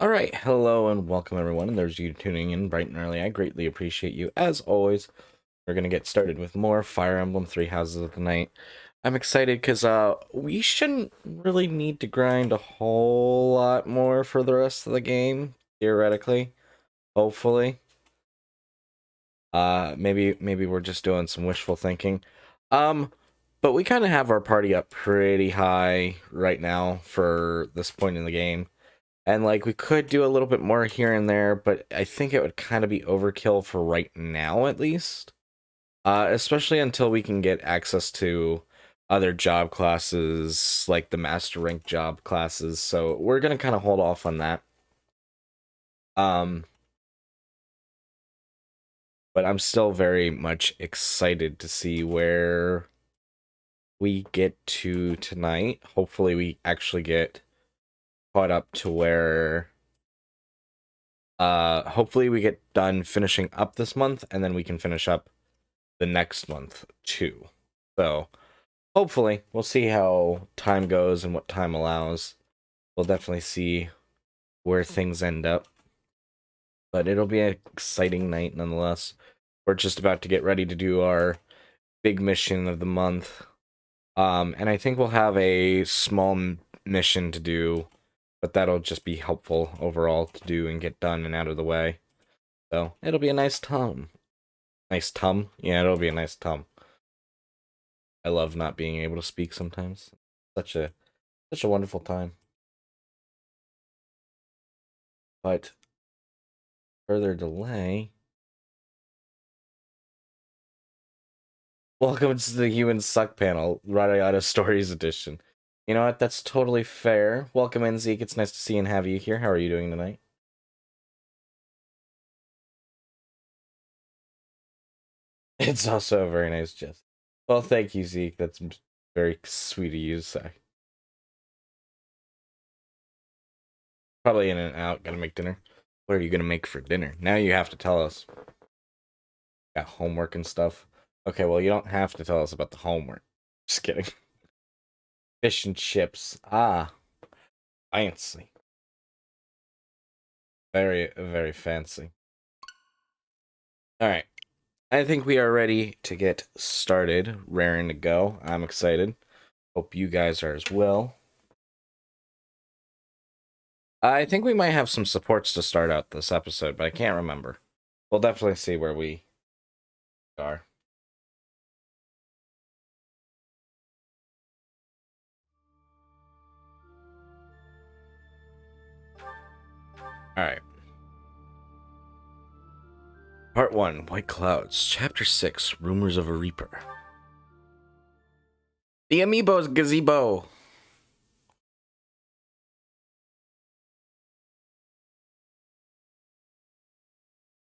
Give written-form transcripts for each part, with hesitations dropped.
All right, hello and welcome everyone. And there's you tuning in bright and early. I greatly appreciate you. As always, we're gonna get started with more Fire Emblem Three Houses of the Night. I'm excited because we shouldn't really need to grind a whole lot more for the rest of the game, theoretically. Hopefully. Maybe we're just doing some wishful thinking. Um, but we kind of have our party up pretty high right now for this point in the game. And like we could do a little bit more here and there, but I think it would kind of be overkill for right now at least. Especially until we can get access to other job classes, like the master rank job classes. So we're gonna kind of hold off on that. Um, but I'm still very much excited to see where we get to tonight. Hopefully we actually get caught up to where hopefully we get done finishing up this month and then we can finish up the next month too. So hopefully we'll see how time goes and what time allows. We'll definitely see where things end up, but it'll be an exciting night nonetheless. We're just about to get ready to do our big mission of the month, and I think we'll have a small mission to do, but that'll just be helpful overall to do and get done and out of the way. So it'll be a nice time. Nice tum? Yeah, it'll be a nice tum. I love not being able to speak sometimes. Such a wonderful time. But further delay. Welcome to the Human Suck panel, Radiata Stories Edition. You know what? That's totally fair. Welcome in, Zeke. It's nice to see and have you here. How are you doing tonight? It's also a very nice jest. Well, thank you, Zeke. That's very sweet of you to say. Probably in and out. Gotta make dinner. What are you gonna make for dinner? Now you have to tell us. Got homework and stuff. Okay, well, you don't have to tell us about the homework. Just kidding. Fish and chips. Ah, fancy. Very, very fancy. All right. I think we are ready to get started, raring to go. I'm excited. Hope you guys are as well. I think we might have some supports to start out this episode, but I can't remember. We'll definitely see where we are. All right. Part 1, White Clouds. Chapter 6, Rumors of a Reaper. The Amiibo's gazebo.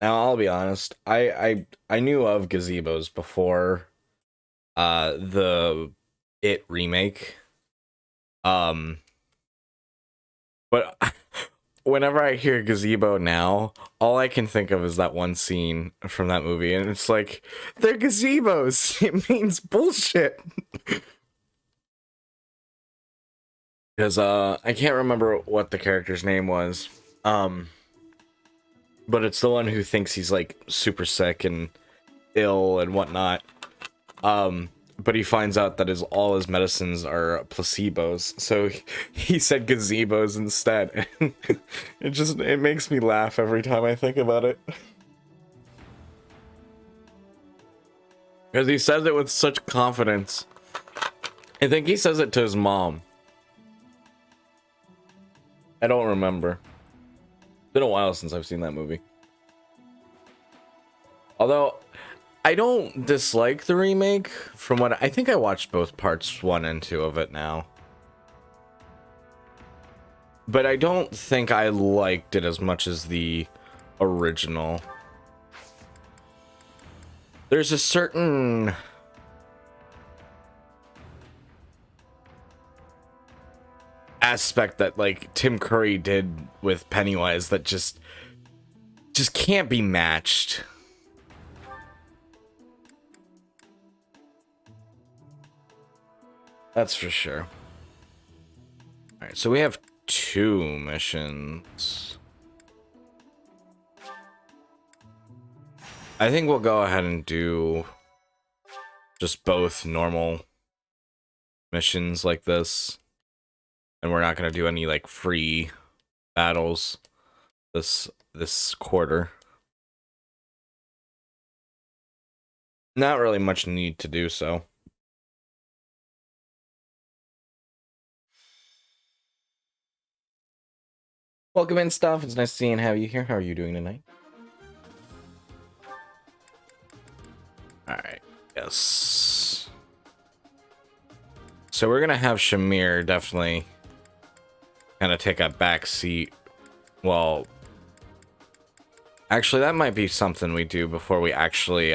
Now, I'll be honest. I knew of gazebos before the It remake. But whenever I hear gazebo now, all I can think of is that one scene from that movie, and it's like, they're gazebos. It means bullshit. Because I can't remember what the character's name was. But it's the one who thinks he's like super sick and ill and whatnot. But he finds out that all his medicines are placebos, so he said gazebos instead. It makes me laugh every time I think about it. Because he says it with such confidence. I think he says it to his mom. I don't remember. It's been a while since I've seen that movie. Although, I don't dislike the remake. From what I think I watched both parts 1 and 2 of it now. But I don't think I liked it as much as the original. There's a certain aspect that like Tim Curry did with Pennywise that just can't be matched. That's for sure. All right, so we have 2 missions. I think we'll go ahead and do just both normal missions like this. And we're not going to do any like free battles this quarter. Not really much need to do so. Welcome in, Stuff. It's nice to see and have you here. How are you doing tonight? Alright, yes. So we're gonna have Shamir definitely kind of take a back seat. Well, actually, that might be something we do before we actually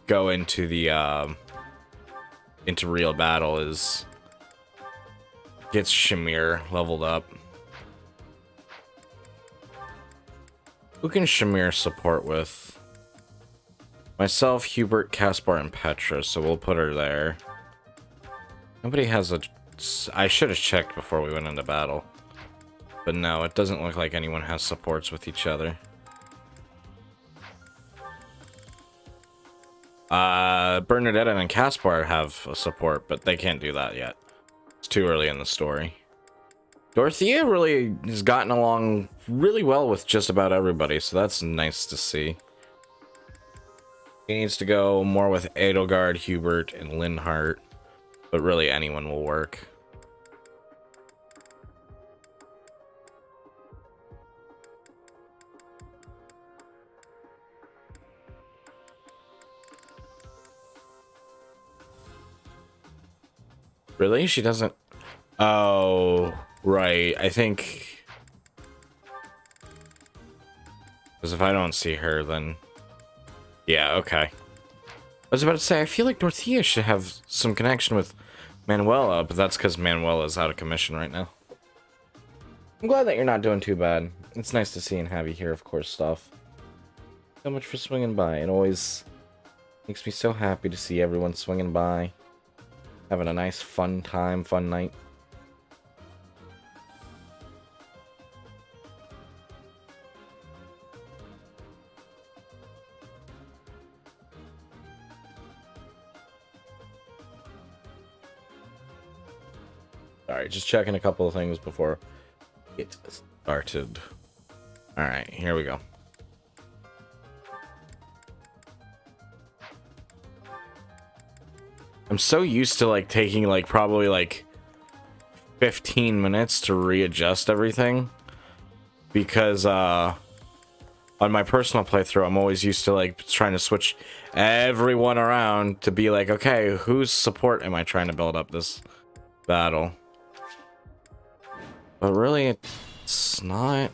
go into the into real battle, is gets Shamir leveled up. Who can Shamir support with? Myself, Hubert, Caspar, and Petra, so we'll put her there. Nobody has a... I should have checked before we went into battle. But no, it doesn't look like anyone has supports with each other. Bernadette and Caspar have a support, but they can't do that yet. It's too early in the story. Dorothea really has gotten along really well with just about everybody, so that's nice to see. He needs to go more with Edelgard, Hubert, and Linhart, but really anyone will work. Really? She doesn't... Oh, right. I think... Because if I don't see her, then... Yeah, okay. I was about to say, I feel like Dorothea should have some connection with Manuela, but that's because Manuela is out of commission right now. I'm glad that you're not doing too bad. It's nice to see and have you here, of course, Stuff. So much for swinging by. It always makes me so happy to see everyone swinging by. Having a nice, fun time, fun night. Alright, just checking a couple of things before it started. Alright, here we go. I'm so used to like taking like probably like 15 minutes to readjust everything, because on my personal playthrough I'm always used to like trying to switch everyone around to be like, okay, whose support am I trying to build up this battle? But really it's not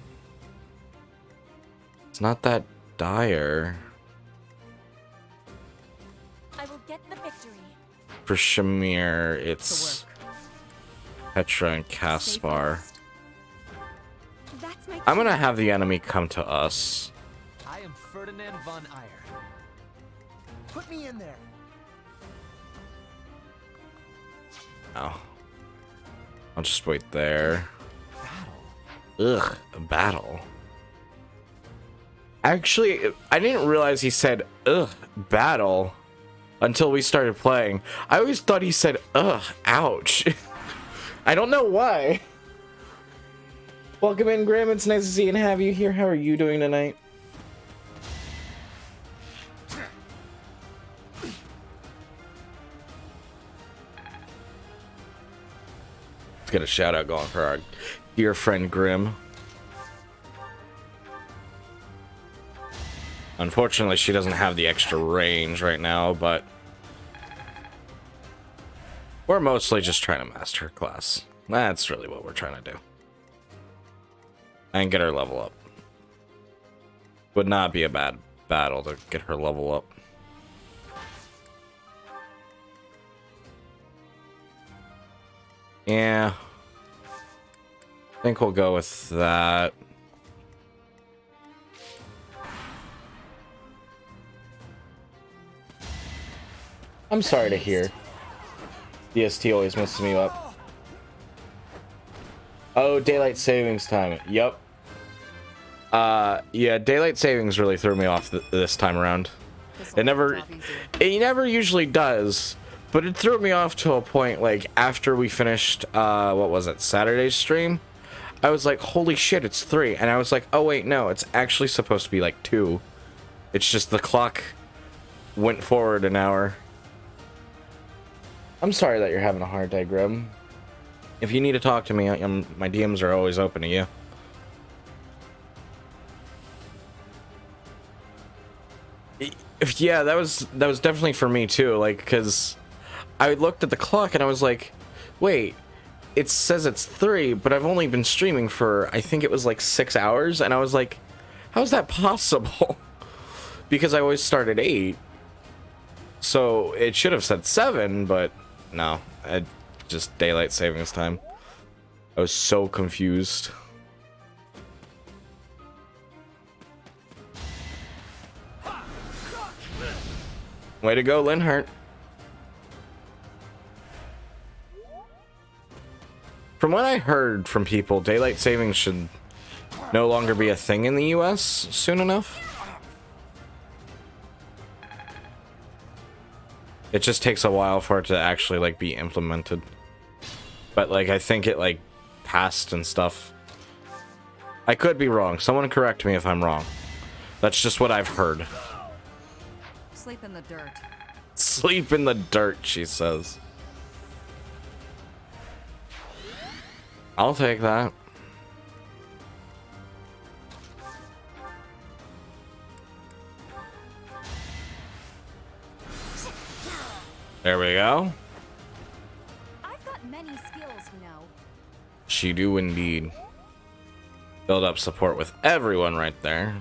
that dire. I will get the victory. For Shamir, it's Petra and Caspar. I'm gonna have the enemy come to us. I am Ferdinand von Eyre. Put me in there. Oh. I'll just wait there. Ugh, a battle. Actually, I didn't realize he said, ugh, battle, until we started playing. I always thought he said, ugh, ouch. I don't know why. Welcome in, Graham. It's nice to see and have you here. How are you doing tonight? Let's get a shout out going for our dear friend Grim. Unfortunately, she doesn't have the extra range right now, but we're mostly just trying to master her class. That's really what we're trying to do. And get her level up. Would not be a bad battle to get her level up. Yeah. I think we'll go with that. I'm sorry to hear. DST always messes me up. Oh, daylight savings time. Yup. Yeah, daylight savings really threw me off this time around. This'll It make the job easier. it never usually does, but it threw me off to a point, like, after we finished, what was it, Saturday's stream? I was like, holy shit, it's 3, and I was like, oh wait, no, it's actually supposed to be like 2. It's just the clock went forward an hour. I'm sorry that you're having a hard day, Grim. If you need to talk to me, my DMs are always open to you. Yeah, that was definitely for me too, like, because I looked at the clock and I was like, wait, it says it's 3, but I've only been streaming for, I think it was like 6 hours, and I was like, how's that possible? Because I always start at 8, so it should have said 7, but no, just daylight savings time. I was so confused. Way to go, Linhart. From what I heard from people, daylight savings should no longer be a thing in the US soon enough. It just takes a while for it to actually, like, be implemented. But, like, I think it, like, passed and stuff. I could be wrong. Someone correct me if I'm wrong. That's just what I've heard. Sleep in the dirt. Sleep in the dirt, she says. I'll take that. There we go. I've got many skills, you know. She do indeed. Build up support with everyone right there.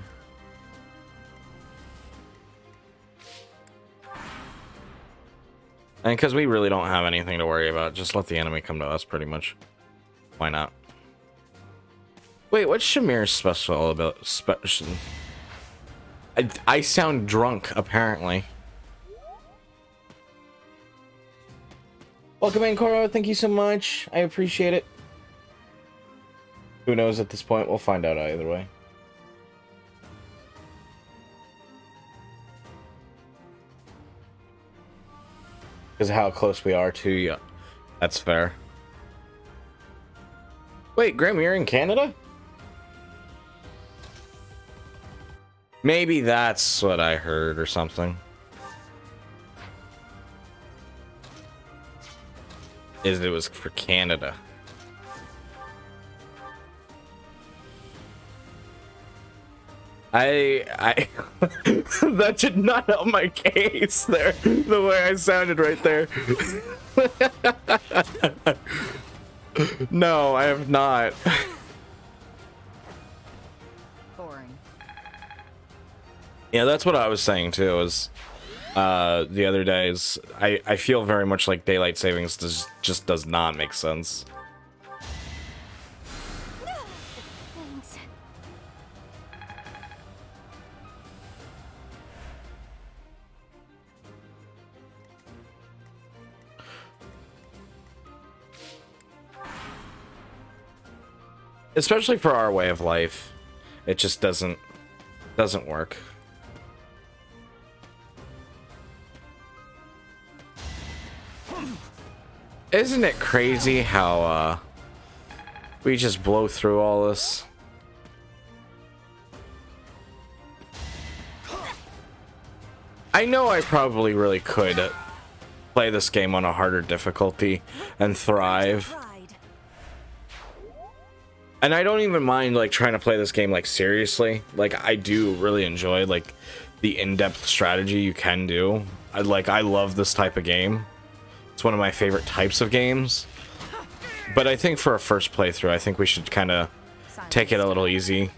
And because we really don't have anything to worry about, just let the enemy come to us, pretty much. Why not? Wait, what's Shamir's special about? I sound drunk, apparently. Welcome in, Coro. Thank you so much. I appreciate it. Who knows at this point? We'll find out either way. Because of how close we are to you. That's fair. Wait, Grim, you're in Canada? Maybe that's what I heard or something. Is it was for Canada. I that did not help my case there, the way I sounded right there. No, I have not. Boring. Yeah, that's what I was saying too, was the other days. I feel very much like daylight savings just does not make sense. Thanks. Especially for our way of life. It just doesn't work. Isn't it crazy how we just blow through all this? I know I probably really could play this game on a harder difficulty and thrive. Tried. And I don't even mind, like, trying to play this game, like, seriously. Like, I do really enjoy, like, the in-depth strategy you can do. I love this type of game. It's one of my favorite types of games. But I think for a first playthrough, I think we should kind of take it a little easy.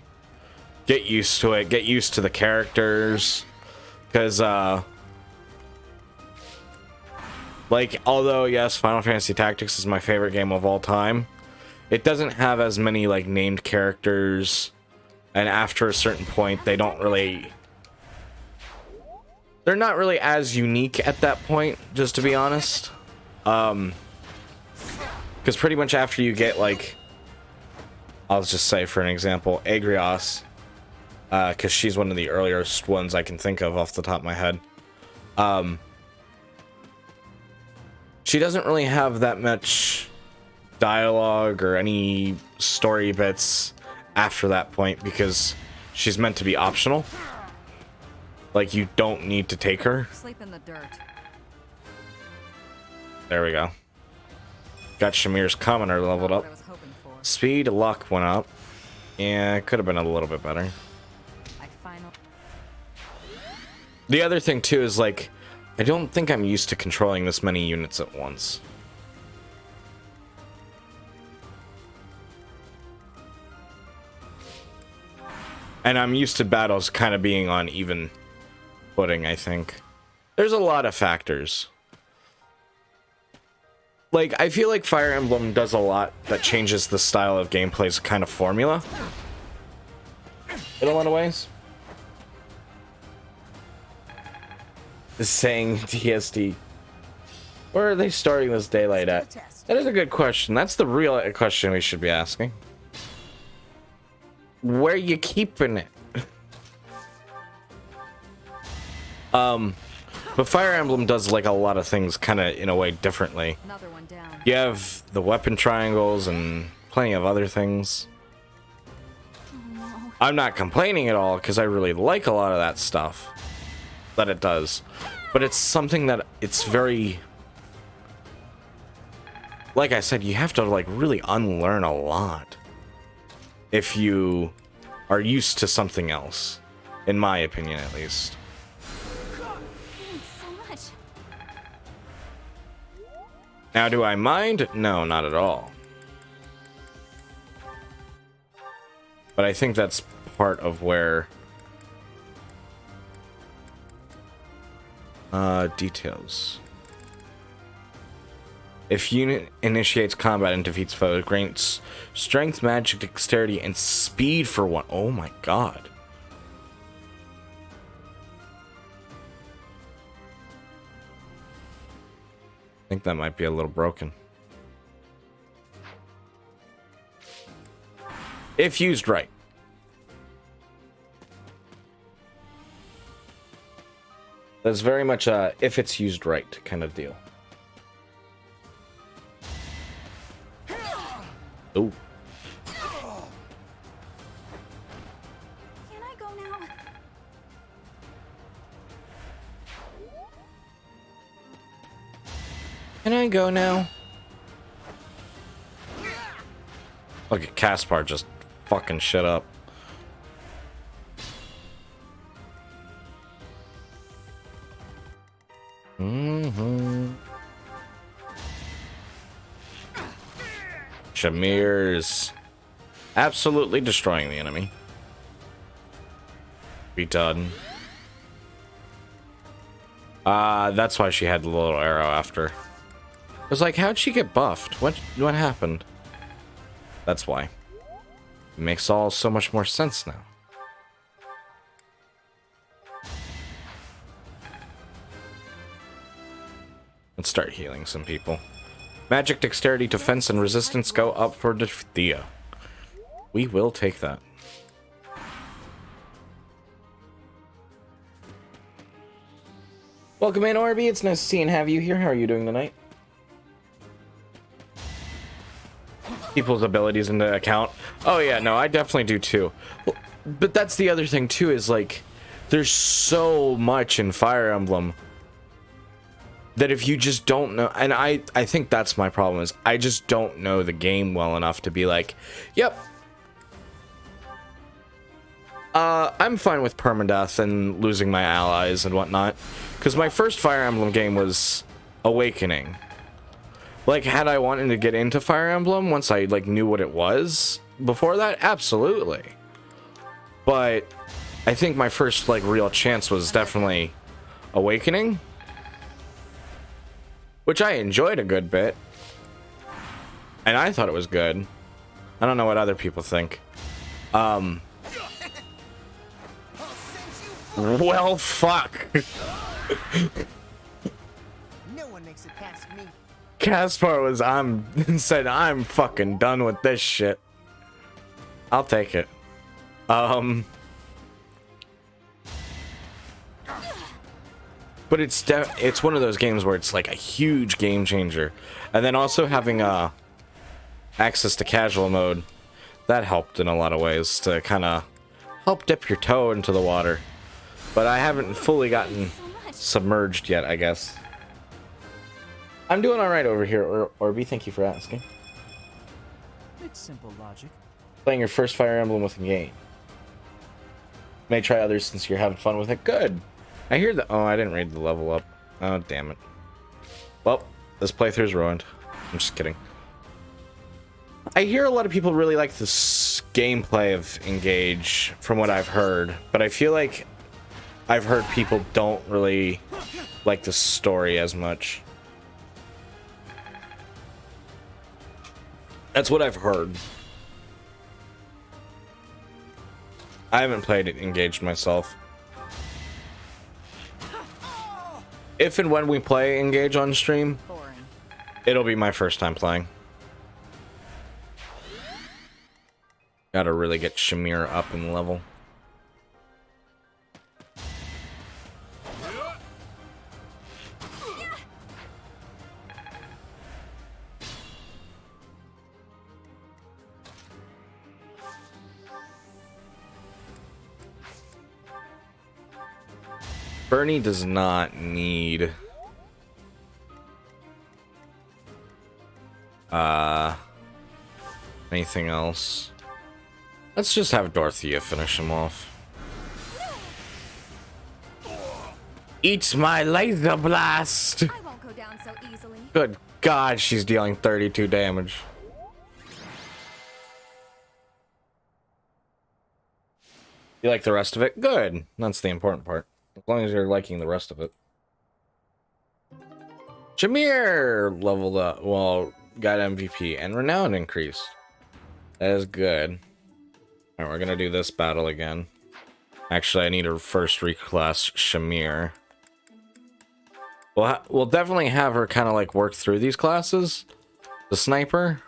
Get used to it. Get used to the characters. Because, like, although, yes, Final Fantasy Tactics is my favorite game of all time, it doesn't have as many, like, named characters, and after a certain point, they don't really... They're not really as unique at that point, just to be honest. Because pretty much after you get, like... I'll just say, for an example, Agrios, because she's one of the earliest ones I can think of off the top of my head. She doesn't really have that much dialogue or any story bits after that point because she's meant to be optional. Like, you don't need to take her. Sleep in the dirt. There we go. Got Shamir's commoner leveled Not up. what I was hoping for. Speed, luck went up. Yeah, it could have been a little bit better. I final. The other thing too is, like, I don't think I'm used to controlling this many units at once. And I'm used to battles kind of being on even footing, I think. There's a lot of factors. Like, I feel like Fire Emblem does a lot that changes the style of gameplay's kind of formula. In a lot of ways. Saying TSD. Where are they starting this daylight at? That is a good question. That's the real question we should be asking. Where you keeping it? But Fire Emblem does like a lot of things kind of in a way differently. Another one down. You have the weapon triangles and plenty of other things. I'm not complaining at all because I really like a lot of that stuff that it does. But it's something that it's very... Like I said, you have to like really unlearn a lot if you are used to something else. In my opinion, at least. Thanks so much. Now, do I mind? No, not at all. But I think that's part of where... details. If unit initiates combat and defeats foes, grants strength, magic, dexterity, and speed for one. Oh my god. I think that might be a little broken. If used right. That's very much a if it's used right kind of deal. Oh. Can I go now? Can I go now? Look at Caspar just fucking shit up. Shamir's absolutely destroying the enemy. Be done. That's why she had the little arrow after. I was like, how'd she get buffed? What happened? That's why. It makes all so much more sense now. Let's start healing some people. Magic, dexterity, defense, and resistance go up for Thea. We will take that. Welcome in, Orby. It's nice to see and have you here. How are you doing tonight? People's abilities into account. Oh yeah, no, I definitely do too. But that's the other thing too, is like, there's so much in Fire Emblem that if you just don't know, and I think that's my problem, is I just don't know the game well enough to be like, yep, I'm fine with permadeath and losing my allies and whatnot, because my first Fire Emblem game was Awakening. Like, had I wanted to get into Fire Emblem once I like knew what it was before that, absolutely. But I think my first like real chance was definitely Awakening, which I enjoyed a good bit, and I thought it was good. I don't know what other people think. Well, fuck. No one makes it past me. Caspar was said I'm fucking done with this shit. I'll take it. But it's one of those games where it's like a huge game changer. And then also having access to casual mode, that helped in a lot of ways to kind of help dip your toe into the water. But I haven't fully gotten submerged yet, I guess. I'm doing alright over here, Orby. Thank you for asking. It's simple logic. Playing your first Fire Emblem with a game. May try others since you're having fun with it. Good. I hear that. Oh, I didn't read the level up. Oh, damn it. Well, this playthrough's ruined. I'm just kidding. I hear a lot of people really like this gameplay of Engage, from what I've heard, but I feel like I've heard people don't really like the story as much. That's what I've heard. I haven't played it Engaged myself. If and when we play Engage on stream, Boring. it'll be my first time playing. Gotta really get Shamir up in level. Bernie does not need anything else. Let's just have Dorothea finish him off. Eats my laser blast! I won't go down so easily. Good God, she's dealing 32 damage. You like the rest of it? Good. That's the important part. As long as you're liking the rest of it. Jameer leveled up. Well, got MVP and renown increased. That is good. Alright, we're gonna do this battle again. Actually, I need to first reclass Shamir. We'll definitely have her kind of like work through these classes. The sniper.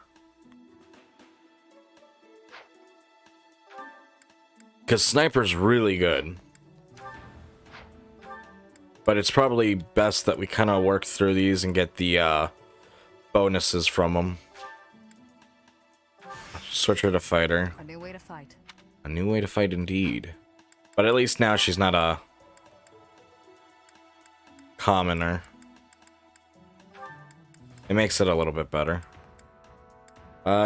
Because sniper's really good. But it's probably best that we kind of work through these and get the bonuses from them. Switch her to fighter. A new way to fight. A new way to fight indeed. But at least now she's not a commoner. It makes it a little bit better.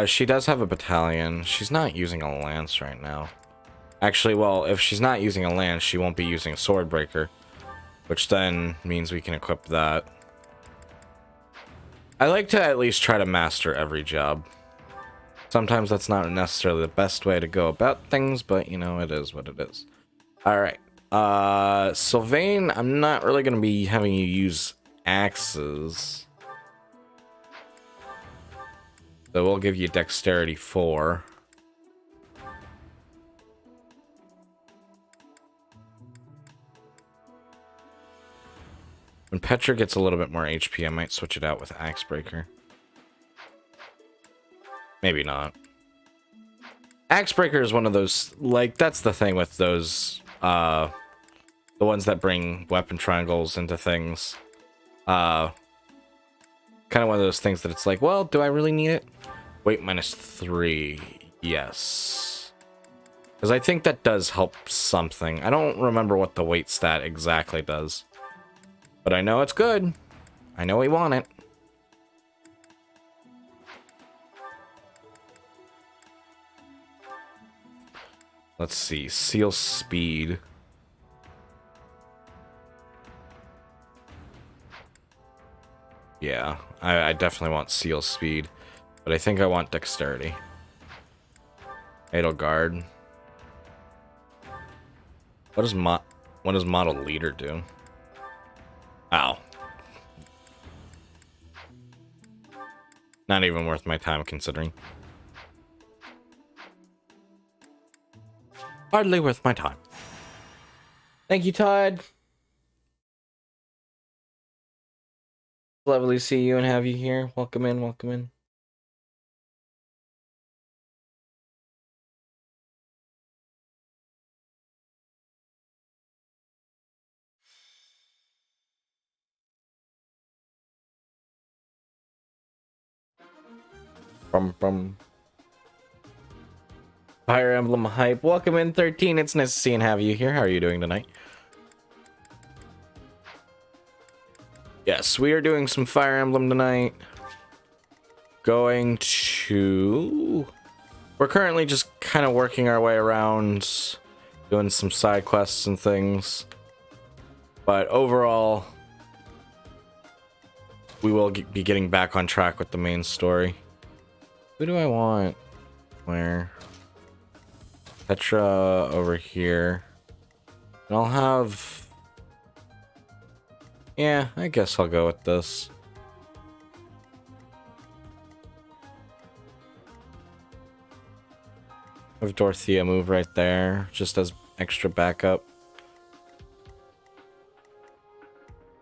She does have a battalion. She's not using a lance right now. Actually, well, if she's not using a lance, she won't be using a swordbreaker. Which then means we can equip that. I like to at least try to master every job. Sometimes that's not necessarily the best way to go about things, but you know, it is what it is. Alright. Sylvain, I'm not really going to be having you use axes. So we'll give you dexterity 4. When Petra gets a little bit more HP, I might switch it out with Axebreaker. Maybe not. Axebreaker is one of those, like, that's the thing with those, the ones that bring weapon triangles into things. Kind of one of those things that it's like, well, do I really need it? Weight -3, yes. Because I think that does help something. I don't remember what the weight stat exactly does. But I know it's good. I know we want it. Let's see. Seal speed. Yeah, I definitely want seal speed. But I think I want dexterity. Edelgard. What does model leader do? Ow. Not even worth my time considering. Hardly worth my time. Thank you, Todd. Lovely to see you and have you here. Welcome in, welcome in. Bum. Fire Emblem hype. Welcome in 13. It's nice to see and have you here. How are you doing tonight? Yes, we are doing some Fire Emblem tonight. We're currently just kind of working our way around, doing some side quests and things. But overall, we will be getting back on track with the main story. Who do I want? Where? Petra over here. And I'll have... Yeah, I guess I'll go with this. Have Dorothea move right there, just as extra backup.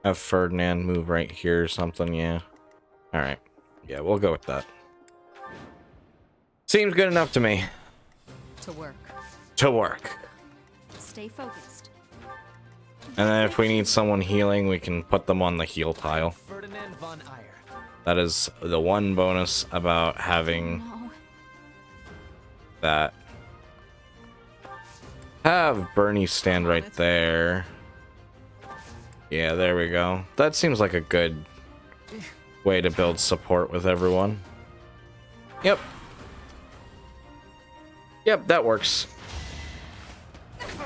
Have Ferdinand move right here or something, yeah. Alright. Yeah, we'll go with that. Seems good enough to me. To work. To work. Stay focused. And then if we need someone healing, we can put them on the heal tile. Ferdinand von Ayer. That is the one bonus about having No. that. Have Bernie stand right there. Yeah, there we go. That seems like a good way to build support with everyone. Yep. Yep, that works. Is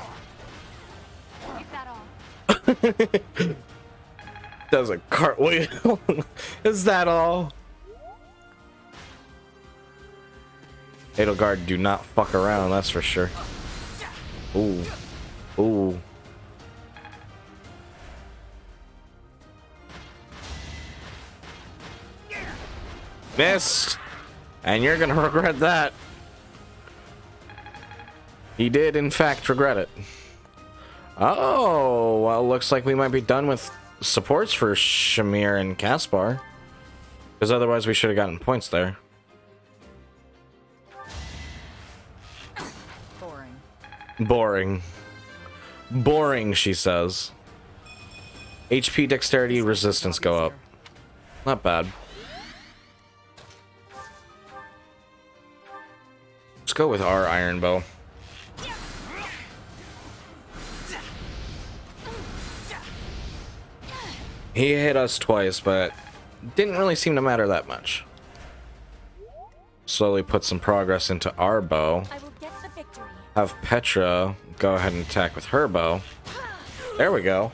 that all? Does a cartwheel. Is that all? Edelgard do not fuck around, that's for sure. Ooh. Ooh. Missed. And you're gonna regret that. He did, in fact, regret it. Oh, well, looks like we might be done with supports for Shamir and Caspar. Because otherwise we should have gotten points there. Boring. Boring. Boring, she says. HP, dexterity, resistance go up. Not bad. Let's go with our iron bow. He hit us twice, but didn't really seem to matter that much. Slowly put some progress into our bow. I will get the victory. Have Petra go ahead and attack with her bow. There we go.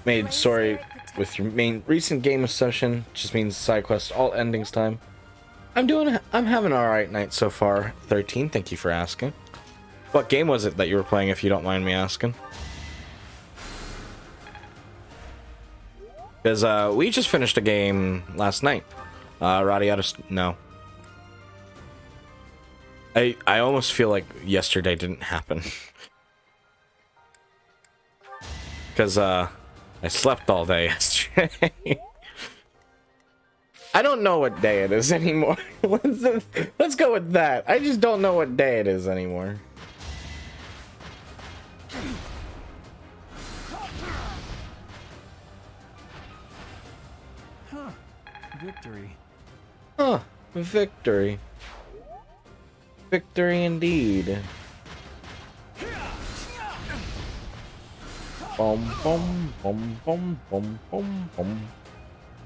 Made story with your main recent game session. Just means side quest all endings time. I'm having an alright night so far. 13, thank you for asking. What game was it that you were playing, if you don't mind me asking? Because we just finished a game last night. No. I almost feel like yesterday didn't happen. Because I slept all day yesterday. I don't know what day it is anymore. Let's go with that. I just don't know what day it is anymore. Huh. Victory. Huh. Victory. Victory indeed. Bum bum bum bum bum bum bum.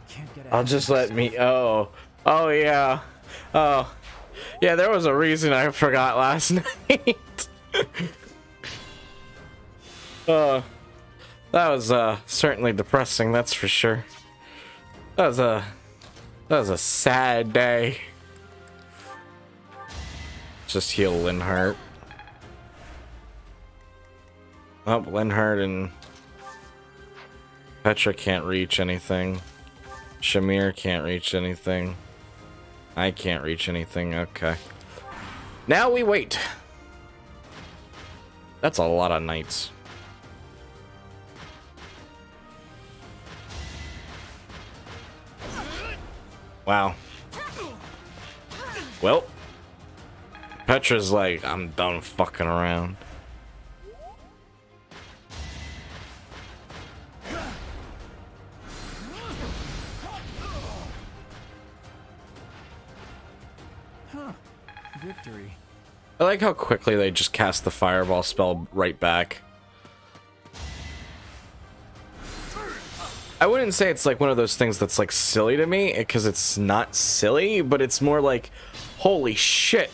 Can't get I'll just let me. Oh yeah. Oh yeah. There was a reason I forgot last night. That was certainly depressing. That's for sure. That was a sad day. Just heal Linhardt. Oh, Linhardt and Petra can't reach anything. Shamir can't reach anything. I can't reach anything. Okay. Now we wait. That's a lot of knights. Wow. Well, Petra's like, I'm done fucking around. Huh. Victory. I like how quickly they just cast the fireball spell right back. I wouldn't say it's like one of those things that's like silly to me, because it's not silly, but it's more like, holy shit.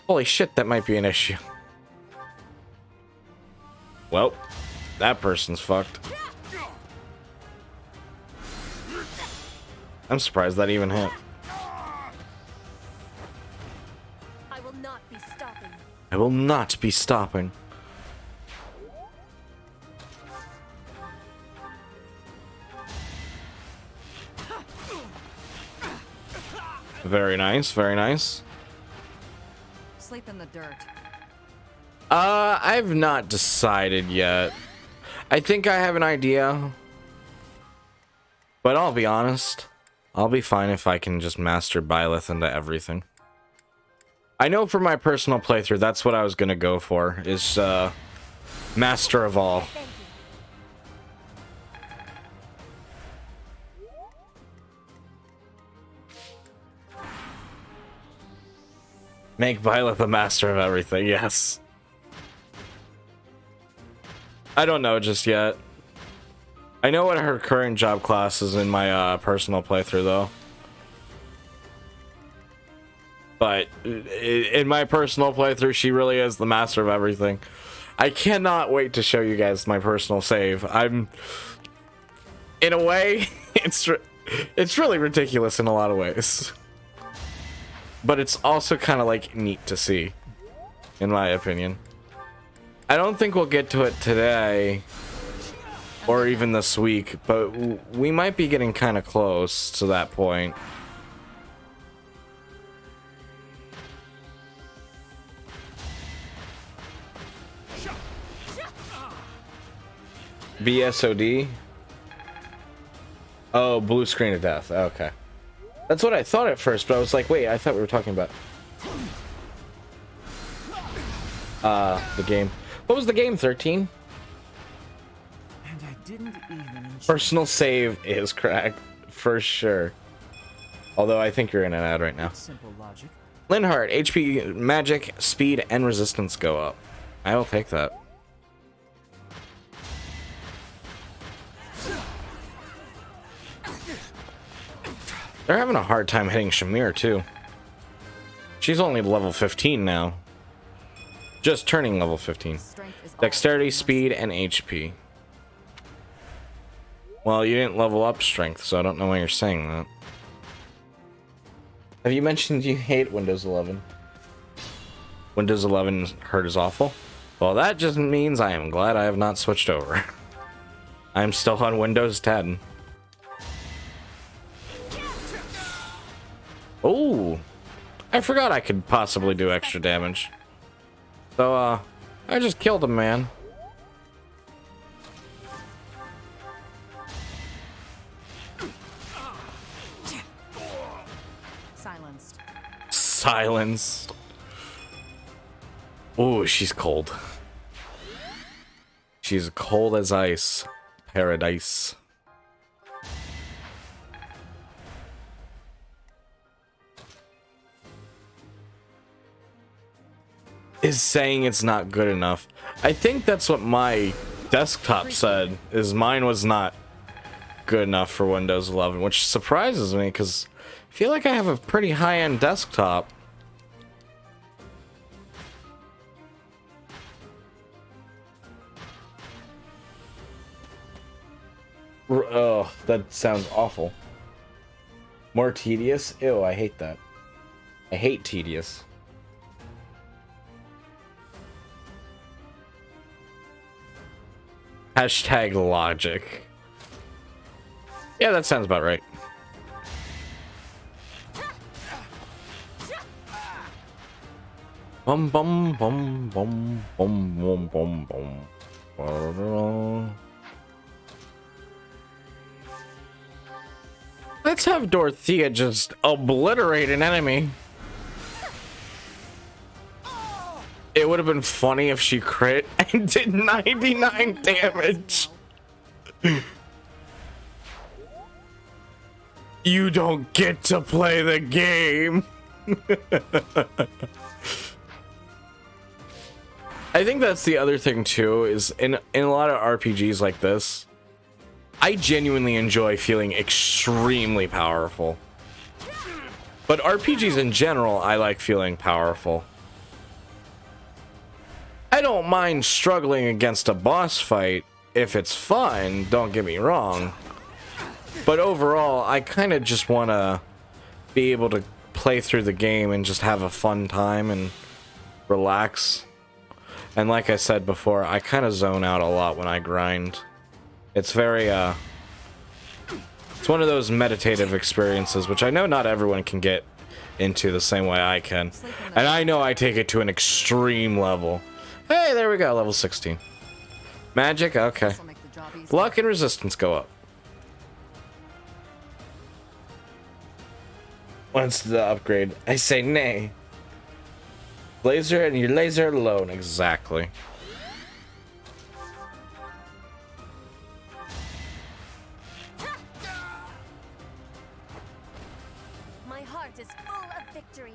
Holy shit, that might be an issue. Well, that person's fucked. I'm surprised that even hit. I will not be stopping. I will not be stopping. Very nice, very nice. Sleep in the dirt. I've not decided yet. I think I have an idea. But I'll be honest. I'll be fine if I can just master Byleth into everything. I know for my personal playthrough, that's what I was gonna go for, is, Master of All. Thank you. Make Byleth a master of everything, yes. I don't know just yet. I know what her current job class is in my personal playthrough, though. But in my personal playthrough, she really is the master of everything. I cannot wait to show you guys my personal save. In a way, it's really ridiculous in a lot of ways. But it's also kind of like neat to see, in my opinion. I don't think we'll get to it today or even this week, but we might be getting kind of close to that point. BSOD? Oh, blue screen of death. Okay. That's what I thought at first, but I was like, wait, I thought we were talking about the game. What was the game, 13? And I didn't even enjoy Personal save is cracked, for sure. Although I think you're in an ad right now. simple logic. Linhardt, HP, magic, speed, and resistance go up. I will take that. They're having a hard time hitting Shamir, too. She's only level 15 now. Just turning level 15. Strength is all Dexterity, we must- speed, and HP. Well, you didn't level up strength, so I don't know why you're saying that. Have you mentioned you hate Windows 11? Windows 11 hurt is awful? Well, that just means I am glad I have not switched over. I'm still on Windows 10. Oh, I forgot I could possibly do extra damage. So, I just killed him, man. Silenced. Silence. Oh, she's cold. She's cold as ice. Paradise. Is saying it's not good enough. I think that's what my desktop said, is mine was not good enough for Windows 11, which surprises me because I feel like I have a pretty high-end desktop. Oh, that sounds awful. More tedious? Ew, I hate that. I hate tedious. Hashtag logic. Yeah, that sounds about right. Bum bum bum bum bum bum bum bum. Let's have Dorothea just obliterate an enemy. It would have been funny if she crit and did 99 damage. You don't get to play the game. I think that's the other thing too, is in a lot of RPGs like this, I genuinely enjoy feeling extremely powerful. But RPGs in general, I like feeling powerful. I don't mind struggling against a boss fight if it's fun, don't get me wrong. But overall, I kind of just want to be able to play through the game and just have a fun time and relax. And like I said before, I kind of zone out a lot when I grind. It's very, it's one of those meditative experiences, which I know not everyone can get into the same way I can. And I know I take it to an extreme level. Hey, there we go, level 16. Magic, okay. Luck and resistance go up. Once the upgrade, I say nay. Laser and your laser alone, exactly. My heart is full of victory.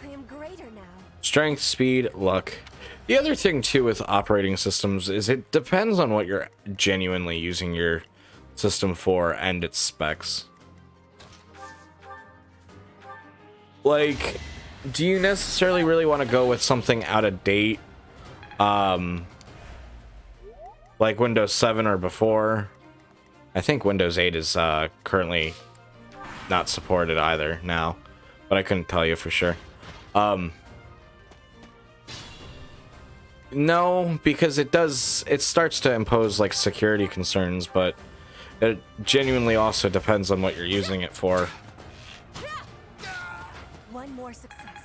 I am greater now. Strength, speed, luck. The other thing too with operating systems is it depends on what you're genuinely using your system for and its specs. Like, do you necessarily really want to go with something out of date? Like Windows 7 or before? I think Windows 8 is currently not supported either now, but I couldn't tell you for sure. No, because it starts to impose like security concerns, but it genuinely also depends on what you're using it for. One more success.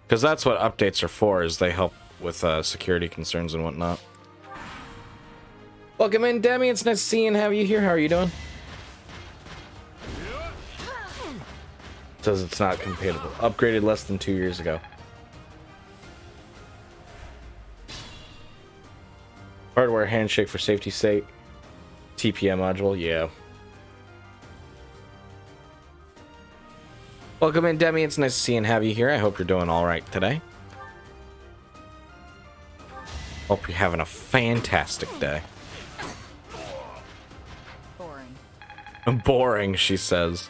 Because that's what updates are for, is they help with security concerns and whatnot. Welcome in, Demi. It's nice to see you and have you here. How are you doing? Says it's not compatible. Upgraded less than 2 years ago. Hardware handshake for safety's sake. TPM module, yeah. Welcome in, Demi. It's nice to see and have you here. I hope you're doing all right today. Hope you're having a fantastic day. Boring. Boring, she says.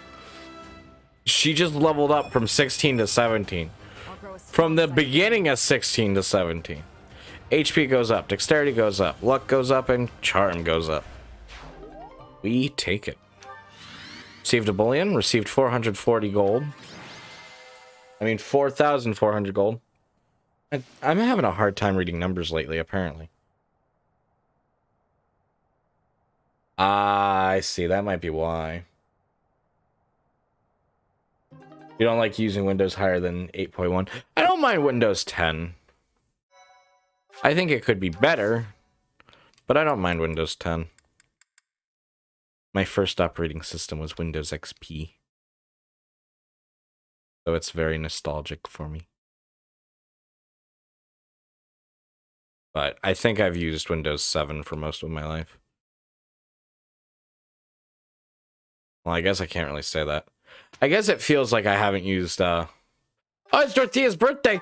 She just leveled up from 16 to 17. From the beginning of 16 to 17. HP goes up, dexterity goes up, luck goes up, and charm goes up. We take it. Received a bullion, received 440 gold. I mean, 4,400 gold. I'm having a hard time reading numbers lately, apparently. Ah, I see. That might be why. You don't like using Windows higher than 8.1? I don't mind Windows 10. I think it could be better, but I don't mind Windows 10. My first operating system was Windows XP. So it's very nostalgic for me. But I think I've used Windows 7 for most of my life. Well, I guess I can't really say that. I guess it feels like I haven't used, Oh, it's Dorothea's birthday!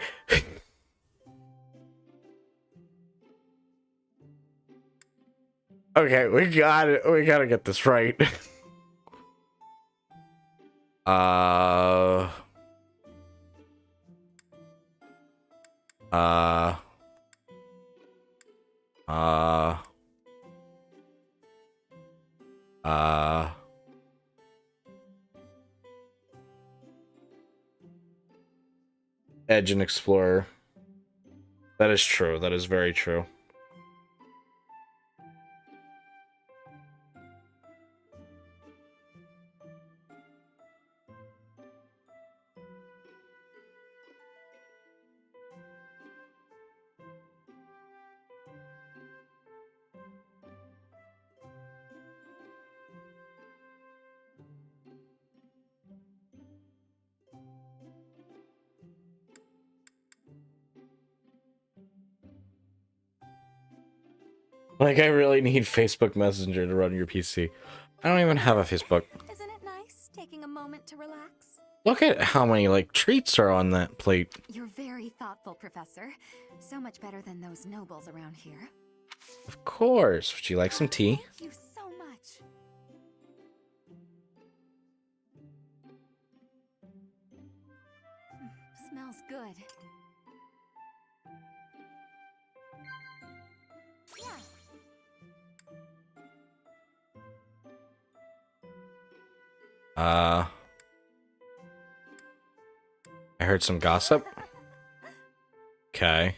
Okay, we gotta get this right. Edge and Explorer. That is true. That is very true. Like, I really need Facebook Messenger to run your PC. I don't even have a Facebook. Isn't it nice taking a moment to relax? Look at how many, like, treats are on that plate. You're very thoughtful, Professor. So much better than those nobles around here. Of course. Would you like some tea? Thank you so much. Smells good. Yeah. I heard some gossip. Okay.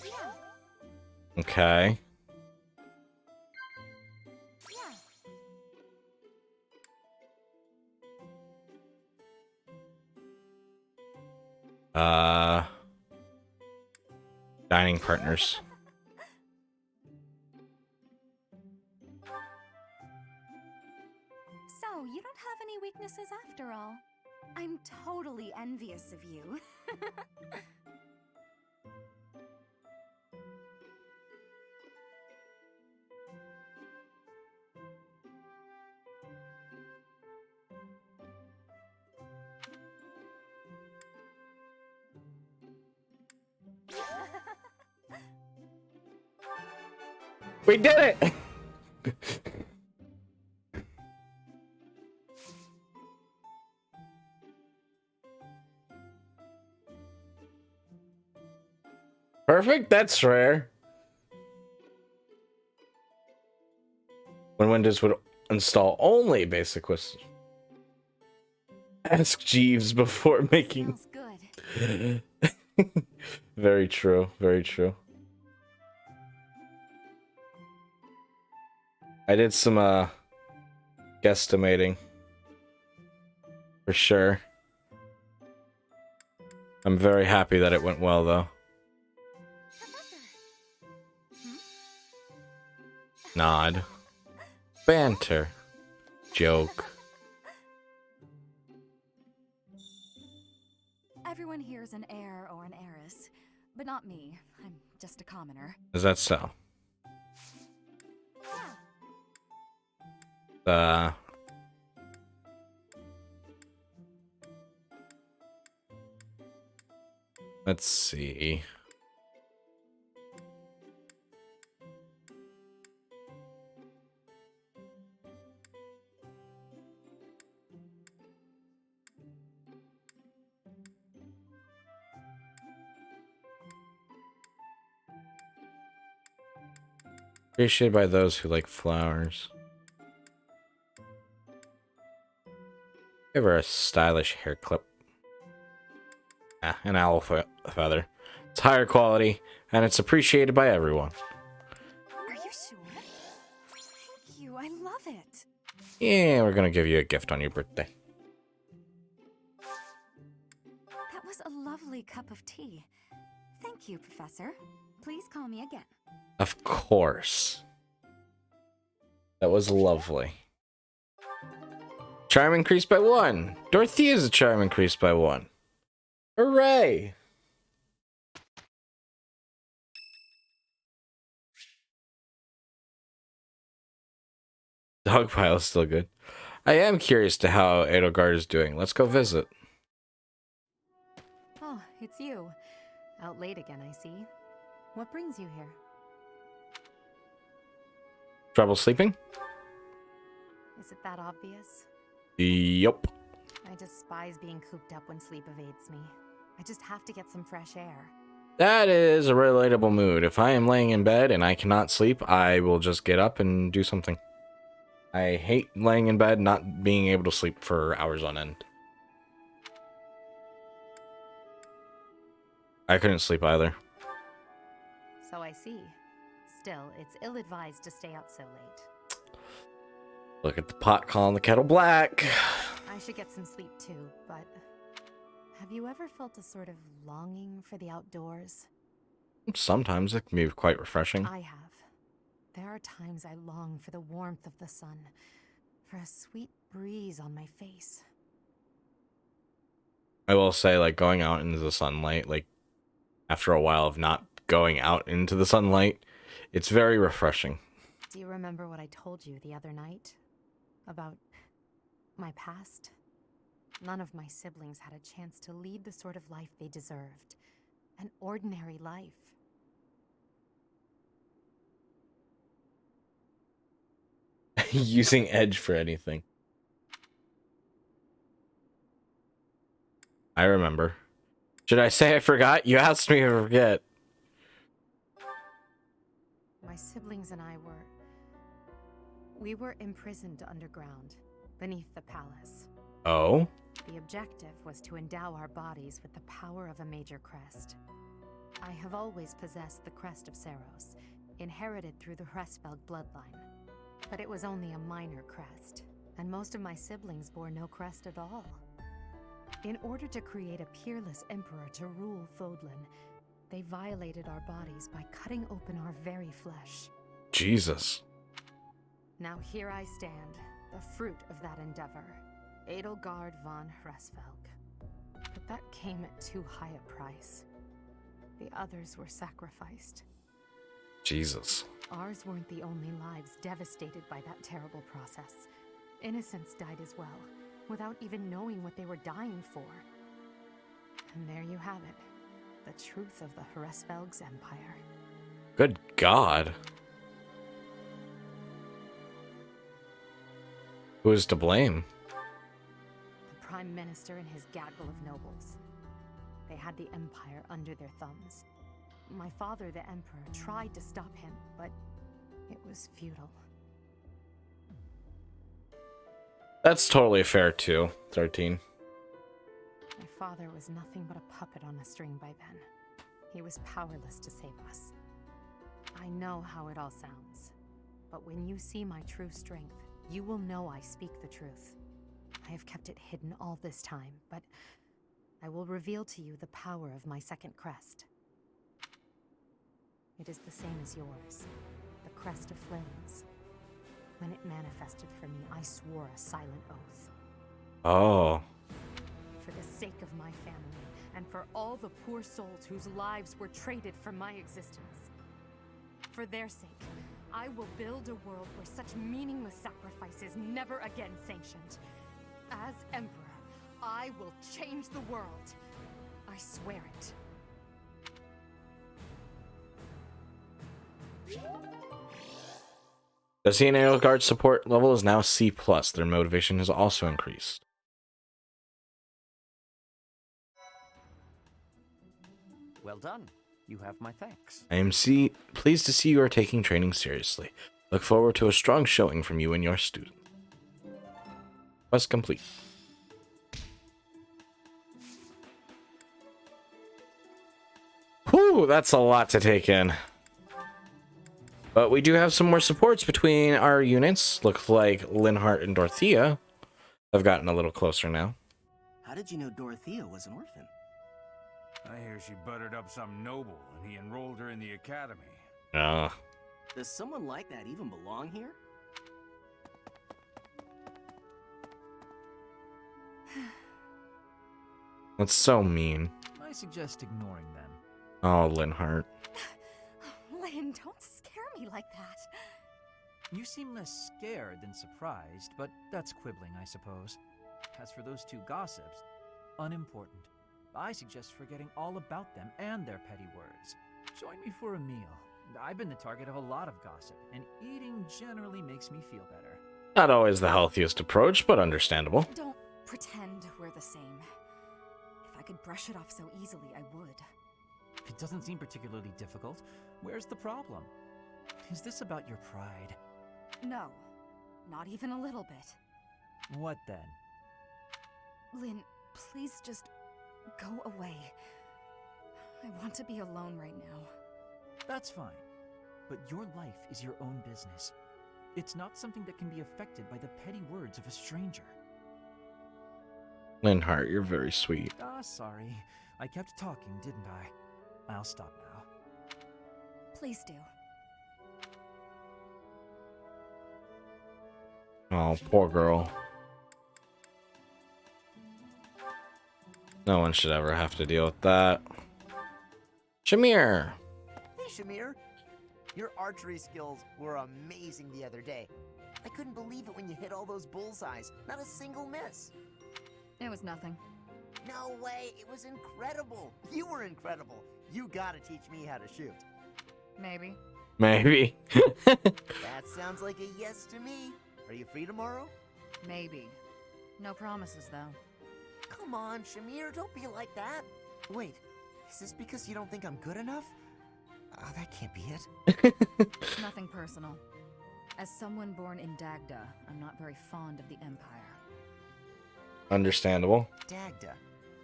Yeah. Okay. Yeah. Dining partners. So, you don't have any weaknesses after all. I'm totally envious of you. We did it! Perfect? That's rare. When Windows would install only basic was ask Jeeves before making. Smells good. Very true. Very true. I did some guesstimating for sure. I'm very happy that it went well though. Professor. Nod. Banter. Joke. Everyone here's an heir or an heiress, but not me. I'm just a commoner. Is that so? Yeah. Let's see. Appreciated by those who like flowers. Give her a stylish hair clip. Ah, an owl feather. It's higher quality, and it's appreciated by everyone. Are you sure? Thank you. I love it. Yeah, we're gonna give you a gift on your birthday. That was a lovely cup of tea. Thank you, Professor. Please call me again. Of course. That was lovely. Charm increased by 1. Dorothea's charm increased by 1. Hooray! Dogpile is still good. I am curious to how Edelgard is doing. Let's go visit. Oh, it's you. Out late again, I see. What brings you here? Trouble sleeping? Is it that obvious? Yup. I despise being cooped up when sleep evades me. I just have to get some fresh air. That is a relatable mood. If I am laying in bed and I cannot sleep, I will just get up and do something. I hate laying in bed, not being able to sleep for hours on end. I couldn't sleep either. So I see. Still, it's ill-advised to stay up so late. Look at the pot calling the kettle black. I should get some sleep too, but... Have you ever felt a sort of longing for the outdoors? Sometimes it can be quite refreshing. I have. There are times I long for the warmth of the sun, for a sweet breeze on my face. I will say, like, going out into the sunlight, like, after a while of not going out into the sunlight, it's very refreshing. Do you remember what I told you the other night? About my past? None of my siblings had a chance to lead the sort of life they deserved. An ordinary life. Using Edge for anything. I remember. Should I say I forgot? You asked me to forget. My siblings and I were imprisoned underground, beneath the palace. Oh? The objective was to endow our bodies with the power of a major crest. I have always possessed the crest of Saros, inherited through the Hresvelg bloodline. But it was only a minor crest, and most of my siblings bore no crest at all. In order to create a peerless emperor to rule Fodlan, they violated our bodies by cutting open our very flesh. Jesus. Now here I stand, the fruit of that endeavor, Edelgard von Hresvelg. But that came at too high a price. The others were sacrificed. Jesus. Ours weren't the only lives devastated by that terrible process. Innocents died as well, without even knowing what they were dying for. And there you have it, the truth of the Hresvelg's empire. Good God. Who is to blame? The Prime Minister and his gaggle of nobles. They had the empire under their thumbs. My father, the Emperor, tried to stop him, but it was futile. That's totally fair too, 13. My father was nothing but a puppet on a string by then. He was powerless to save us. I know how it all sounds, but when you see my true strength, you will know I speak the truth. I have kept it hidden all this time, but I will reveal to you the power of my second crest. It is the same as yours, the crest of flames. When it manifested for me, I swore a silent oath. Oh. For the sake of my family, and for all the poor souls whose lives were traded for my existence. For their sake, I will build a world where such meaningless sacrifice is never again sanctioned. As Emperor, I will change the world. I swear it. The CNA Guard support level is now C+. Their motivation has also increased. Well done. You have my thanks. I am pleased to see you are taking training seriously. Look forward to a strong showing from you and your student. Quest complete. Whew, that's a lot to take in. But we do have some more supports between our units. Looks like Linhart and Dorothea have gotten a little closer now. How did you know Dorothea was an orphan? I hear she buttered up some noble and he enrolled her in the academy. Does someone like that even belong here? That's so mean. I suggest ignoring them. Oh, Linhart. Lynn, don't scare me like that. You seem less scared than surprised, but that's quibbling, I suppose. As for those two gossips, unimportant. I suggest forgetting all about them and their petty words. Join me for a meal. I've been the target of a lot of gossip, and eating generally makes me feel better. Not always the healthiest approach, but understandable. Don't pretend we're the same. If I could brush it off so easily, I would. It doesn't seem particularly difficult. Where's the problem? Is this about your pride? No, not even a little bit. What then? Lynn, please just go away. I want to be alone right now. That's fine. But your life is your own business. It's not something that can be affected by the petty words of a stranger. Linhart, you're very sweet. Sorry. I kept talking, didn't I? I'll stop now. Please do. Oh, poor girl. No one should ever have to deal with that. Shamir! Hey, Shamir. Your archery skills were amazing the other day. I couldn't believe it when you hit all those bullseyes. Not a single miss. It was nothing. No way. It was incredible. You were incredible. You gotta teach me how to shoot. Maybe. Maybe. That sounds like a yes to me. Are you free tomorrow? Maybe. No promises, though. Come on, Shamir. Don't be like that. Wait. Is this because you don't think I'm good enough? Oh, that can't be it. It's nothing personal. As someone born in Dagda, I'm not very fond of the Empire. Understandable. Dagda.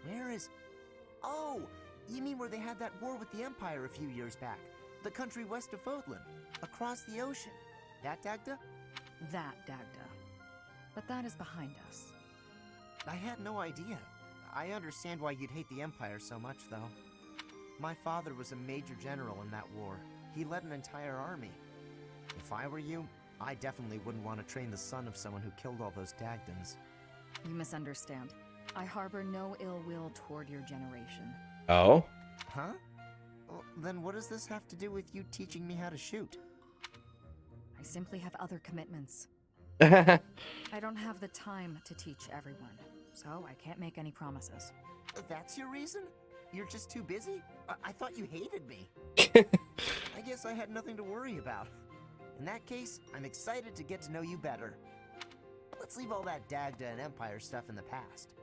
Where is... Oh! You mean where they had that war with the Empire a few years back? The country west of Fodlan. Across the ocean. That Dagda? That Dagda. But that is behind us. I had no idea. I understand why you'd hate the Empire so much, though. My father was a major general in that war. He led an entire army. If I were you, I definitely wouldn't want to train the son of someone who killed all those Dagdans. You misunderstand. I harbor no ill will toward your generation. Oh? Huh? Well, then what does this have to do with you teaching me how to shoot? I simply have other commitments. Oh. I don't have the time to teach everyone, so I can't make any promises. That's your reason? You're just too busy? I thought you hated me. I guess I had nothing to worry about. In that case, I'm excited to get to know you better. Let's leave all that Dagda and Empire stuff in the past.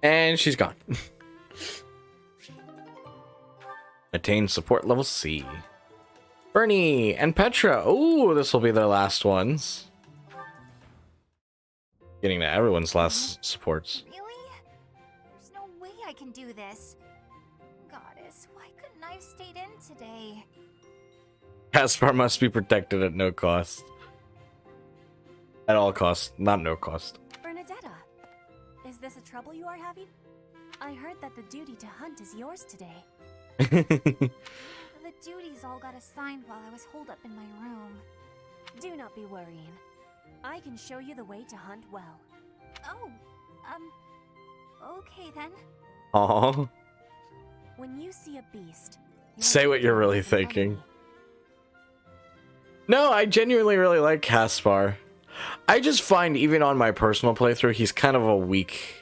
And she's gone. Attain support level C. Bernie and Petra. Oh, this will be their last ones. Getting to everyone's last supports. Really? There's no way I can do this. Goddess, why couldn't I have stayed in today? Caspar must be protected at no cost. At all costs, not no cost. Bernadetta, is this a trouble you are having? I heard that the duty to hunt is yours today. The duties all got assigned while I was holed up in my room. Do not be worrying. I can show you the way to hunt well. Oh, okay then. Aw. When you see a beast, Say what you're really thinking. No, I genuinely really like Caspar. I just find even on my personal playthrough, he's kind of a weak...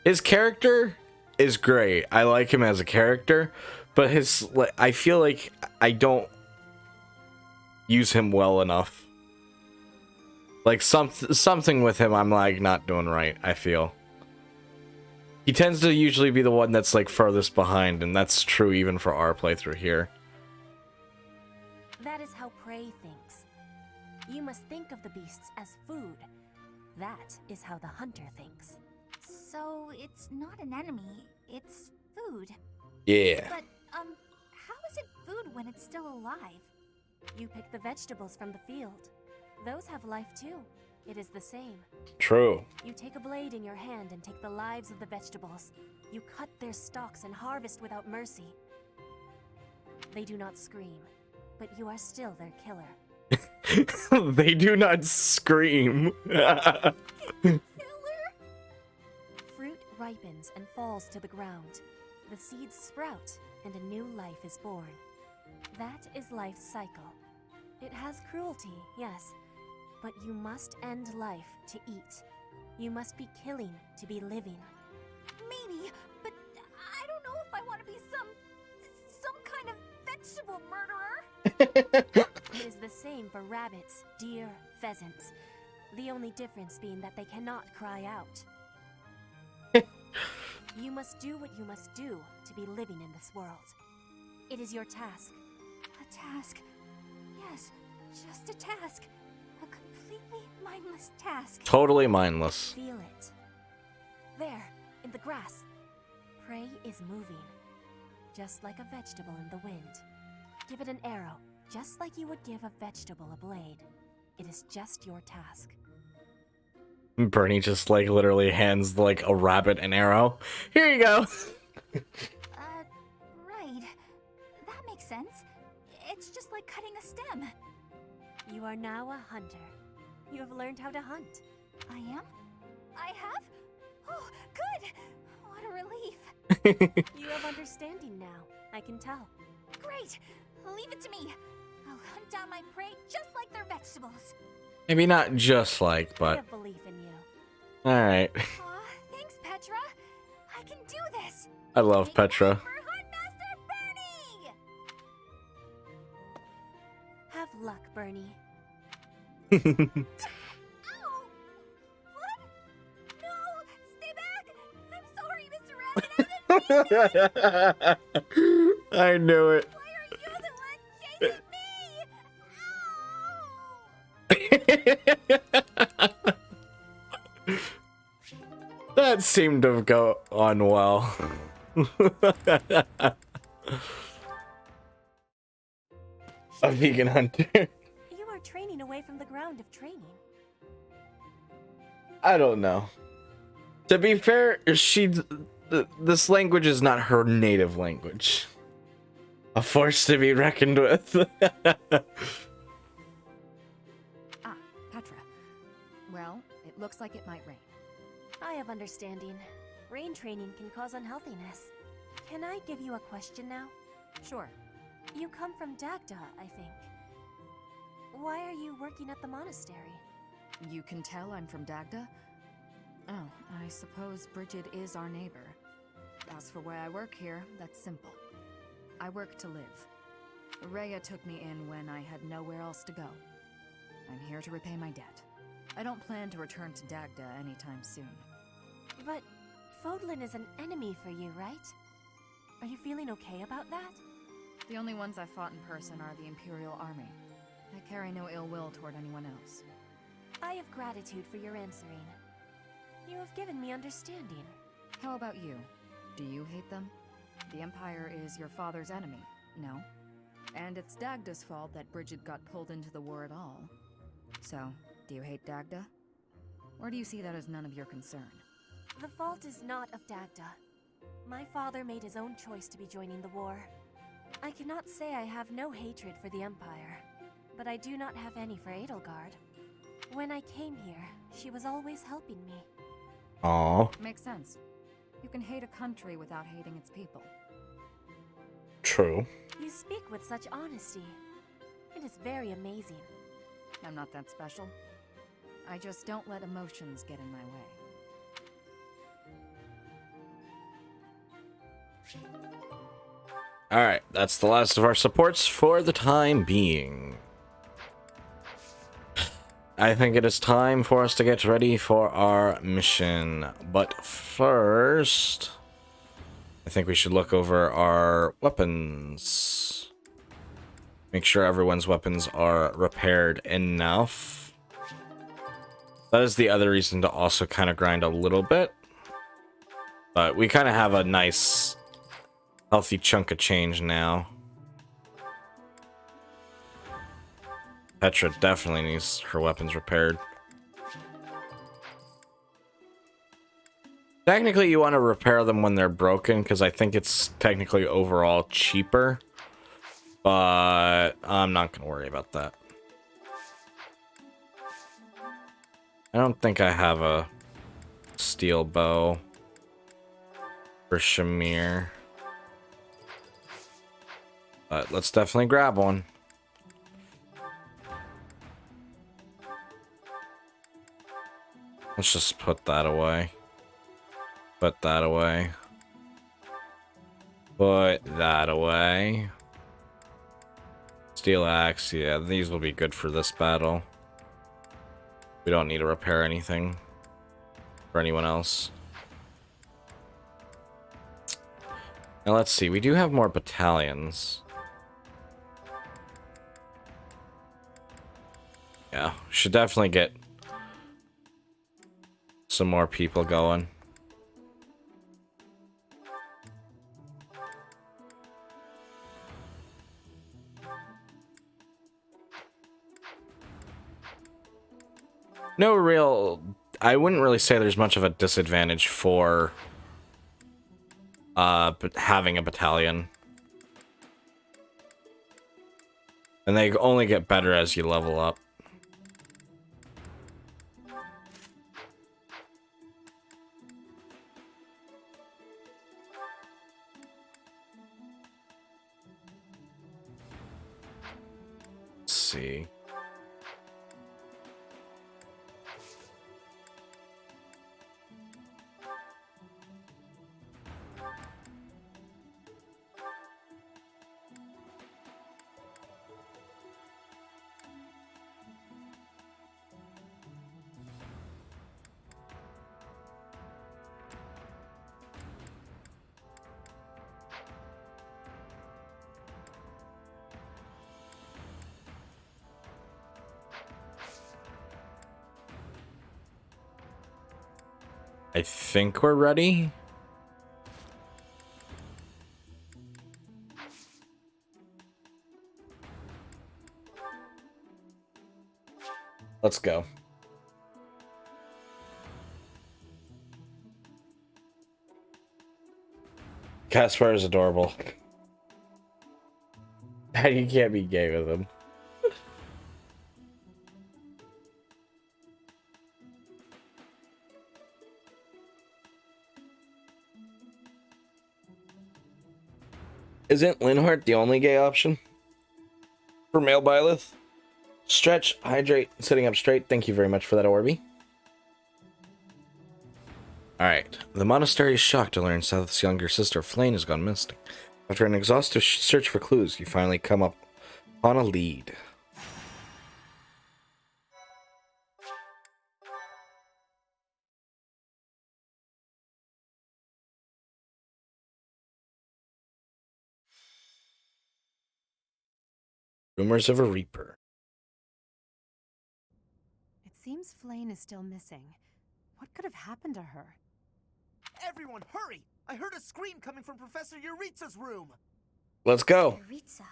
His character is great. I like him as a character, but I feel like I don't use him well enough. Like something with him I'm like not doing right, I feel. He tends to usually be the one that's like furthest behind, and that's true even for our playthrough here. That is how prey thinks. You must think of the beasts as food. That is how the hunter thinks. So it's not an enemy, it's food. Yeah. But, how is it food when it's still alive? You pick the vegetables from the field. Those have life too. It is the same. True. You take a blade in your hand and take the lives of the vegetables. You cut their stalks and harvest without mercy. They do not scream, but you are still their killer. They do not scream. Fruit ripens and falls to the ground. The seeds sprout and a new life is born. That is life's cycle. It has cruelty, yes, but you must end life to eat. You must be killing to be living. Maybe, but I don't know if I want to be some kind of vegetable murderer. It is the same for rabbits, deer, pheasants. The only difference being that they cannot cry out. You must do what you must do to be living in this world. It is your task. A task. Yes, just a task. A completely mindless task. Totally mindless. Feel it. There, in the grass. Prey is moving, just like a vegetable in the wind. Give it an arrow, just like you would give a vegetable a blade. It is just your task. Bernie just like literally hands like a rabbit an arrow. Here you go. Right. sense. It's just like cutting a stem. You are now a hunter. You have learned how to hunt. I am? I have? Oh, good! What a relief. You have understanding now. I can tell. Great! Leave it to me. I'll hunt down my prey just like they're vegetables. Maybe not just like, I but have belief in you. all right. Aw, thanks, Petra. I can do this. I love Make Petra. way for Huntmaster Bernie! Have luck, Bernie. Ow! What? No! Stay back! I'm sorry, Mr. Rabbit. I didn't mean I knew it. Why are you the one chasing me? Ow! That seemed to go on well. A vegan hunter. You are training away from the ground of training. I don't know. To be fair, this language is not her native language. A force to be reckoned with. Ah, Petra. Well, it looks like it might rain. I have understanding. Rain training can cause unhealthiness. Can I give you a question now? Sure. You come from Dagda, I think. Why are you working at the monastery? You can tell I'm from Dagda? Oh, I suppose Bridget is our neighbor. As for why I work here, that's simple. I work to live. Rhea took me in when I had nowhere else to go. I'm here to repay my debt. I don't plan to return to Dagda anytime soon. But Fodlan is an enemy for you, right? Are you feeling okay about that? The only ones I fought in person are the Imperial Army. I carry no ill will toward anyone else. I have gratitude for your answering. You have given me understanding. How about you? Do you hate them? The Empire is your father's enemy, no? And it's Dagda's fault that Bridget got pulled into the war at all. So, do you hate Dagda? Or do you see that as none of your concern? The fault is not of Dagda. My father made his own choice to be joining the war. I cannot say I have no hatred for the Empire, but I do not have any for Edelgard. When I came here, she was always helping me. Aww. Makes sense. You can hate a country without hating its people. True. You speak with such honesty. It is very amazing. I'm not that special. I just don't let emotions get in my way. Alright, that's the last of our supports for the time being. I think it is time for us to get ready for our mission. But first, I think we should look over our weapons. Make sure everyone's weapons are repaired enough. That is the other reason to also kind of grind a little bit. But we kind of have a nice, healthy chunk of change now. Petra definitely needs her weapons repaired. Technically, you want to repair them when they're broken, because I think it's technically overall cheaper. But I'm not going to worry about that. I don't think I have a steel bow for Shamir. But let's definitely grab one. Let's just put that away. Put that away. Put that away. Steel axe, yeah, these will be good for this battle. We don't need to repair anything for anyone else. Now let's see, we do have more battalions. Yeah, should definitely get some more people going. No real... I wouldn't really say there's much of a disadvantage for having a battalion. And they only get better as you level up. Let's see. I think we're ready. Let's go. Caspar is adorable. You can't be gay with him. Isn't Linhart the only gay option for male Byleth? Stretch, hydrate, sitting up straight. Thank you very much for that, Orby. Alright. The monastery is shocked to learn Seth's younger sister, Flame, has gone missing. After an exhaustive search for clues, you finally come up on a lead. Rumors of a Reaper. It seems Flame is still missing. What could have happened to her? Everyone, hurry! I heard a scream coming from Professor Yuritsa's room! Let's go. Yuritsa.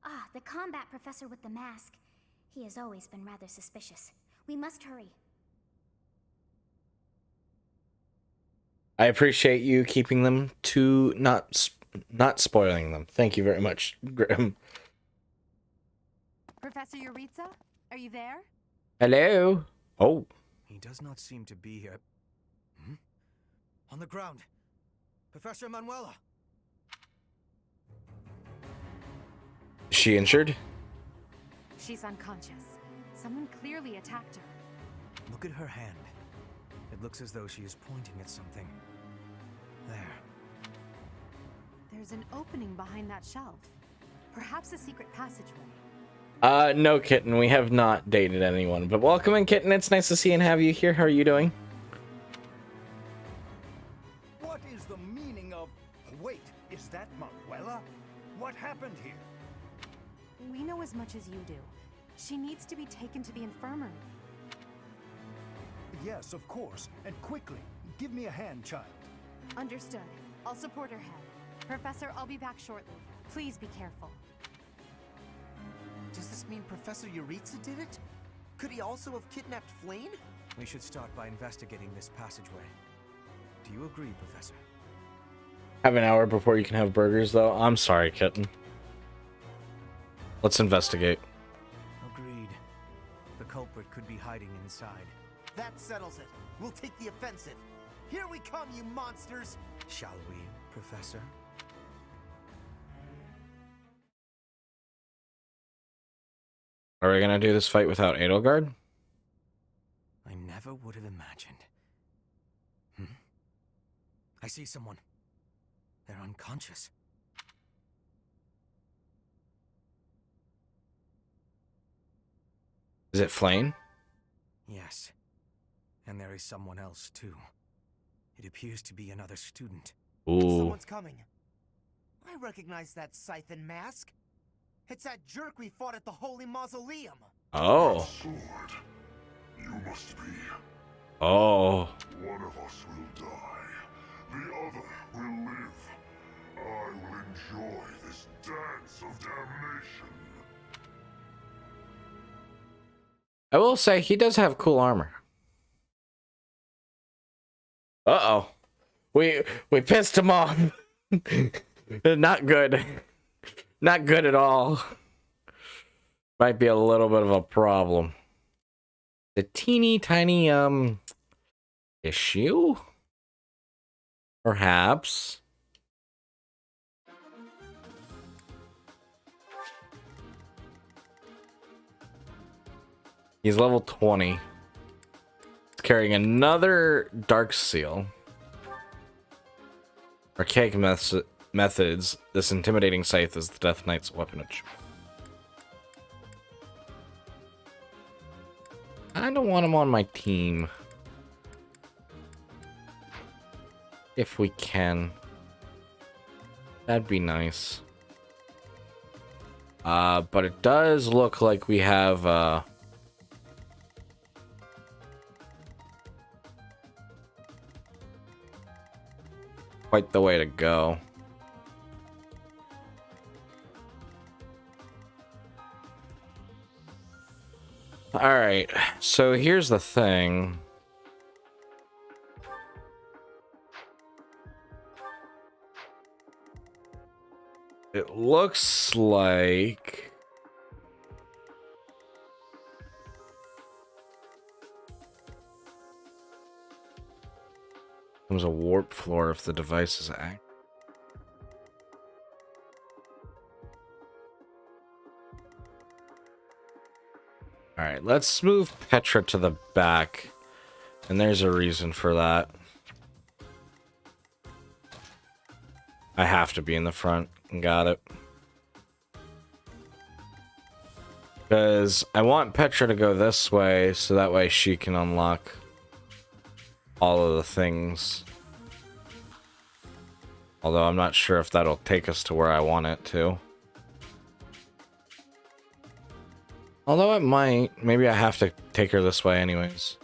Ah, the combat professor with the mask. He has always been rather suspicious. We must hurry. I appreciate you keeping them to not spoiling them. Thank you very much, Grim. Professor Yuritsa? Are you there? Hello. Oh. He does not seem to be here. Hmm? On the ground. Professor Manuela. Is she injured? She's unconscious. Someone clearly attacked her. Look at her hand. It looks as though she is pointing at something. There. There's an opening behind that shelf. Perhaps a secret passageway. No, Kitten. We have not dated anyone. But welcome in, Kitten. It's nice to see and have you here. How are you doing? What is the meaning of... Wait, is that Manuela? What happened here? We know as much as you do. She needs to be taken to the infirmary. Yes, of course. And quickly. Give me a hand, child. Understood. I'll support her head. Professor, I'll be back shortly. Please be careful. Does this mean Professor Yuritsa did it? Could he also have kidnapped Flame? We should start by investigating this passageway. Do you agree, Professor? Have an hour before you can have burgers, though. I'm sorry, Kitten. Let's investigate. Agreed. The culprit could be hiding inside. That settles it. We'll take the offensive. Here we come, you monsters! Shall we, Professor? Are we gonna do this fight without Edelgard? I never would have imagined. I see someone. They're unconscious. Is it Flame? Yes. And there is someone else, too. It appears to be another student. Ooh. Someone's coming. I recognize that scythe and mask. It's that jerk we fought at the Holy Mausoleum. Oh. Sword. You must be. Oh. One of us will die. The other will live. I will enjoy this dance of damnation. I will say he does have cool armor. Uh-oh. We pissed him off. Not good. Not good at all. Might be a little bit of a problem. The teeny tiny issue? Perhaps. He's level 20. He's carrying another Dark Seal. Archaic methods. This intimidating scythe is the Death Knight's weapon of choice. I don't want him on my team. If we can. That'd be nice. But it does look like we have quite the way to go. Alright, so here's the thing. It looks like there's a warp floor if the device is active. Alright, let's move Petra to the back. And there's a reason for that. I have to be in the front. Got it. Because I want Petra to go this way, so that way she can unlock all of the things. Although I'm not sure if that'll take us to where I want it to. Although it might. Maybe I have to take her this way anyways.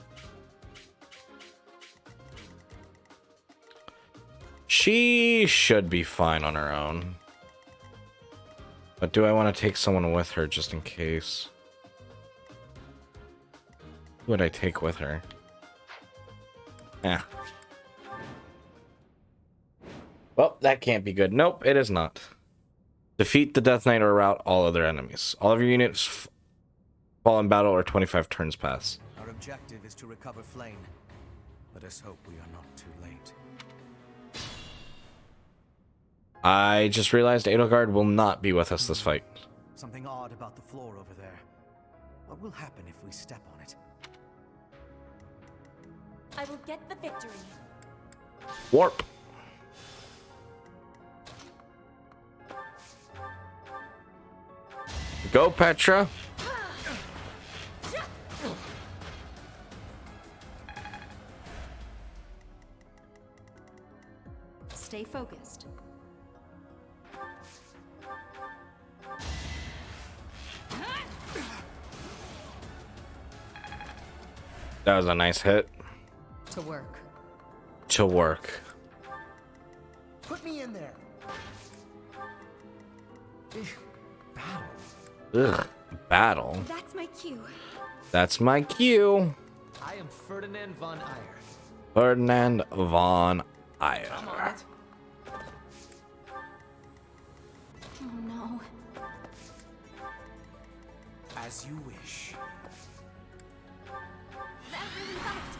She should be fine on her own. But do I want to take someone with her just in case? Who would I take with her? Yeah. Well, that can't be good. Nope, it is not. Defeat the Death Knight or rout all other enemies. All of your units fall in battle or 25 turns pass. Our objective is to recover Flame. Let us hope we are not too late. I just realized Edelgard will not be with us this fight. Something odd about the floor over there. What will happen if we step on it? I will get the victory. Warp. Go, Petra. Stay focused. That was a nice hit. To work. To work. Put me in there. Ugh. Battle. That's my cue. That's my cue. I am Ferdinand von Eyre. Ferdinand von Eyre. I'm on it. Oh no. As you wish. That really helped.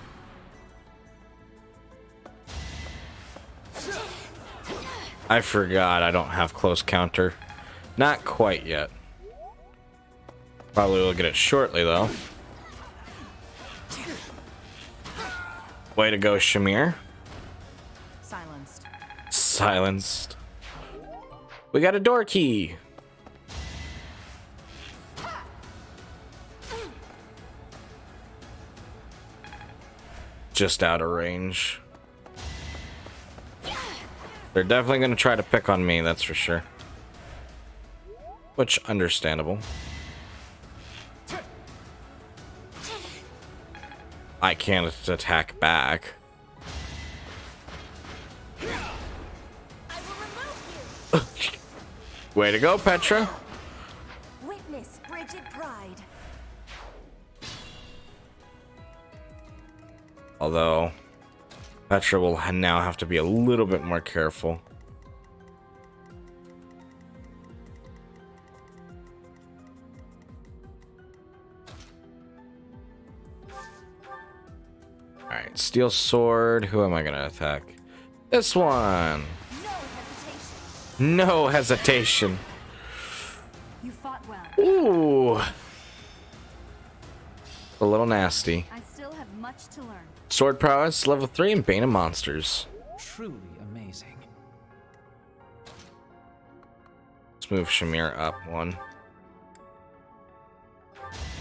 I forgot I don't have close counter. Not quite yet. Probably will get it shortly though. Way to go, Shamir. Silenced. Silenced. We got a door key. Just out of range. They're definitely going to try to pick on me, that's for sure. Which, understandable. I can't attack back. I will remove you. Way to go, Petra. Witness Bridget Pride. Although, Petra will now have to be a little bit more careful. Alright, steel sword. Who am I gonna attack? This one. No hesitation. No hesitation. You fought well. Ooh. A little nasty. I still have much to learn. Sword prowess, level 3, and Bane of Monsters. Truly amazing. Let's move Shamir up one.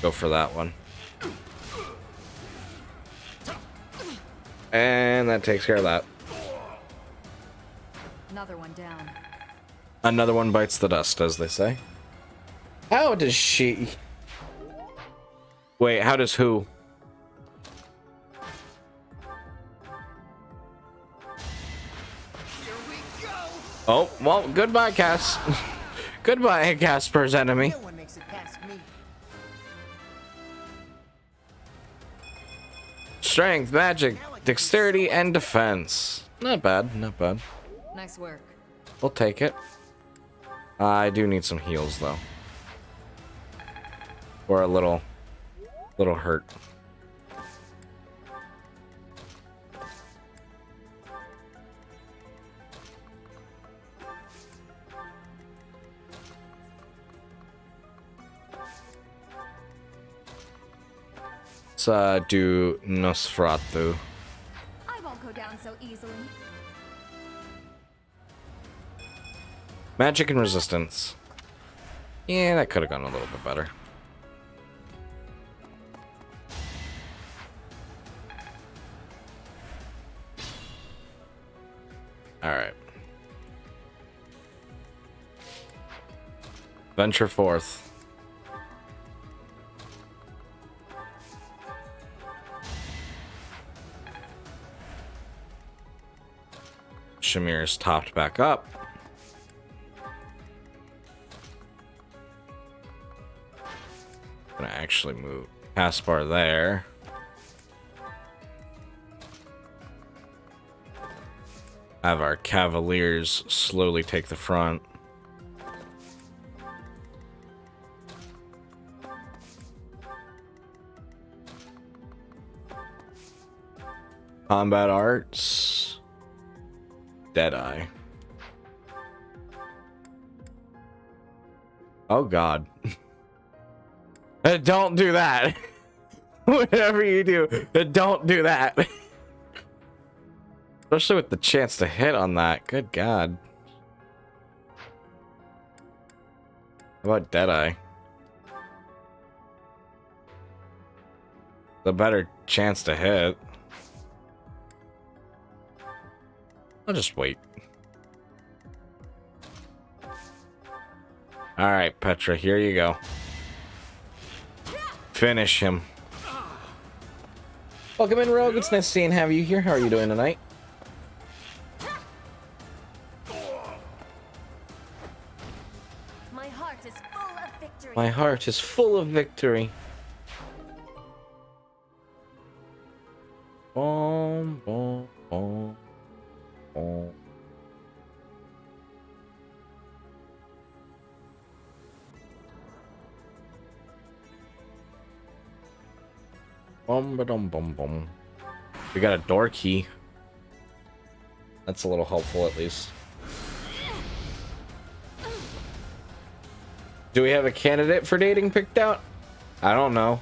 Go for that one. And that takes care of that. Another one down. Another one bites the dust, as they say. How does she... Wait, how does who? Oh, well, goodbye, Cass. Goodbye, Casper's enemy. No one makes it past me. Strength, magic, dexterity, and defense. Not bad, not bad. Nice work. We'll take it. I do need some heals, though. Or a little hurt. Let's do Nosferatu. I won't go down so easily. Magic and resistance. Yeah, that could have gone a little bit better. Alright. Venture forth. Shamir's topped back up. Gonna actually move Caspar there. Have our Cavaliers slowly take the front. Combat arts. Deadeye. Oh god. Don't do that. Whatever you do, don't do that. Especially with the chance to hit on that. Good god. How about Deadeye? The better chance to hit. I'll just wait. Alright, Petra, here you go. Finish him. Welcome in, Rogue. It's nice seeing have you here. How are you doing tonight? My heart is full of victory. My heart is full of victory. Boom, boom, boom, boom. Bum, ba-dum, bum, bum. We got a door key. That's a little helpful, at least. Do we have a candidate for dating picked out? I don't know.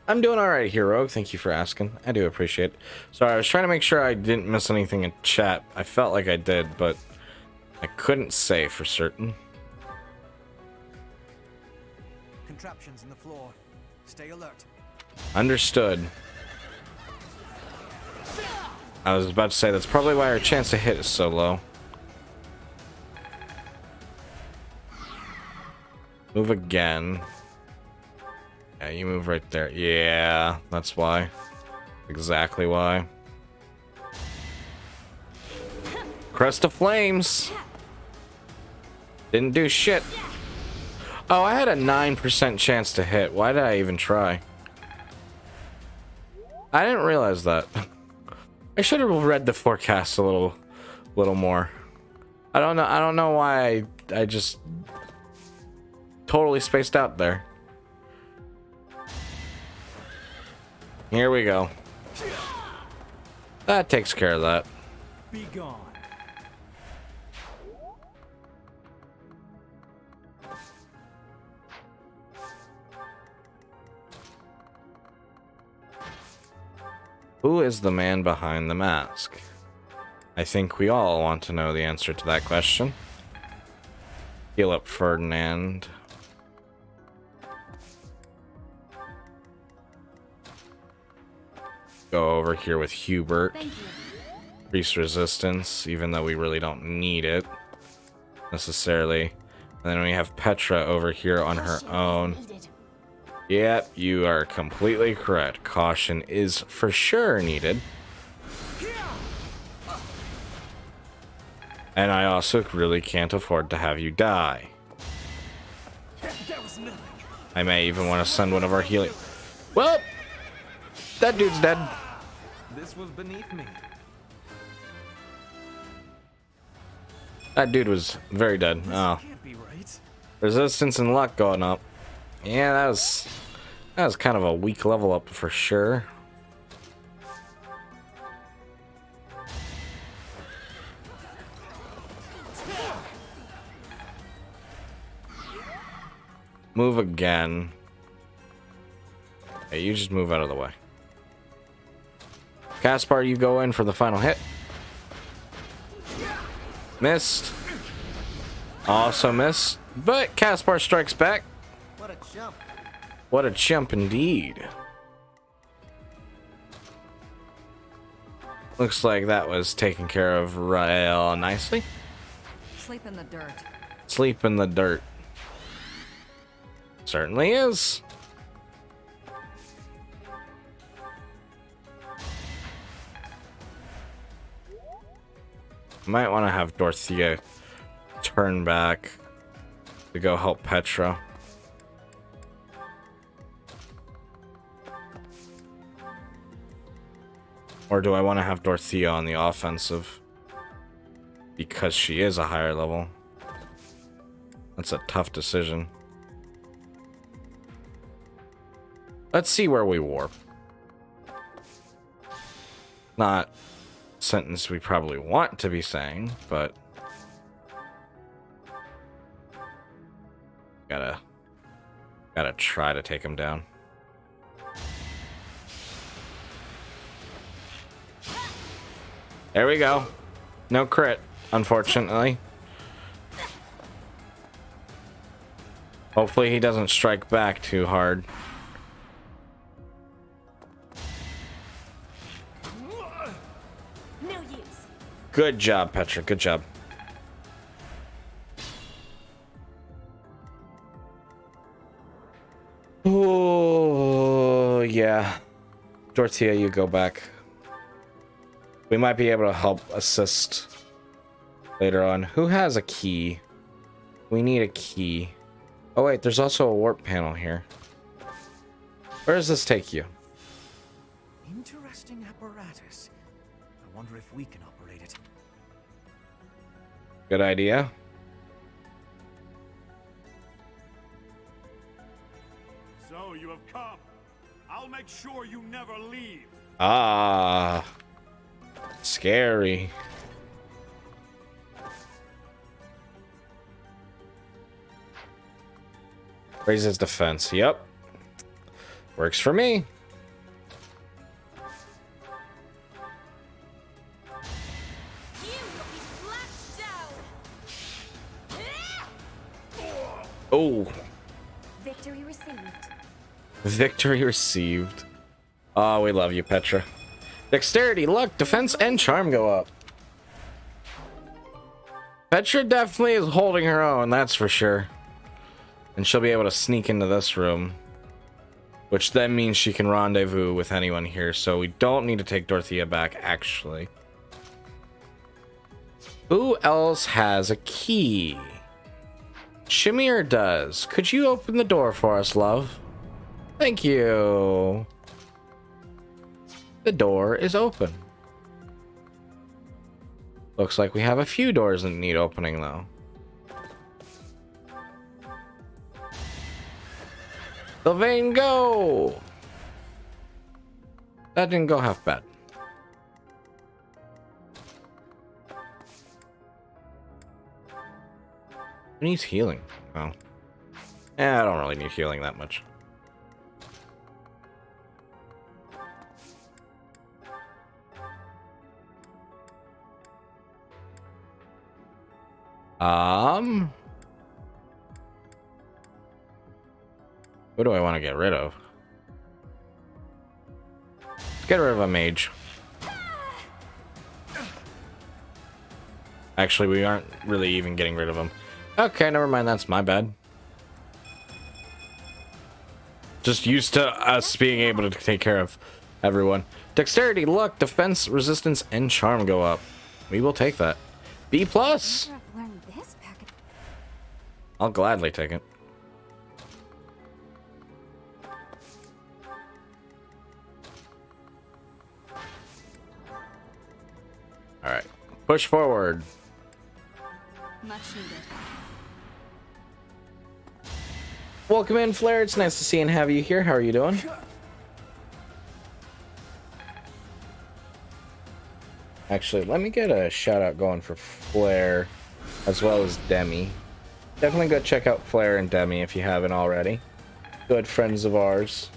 I'm doing alright here, Rogue. Thank you for asking. I do appreciate it. Sorry, I was trying to make sure I didn't miss anything in chat. I felt like I did, but I couldn't say for certain. Contraptions in the floor. Stay alert. Understood. I was about to say, that's probably why our chance to hit is so low. Move again. Yeah, you move right there. Yeah, that's why. Exactly why. Crest of Flames. Didn't do shit. Oh, I had a 9% chance to hit. Why did I even try? I didn't realize that. I should have read the forecast a little more. I don't know why I just totally spaced out there. Here we go. That takes care of that. Be gone. Who is the man behind the mask? I think we all want to know the answer to that question. Heal up Ferdinand. Go over here with Hubert. Thank you. Increase resistance, even though we really don't need it necessarily. And then we have Petra over here on her own. Needed. Yep, you are completely correct. Caution is for sure needed. And I also really can't afford to have you die. That was nothing. I may even want to send one of our healing. Well, that dude's dead. This was beneath me. That dude was very dead. Oh, Can't be right. resistance and luck going up. Yeah, that was kind of a weak level up for sure. Move again. Hey, you just move out of the way. Caspar, you go in for the final hit. Missed. Also missed. But Caspar strikes back. What a jump. What a chump indeed. Looks like that was taken care of real nicely. Sleep in the dirt. Sleep in the dirt. Certainly is. Might want to have Dorothea turn back to go help Petra. Or do I want to have Dorothea on the offensive? Because she is a higher level. That's a tough decision. Let's see where we warp. Not a sentence we probably want to be saying, but gotta try to take him down. There we go. No crit, unfortunately. Hopefully he doesn't strike back too hard. No use. Good job, Petra. Good job. Oh, yeah. Dorothea, you go back. We might be able to help assist later on. Who has a key? We need a key. Oh, wait. There's also a warp panel here. Where does this take you? Interesting apparatus. I wonder if we can operate it. Good idea. So you have come. I'll make sure you never leave. Ah. Scary. Raises defense. Yep. Works for me. You will be flashed down. Oh. Victory received. Victory received. Oh, we love you, Petra. Dexterity, luck, defense, and charm go up. Petra definitely is holding her own, that's for sure. And she'll be able to sneak into this room. Which then means she can rendezvous with anyone here, so we don't need to take Dorothea back, actually. Who else has a key? Shamir does. Could you open the door for us, love? Thank you. The door is open. Looks like we have a few doors that need opening, though. Sylvain, go! That didn't go half bad. Who needs healing? Well, I don't really need healing that much. What do I want to get rid of? Let's get rid of a mage. Actually, we aren't really even getting rid of him. Okay, never mind. That's my bad. Just used to us being able to take care of everyone. Dexterity, luck, defense, resistance, and charm go up. We will take that. B+. I'll gladly take it. All right, push forward. Much needed. Welcome in, Flair. It's nice to see and have you here. How are you doing? Actually, let me get a shout out going for Flair as well as Demi. Definitely go check out Flair and Demi if you haven't already. Good friends of ours.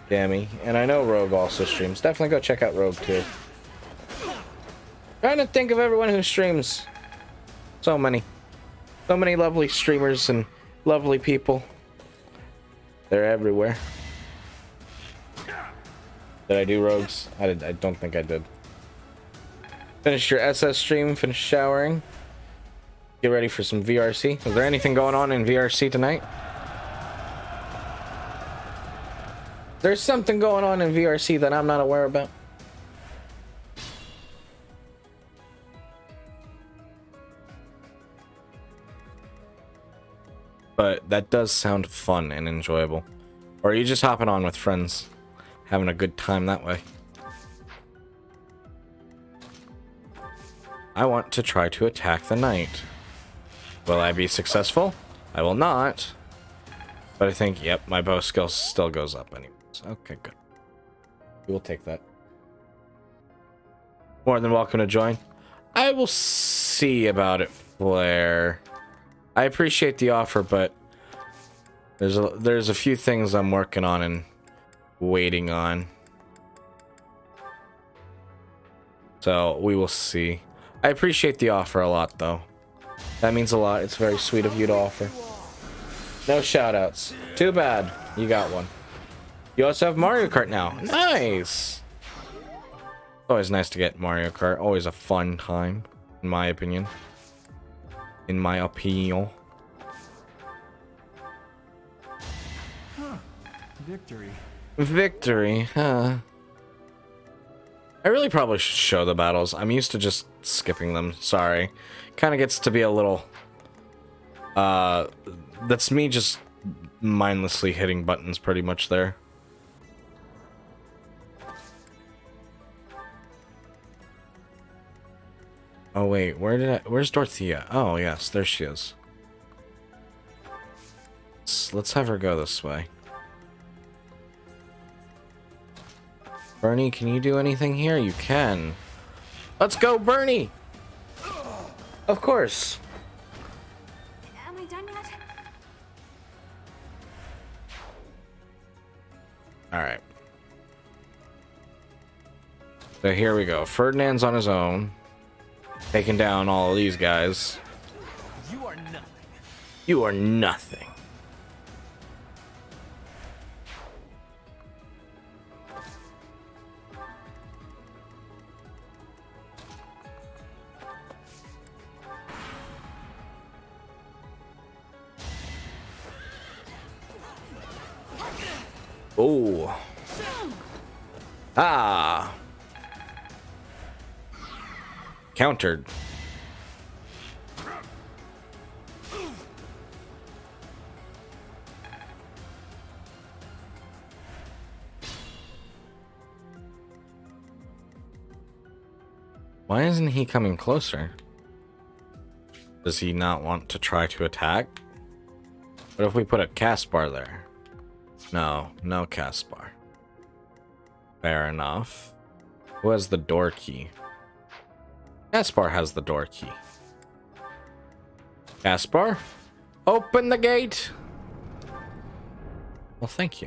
Demi. And I know Rogue also streams. Definitely go check out Rogue too. Trying to think of everyone who streams. So many lovely streamers and lovely people. They're everywhere. Did I do Rogues? I don't think I did. Finish your SS stream, finish showering. Get ready for some VRC. Is there anything going on in VRC tonight? There's something going on in VRC that I'm not aware about. But that does sound fun and enjoyable. Or are you just hopping on with friends, having a good time that way? I want to try to attack the knight. Will I be successful? I will not. But I think, yep, my bow skill still goes up anyways. Okay, good. We will take that. More than welcome to join. I will see about it, Flair. I appreciate the offer, but there's a few things I'm working on and waiting on. So we will see. I appreciate the offer a lot, though. That means a lot. It's very sweet of you to offer. No shoutouts. Too bad. You got one. You also have Mario Kart now. Nice. Always nice to get Mario Kart. Always a fun time, in my opinion. In my opinion. Huh. Victory. Victory, huh? I really probably should show the battles. I'm used to just skipping them. Sorry. Kind of gets to be a little... that's me just mindlessly hitting buttons pretty much there. Oh wait, where's Dorothea? Oh yes, there she is. Let's have her go this way. Bernie, can you do anything here? You can. Let's go, Bernie! Of course. Am I done yet? Alright. So here we go. Ferdinand's on his own. Taking down all of these guys. You are nothing. You are nothing. Oh. Ah. Countered. Why isn't he coming closer? Does he not want to try to attack? What if we put a cast bar there? No, no cast bar. Fair enough. Who has the door key? Caspar has the door key. Caspar, open the gate. Well, thank you.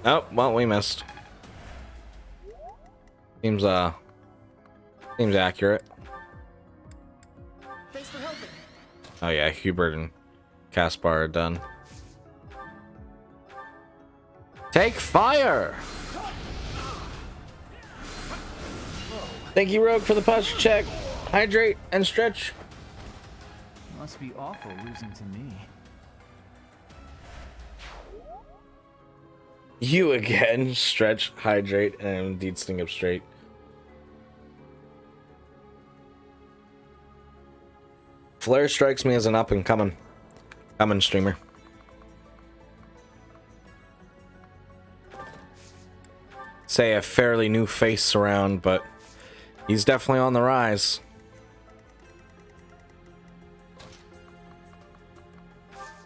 Oh, well, we missed. Seems accurate. Thanks for helping. Oh yeah, Hubert and Caspar are done. Take fire! Thank you, Rogue, for the posture check. Hydrate and stretch. Must be awful losing to me. You again. Stretch, hydrate, and indeed sting up straight. Flare strikes me as an up and coming streamer. Say a fairly new face around, but he's definitely on the rise.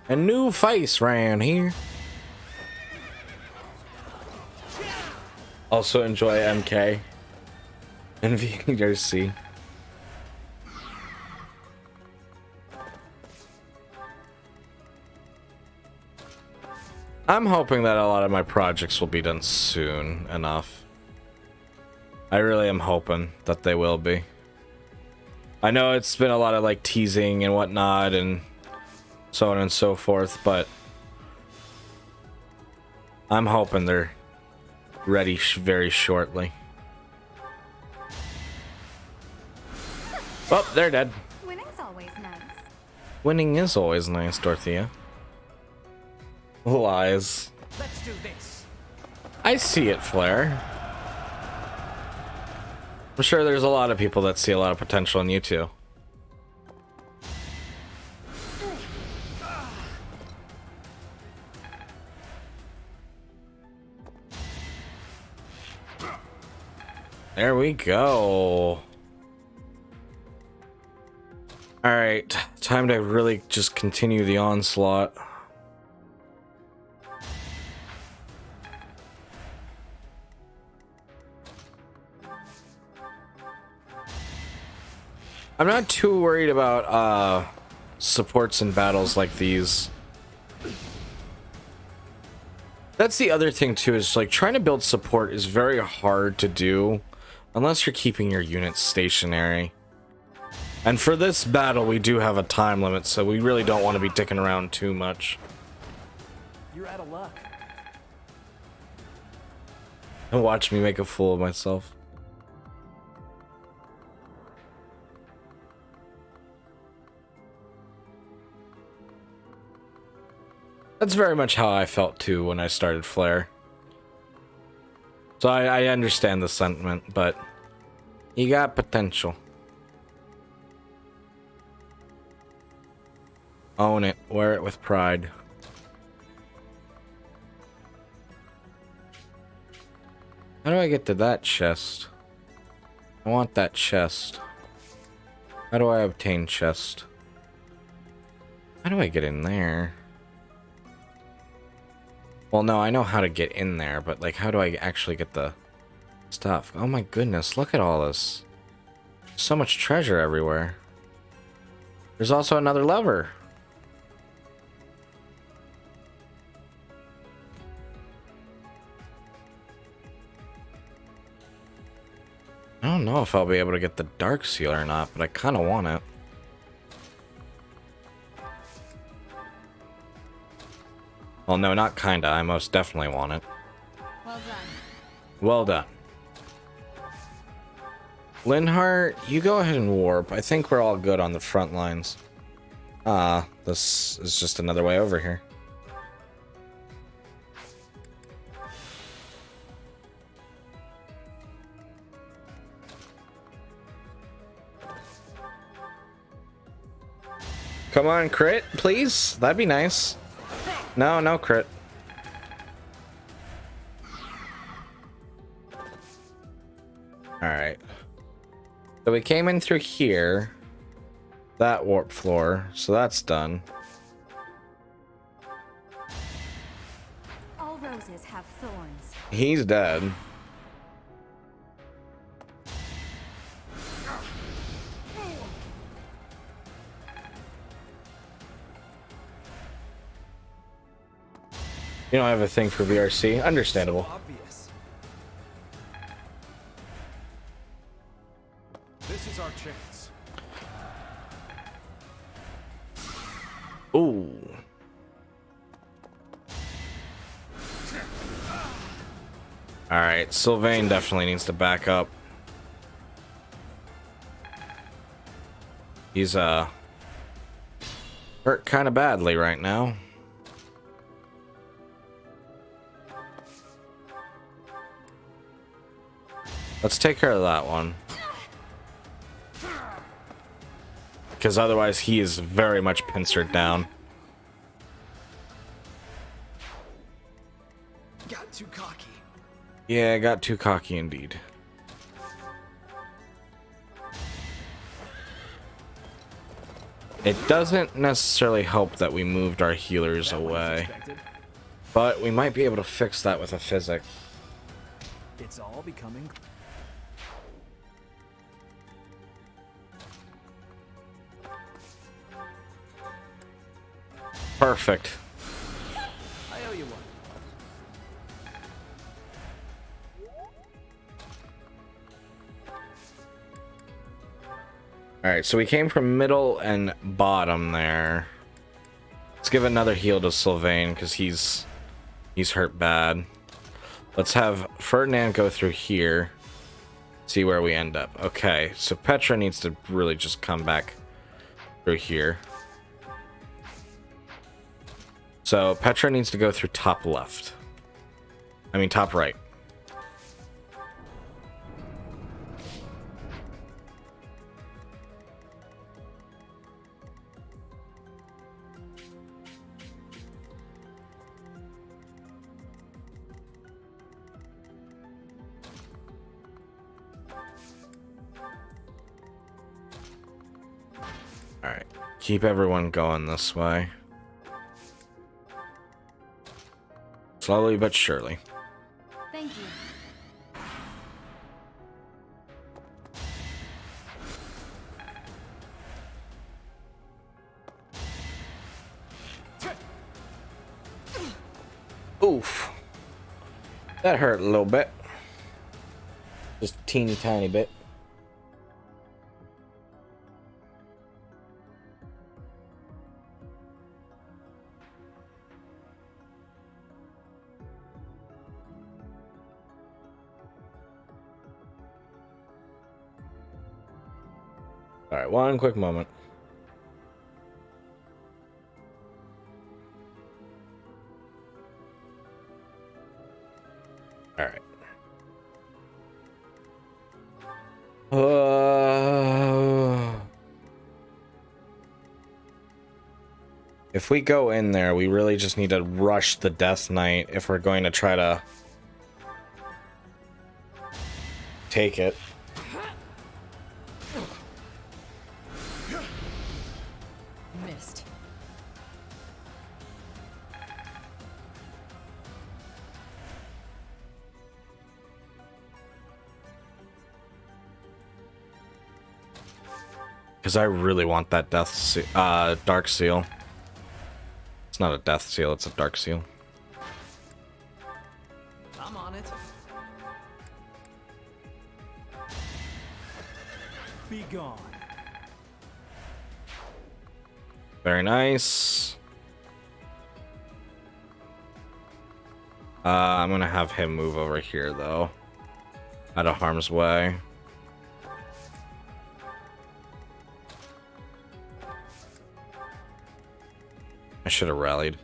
A new face around here. Also enjoy MK and VOC. I'm hoping that a lot of my projects will be done soon enough. I really am hoping that they will be. I know it's been a lot of like teasing and whatnot and so on and so forth, but I'm hoping they're ready very shortly. Well, they're dead. Winning's always nice. Winning is always nice, Dorothea. Lies. Let's do this. I see it, Flare. I'm sure there's a lot of people that see a lot of potential in you too. There we go. Alright, time to really just continue the onslaught. I'm not too worried about supports in battles like these. That's the other thing too, is like trying to build support is very hard to do unless you're keeping your units stationary. And for this battle we do have a time limit, so we really don't want to be dicking around too much. You're out of luck. And watch me make a fool of myself. That's very much how I felt too when I started Flare. So I understand the sentiment, but you got potential. Own it. Wear it with pride. How do I get to that chest? I want that chest. How do I obtain chest? How do I get in there? Well, no, I know how to get in there, but like, how do I actually get the stuff? Oh my goodness, look at all this. So much treasure everywhere. There's also another lever. I don't know if I'll be able to get the dark seal or not, but I kind of want it. Well, no, not kinda. I most definitely want it. Well done. Well done. Linhart, you go ahead and warp. I think we're all good on the front lines. This is just another way over here. Come on, crit, please. That'd be nice. No, no crit. So we came in through here. That warp floor. So that's done. All roses have thorns. He's dead. You don't have a thing for VRC. Understandable. Obvious. This is our chance. Ooh. Alright, Sylvain definitely needs to back up. He's hurt kind of badly right now. Let's take care of that one. Because otherwise he is very much pincered down. Got too cocky. Yeah, I got too cocky indeed. It doesn't necessarily help that we moved our healers away. But we might be able to fix that with a physic. It's all becoming. Perfect. I owe you one. Alright, so we came from middle and bottom there. Let's give another heal to Sylvain because he's hurt bad. Let's have Ferdinand go through here. See where we end up. Okay, so Petra needs to really just come back through here. So Petra needs to go through top left. I mean top right. Alright, keep everyone going this way. Slowly but surely. Thank you. Oof. That hurt a little bit. Just a teeny tiny bit. Alright, one quick moment. Alright. If we go in there, we really just need to rush the Death Knight if we're going to try to take it. Missed. Because I really want that Dark Seal. It's not a Death Seal, it's a Dark Seal. I'm on it. Be gone. Very nice. I'm gonna have him move over here though, out of harm's way. I should have rallied. I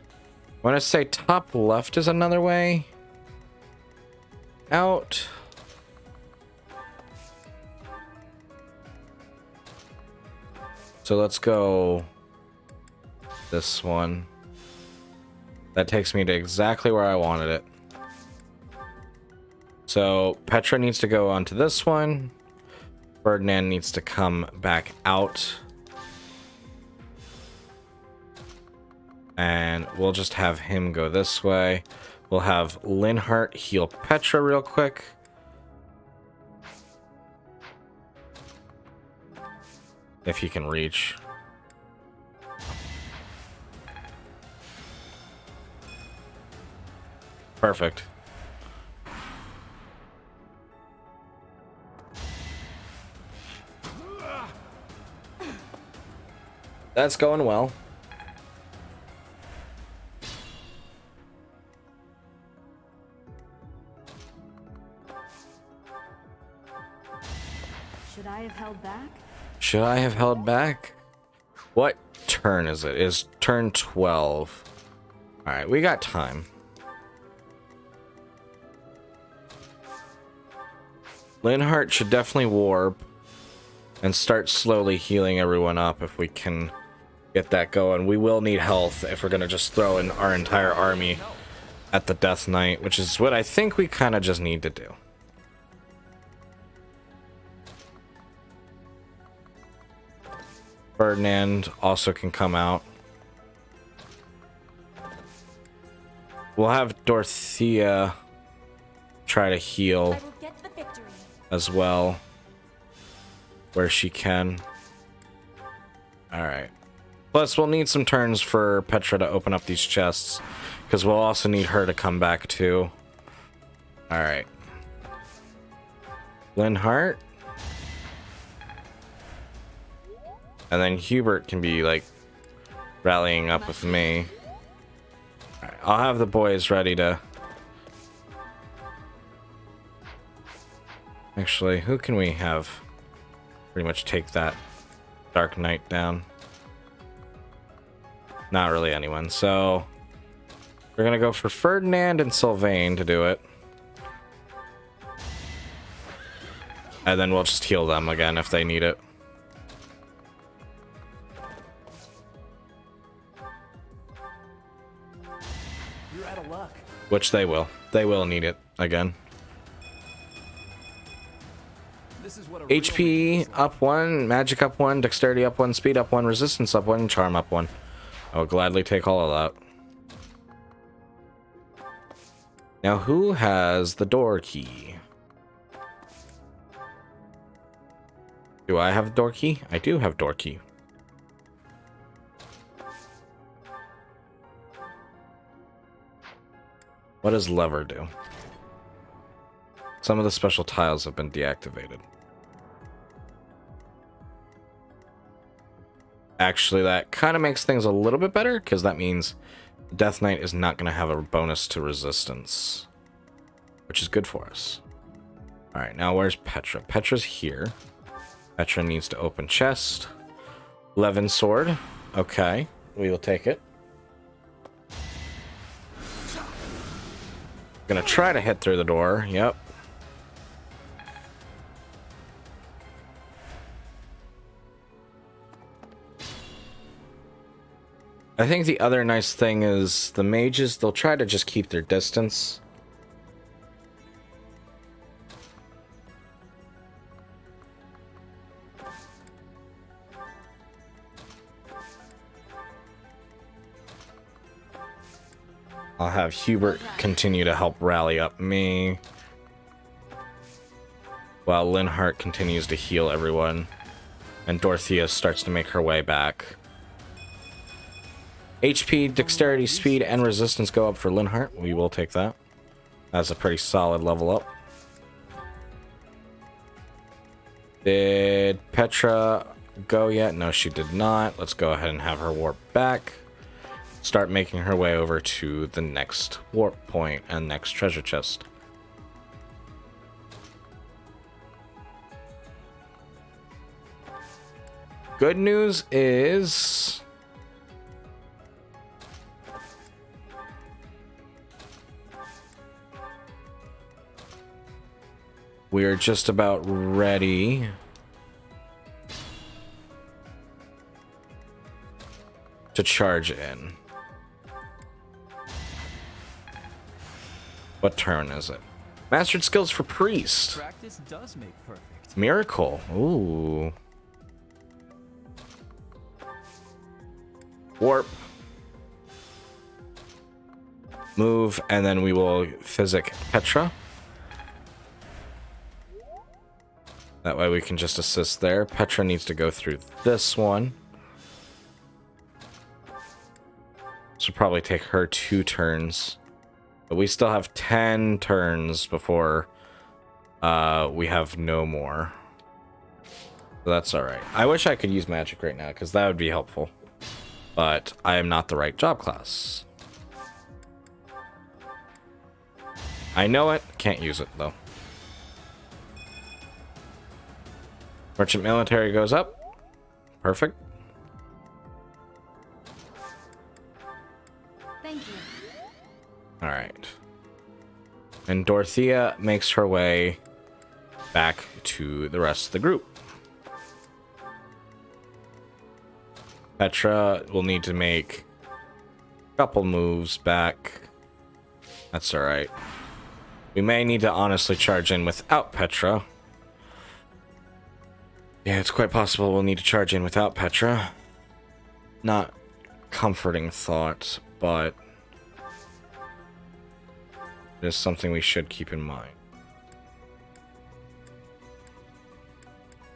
want to say top left is another way out. So let's go this one. That takes me to exactly where I wanted it. So Petra needs to go onto this one. Ferdinand needs to come back out. And we'll just have him go this way. We'll have Linhardt heal Petra real quick. If he can reach. Perfect. That's going well. Should I have held back? Should I have held back? What turn is it? Is turn 12. Alright, we got time. Linhardt should definitely warp and start slowly healing everyone up if we can get that going. We will need health if we're going to just throw in our entire army at the Death Knight, which is what I think we kind of just need to do. Ferdinand also can come out. We'll have Dorothea try to heal as well where she can. Alright. Plus, we'll need some turns for Petra to open up these chests, because we'll also need her to come back too. Alright. Linhardt. And then Hubert can be, like, rallying up with me. Alright, I'll have the boys ready to... Actually, who can we have pretty much take that Dark Knight down? Not really anyone, so... We're gonna go for Ferdinand and Sylvain to do it. And then we'll just heal them again if they need it. Which they will. They will need it again. HP up 1, magic up 1, dexterity up 1, speed up 1, resistance up 1, charm up 1. I will gladly take all of that. Now, who has the door key? Do I have the door key? I do have door key. What does lever do? Some of the special tiles have been deactivated. Actually, that kind of makes things a little bit better, because that means Death Knight is not going to have a bonus to resistance, which is good for us. Alright, now where's Petra? Petra's here. Petra needs to open chest. Levin sword. Okay, we will take it. Gonna try to hit through the door. Yep. I think the other nice thing is the mages, they'll try to just keep their distance. I'll have Hubert continue to help rally up me, while Linhardt continues to heal everyone, and Dorothea starts to make her way back. HP, dexterity, speed, and resistance go up for Linhardt. We will take that. That's a pretty solid level up. Did Petra go yet? No, she did not. Let's go ahead and have her warp back. Start making her way over to the next warp point and next treasure chest. Good news is we're just about ready to charge in. What turn is it? Mastered skills for priest. Practice does make perfect. Miracle. Ooh. Warp. Move, and then we will physic Petra. That way we can just assist there. Petra needs to go through this one. This will probably take her 2 turns. But we still have 10 turns before we have no more. So that's alright. I wish I could use magic right now, because that would be helpful. But I am not the right job class. I know it. Can't use it, though. Merchant military goes up. Perfect. Thank you. Alright. And Dorothea makes her way back to the rest of the group. Petra will need to make a couple moves back. That's alright. We may need to honestly charge in without Petra. Yeah, it's quite possible we'll need to charge in without Petra. Not comforting thought, but it is something we should keep in mind.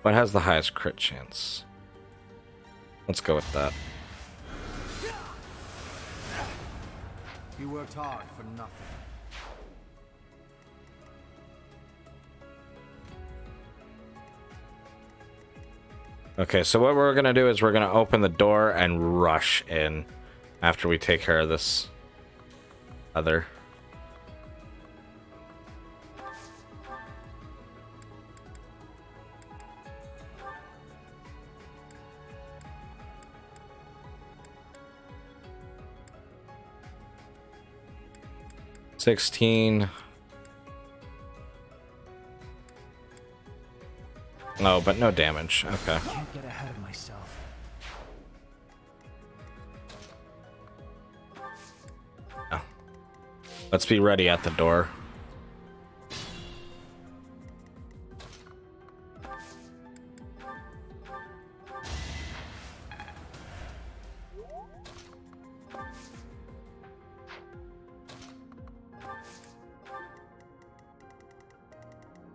What has the highest crit chance? Let's go with that. You worked hard for nothing. Okay, so what we're gonna do is we're gonna open the door and rush in after we take care of this other. $16. Oh, but no damage. Okay. I can't get ahead of myself. Oh. Let's be ready at the door.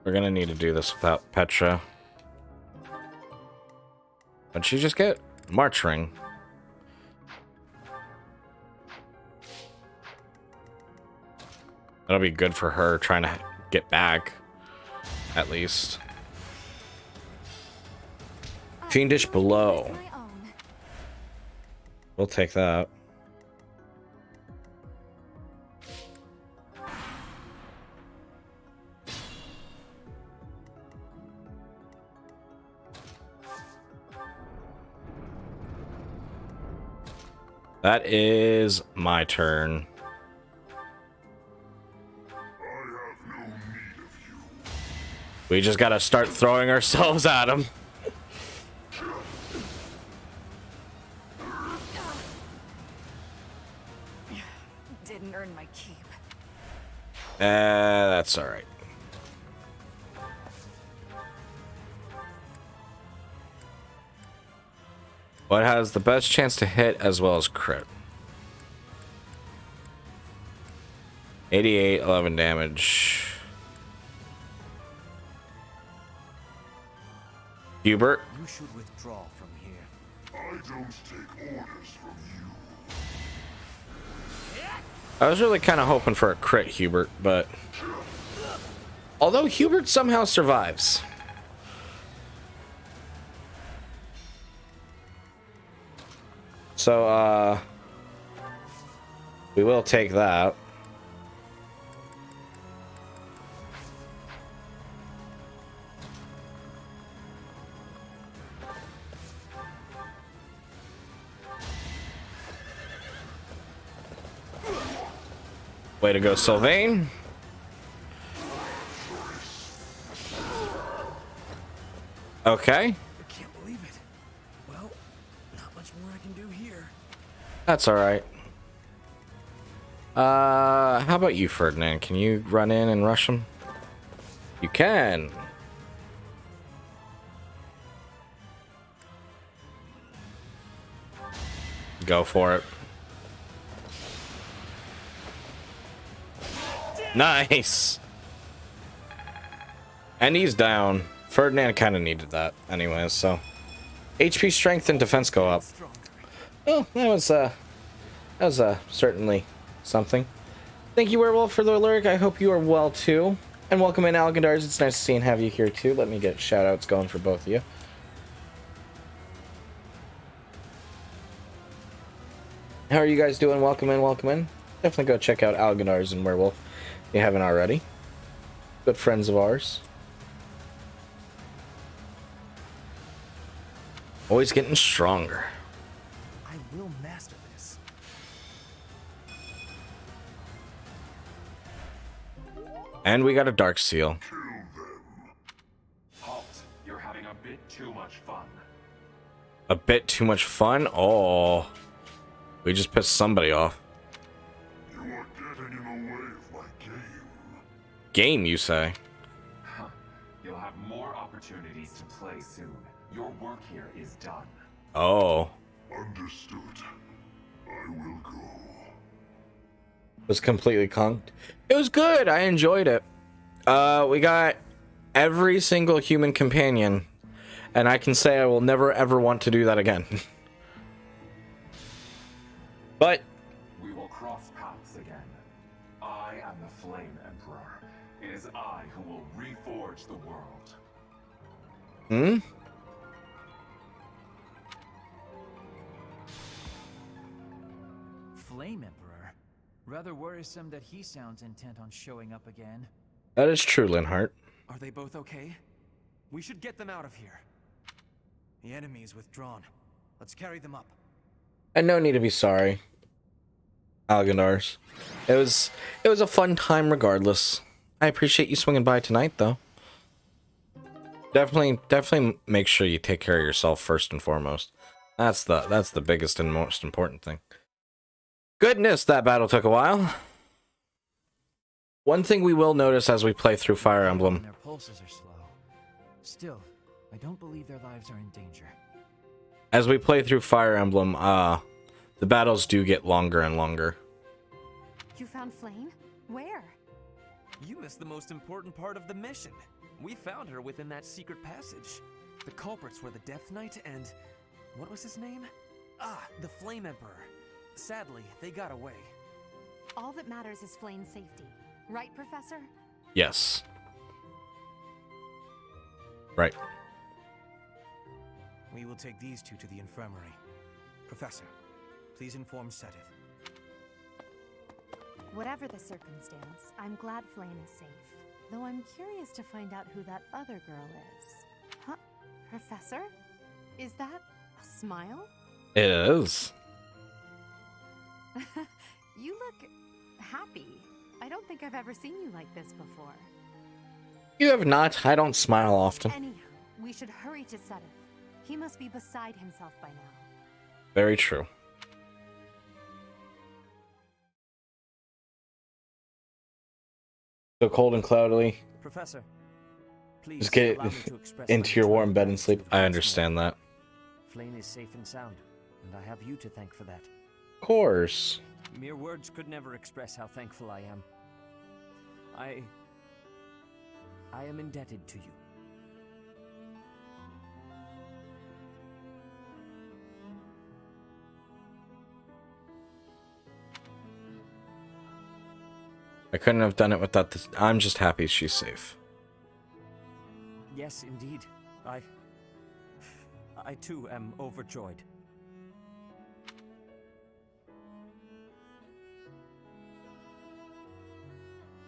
We're gonna need to do this without Petra. What'd she just get? March ring. That'll be good for her trying to get back, at least. Fiendish blow. We'll take that. That is my turn. We just gotta start throwing ourselves at him. Didn't earn my keep. That's alright. What has the best chance to hit as well as crit? 88, 11 damage. Hubert? You should withdraw from here. I don't take orders from you. I was really kind of hoping for a crit, Hubert, but... Although Hubert somehow survives. So, we will take that. Way to go, Sylvain. Okay. I can't believe it. Well, not much more I can do here. That's all right. How about you, Ferdinand? Can you run in and rush him? You can. Go for it. Nice. And he's down. Ferdinand kind of needed that anyway, so HP, strength, and defense go up. Oh, that was certainly something. Thank you, Werewolf, for the alert. I hope you are well too. And welcome in, Algandars. It's nice to see and have you here too. Let me get shout outs going for both of you. How are you guys doing? Welcome in, welcome in. Definitely go check out Algandars and Werewolf if you haven't already. Good friends of ours. Always getting stronger. I will master this. And we got a dark seal. Kill them. Halt. You're having a bit too much fun. A bit too much fun? Oh. We just pissed somebody off. You are getting in the way of my game. Game, you say? Huh. You'll have more opportunities to play soon. Your work here is done. Oh. Understood. I will go. Was completely conked. It was good. I enjoyed it. We got every single human companion, and I can say I will never ever want to do that again. But we will cross paths again. I am the Flame Emperor. It is I who will reforge the world. Hmm? Flame Emperor? Rather worrisome that he sounds intent on showing up again. That is true, Linhart. Are they both okay? We should get them out of here. The enemy is withdrawn. Let's carry them up. And no need to be sorry, Algandars. It was a fun time regardless. I appreciate you swinging by tonight, though. Definitely make sure you take care of yourself first and foremost. That's the biggest and most important thing. Goodness, that battle took a while. One thing we will notice as we play through Fire Emblem. Their pulses are slow. Still, I don't believe their lives are in danger. As we play through Fire Emblem, the battles do get longer and longer. You found Flame? Where? You missed the most important part of the mission. We found her within that secret passage. The culprits were the Death Knight and... what was his name? Ah, the Flame Emperor. Sadly, they got away. All that matters is Flame's safety. Right, Professor? Yes. Right. We will take these two to the infirmary. Professor, please inform Sedith. Whatever the circumstance, I'm glad Flame is safe. Though I'm curious to find out who that other girl is. Huh? Professor? Is that a smile? It is. You look happy. I don't think I've ever seen you like this before. You have not. I don't smile often. Anyhow, we should hurry to Sedith. He must be beside himself by now. Very true. So cold and cloudy. Professor, please Just get allow me to express into my your warm joy bed and sleep. once more. I understand that. Flame is safe and sound, and I have you to thank for that. Of course. Mere words could never express how thankful I am. I am indebted to you. I couldn't have done it without this. I'm just happy she's safe. Yes, indeed. I too am overjoyed.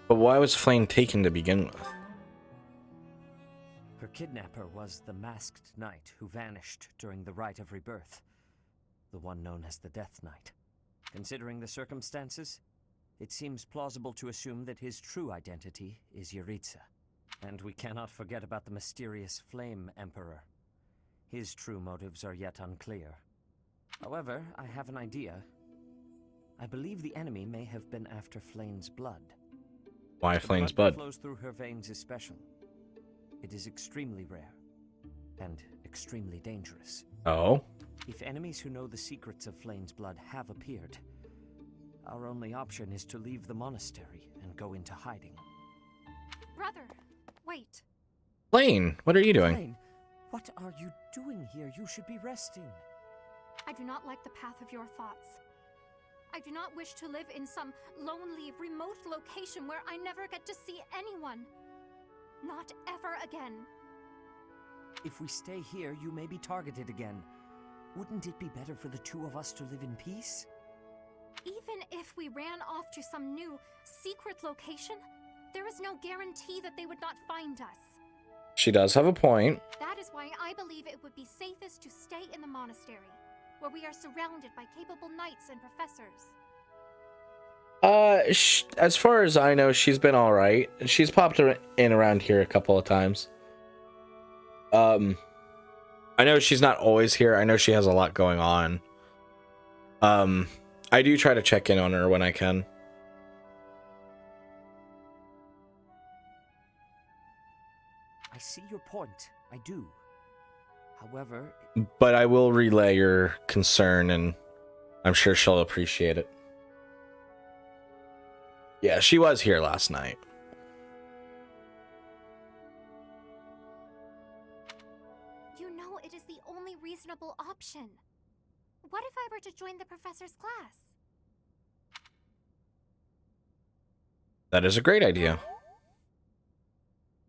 But why was Flame taken to begin with? Her kidnapper was the masked knight who vanished during the Rite of Rebirth, the one known as the Death Knight. Considering the circumstances, it seems plausible to assume that his true identity is Yuritsa. And we cannot forget about the mysterious Flame Emperor. His true motives are yet unclear. However, I have an idea. I believe the enemy may have been after Flame's blood. Why Flame's blood? What flows through her veins is special. It is extremely rare and extremely dangerous. Oh? If enemies who know the secrets of Flayn's blood have appeared, our only option is to leave the monastery and go into hiding. Brother, wait. Flayn, what are you doing? Flayn, what are you doing here? You should be resting. I do not like the path of your thoughts. I do not wish to live in some lonely, remote location where I never get to see anyone. Not ever again. If we stay here, you may be targeted again. Wouldn't it be better for the two of us to live in peace? Even if we ran off to some new, secret location, there is no guarantee that they would not find us. She does have a point. That is why I believe it would be safest to stay in the monastery, where we are surrounded by capable knights and professors. As far as I know, she's been all right. She's popped in around here a couple of times. I know she's not always here. I know she has a lot going on. I do try to check in on her when I can. I see your point. I do. However... But I will relay your concern, and I'm sure she'll appreciate it. Yeah, she was here last night. You know it is the only reasonable option. What if I were to join the professor's class? That is a great idea.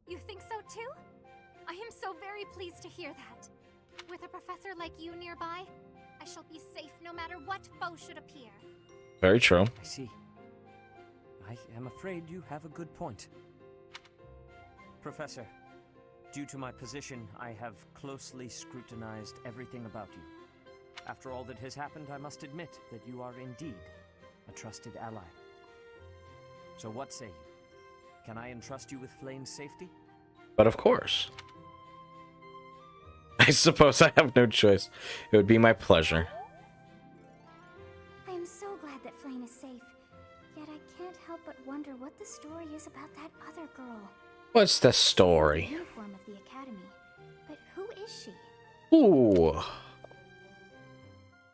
You think so too? I am so very pleased to hear that. With a professor like you nearby, I shall be safe no matter what foe should appear. Very true. I see. I am afraid you have a good point. Professor, due to my position, I have closely scrutinized everything about you. After all that has happened, I must admit that you are indeed a trusted ally. So what say you? Can I entrust you with Flayn's safety? But of course. I suppose I have no choice. It would be my pleasure. I am so glad that Flayn is safe. Yet I can't help but wonder what the story is about that other girl. What's the story? Uniform of the academy. But who is she? Ooh.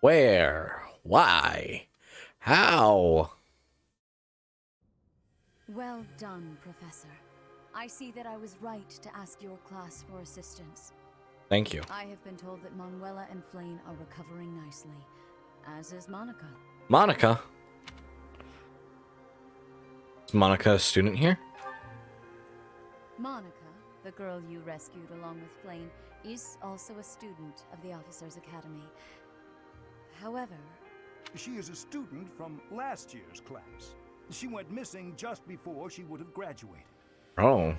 Where? Why? How? Well done, Professor. I see that I was right to ask your class for assistance. Thank you. I have been told that Manuela and Flayn are recovering nicely, as is Monica. Monica? Is Monica a student here? Monica, the girl you rescued along with Flayn, is also a student of the Officers' Academy. However... She is a student from last year's class. She went missing just before she would have graduated. Oh.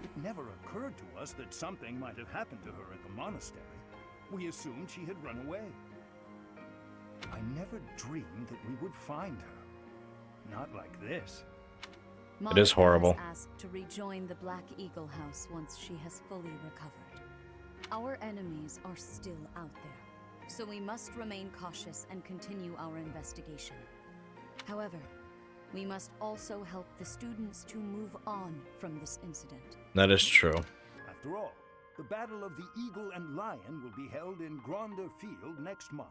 It never occurred to us that something might have happened to her at the monastery. We assumed she had run away. I never dreamed that we would find her. Not like this. It is horrible. Monica has asked to rejoin the Black Eagle House once she has fully recovered. Our enemies are still out there, so we must remain cautious and continue our investigation. However, we must also help the students to move on from this incident. That is true. After all, the Battle of the Eagle and Lion will be held in Gronder Field next month.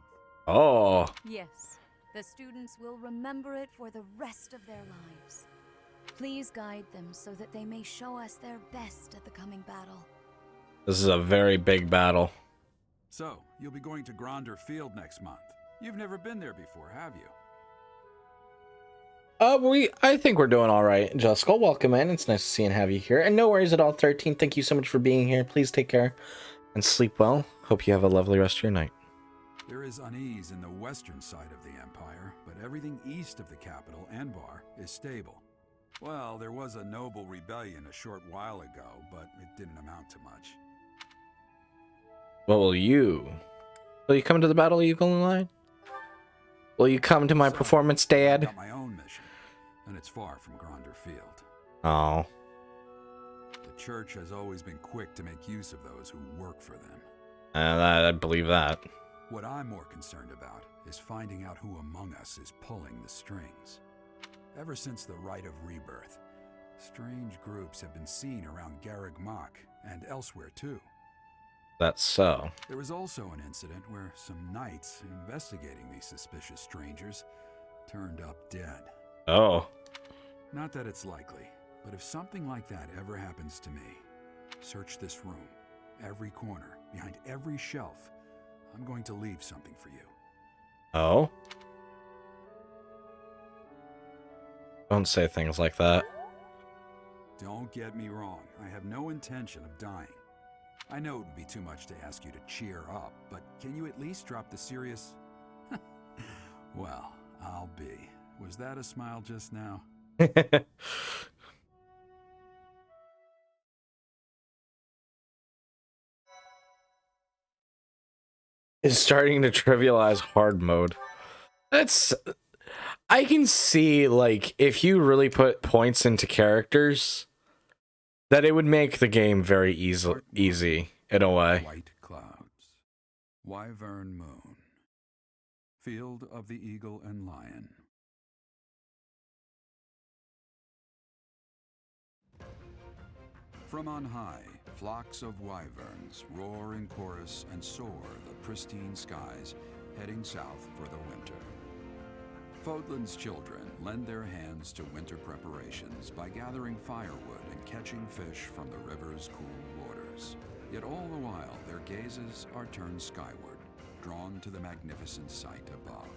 Oh. Yes, the students will remember it for the rest of their lives. Please guide them so that they may show us their best at the coming battle. This is a very big battle. So, you'll be going to Gronder Field next month. You've never been there before, have you? I think we're doing all right. Jessica, welcome in. It's nice to see and have you here. And no worries at all, 13. Thank you so much for being here. Please take care and sleep well. Hope you have a lovely rest of your night. There is unease in the western side of the Empire, but everything east of the capital, Enbar, is stable. Well, there was a noble rebellion a short while ago, but it didn't amount to much. What will you? Will you come to the Battle Eagle and Lion? Will you come to my performance, Dad? I've got my own mission, and it's far from Gronder Field. Oh. The church has always been quick to make use of those who work for them. I believe that. What I'm more concerned about is finding out who among us is pulling the strings. Ever since the Rite of Rebirth, strange groups have been seen around Garreg Mach and elsewhere too. That's so. There was also an incident where some knights investigating these suspicious strangers turned up dead. Oh. Not that it's likely, but if something like that ever happens to me, search this room, every corner, behind every shelf. I'm going to leave something for you. Oh? Don't say things like that. Don't get me wrong, I have no intention of dying. I know it would be too much to ask you to cheer up, but can you at least drop the serious... Well, I'll be. Was that a smile just now? Is starting to trivialize hard mode. That's... I can see, like, if you really put points into characters, that it would make the game very easy in a way. White clouds, Wyvern moon, field of the eagle and lion. From on high, flocks of wyverns roar in chorus and soar the pristine skies, heading south for the winter. Fodlan's children lend their hands to winter preparations by gathering firewood and catching fish from the river's cool waters. Yet all the while, their gazes are turned skyward, drawn to the magnificent sight above.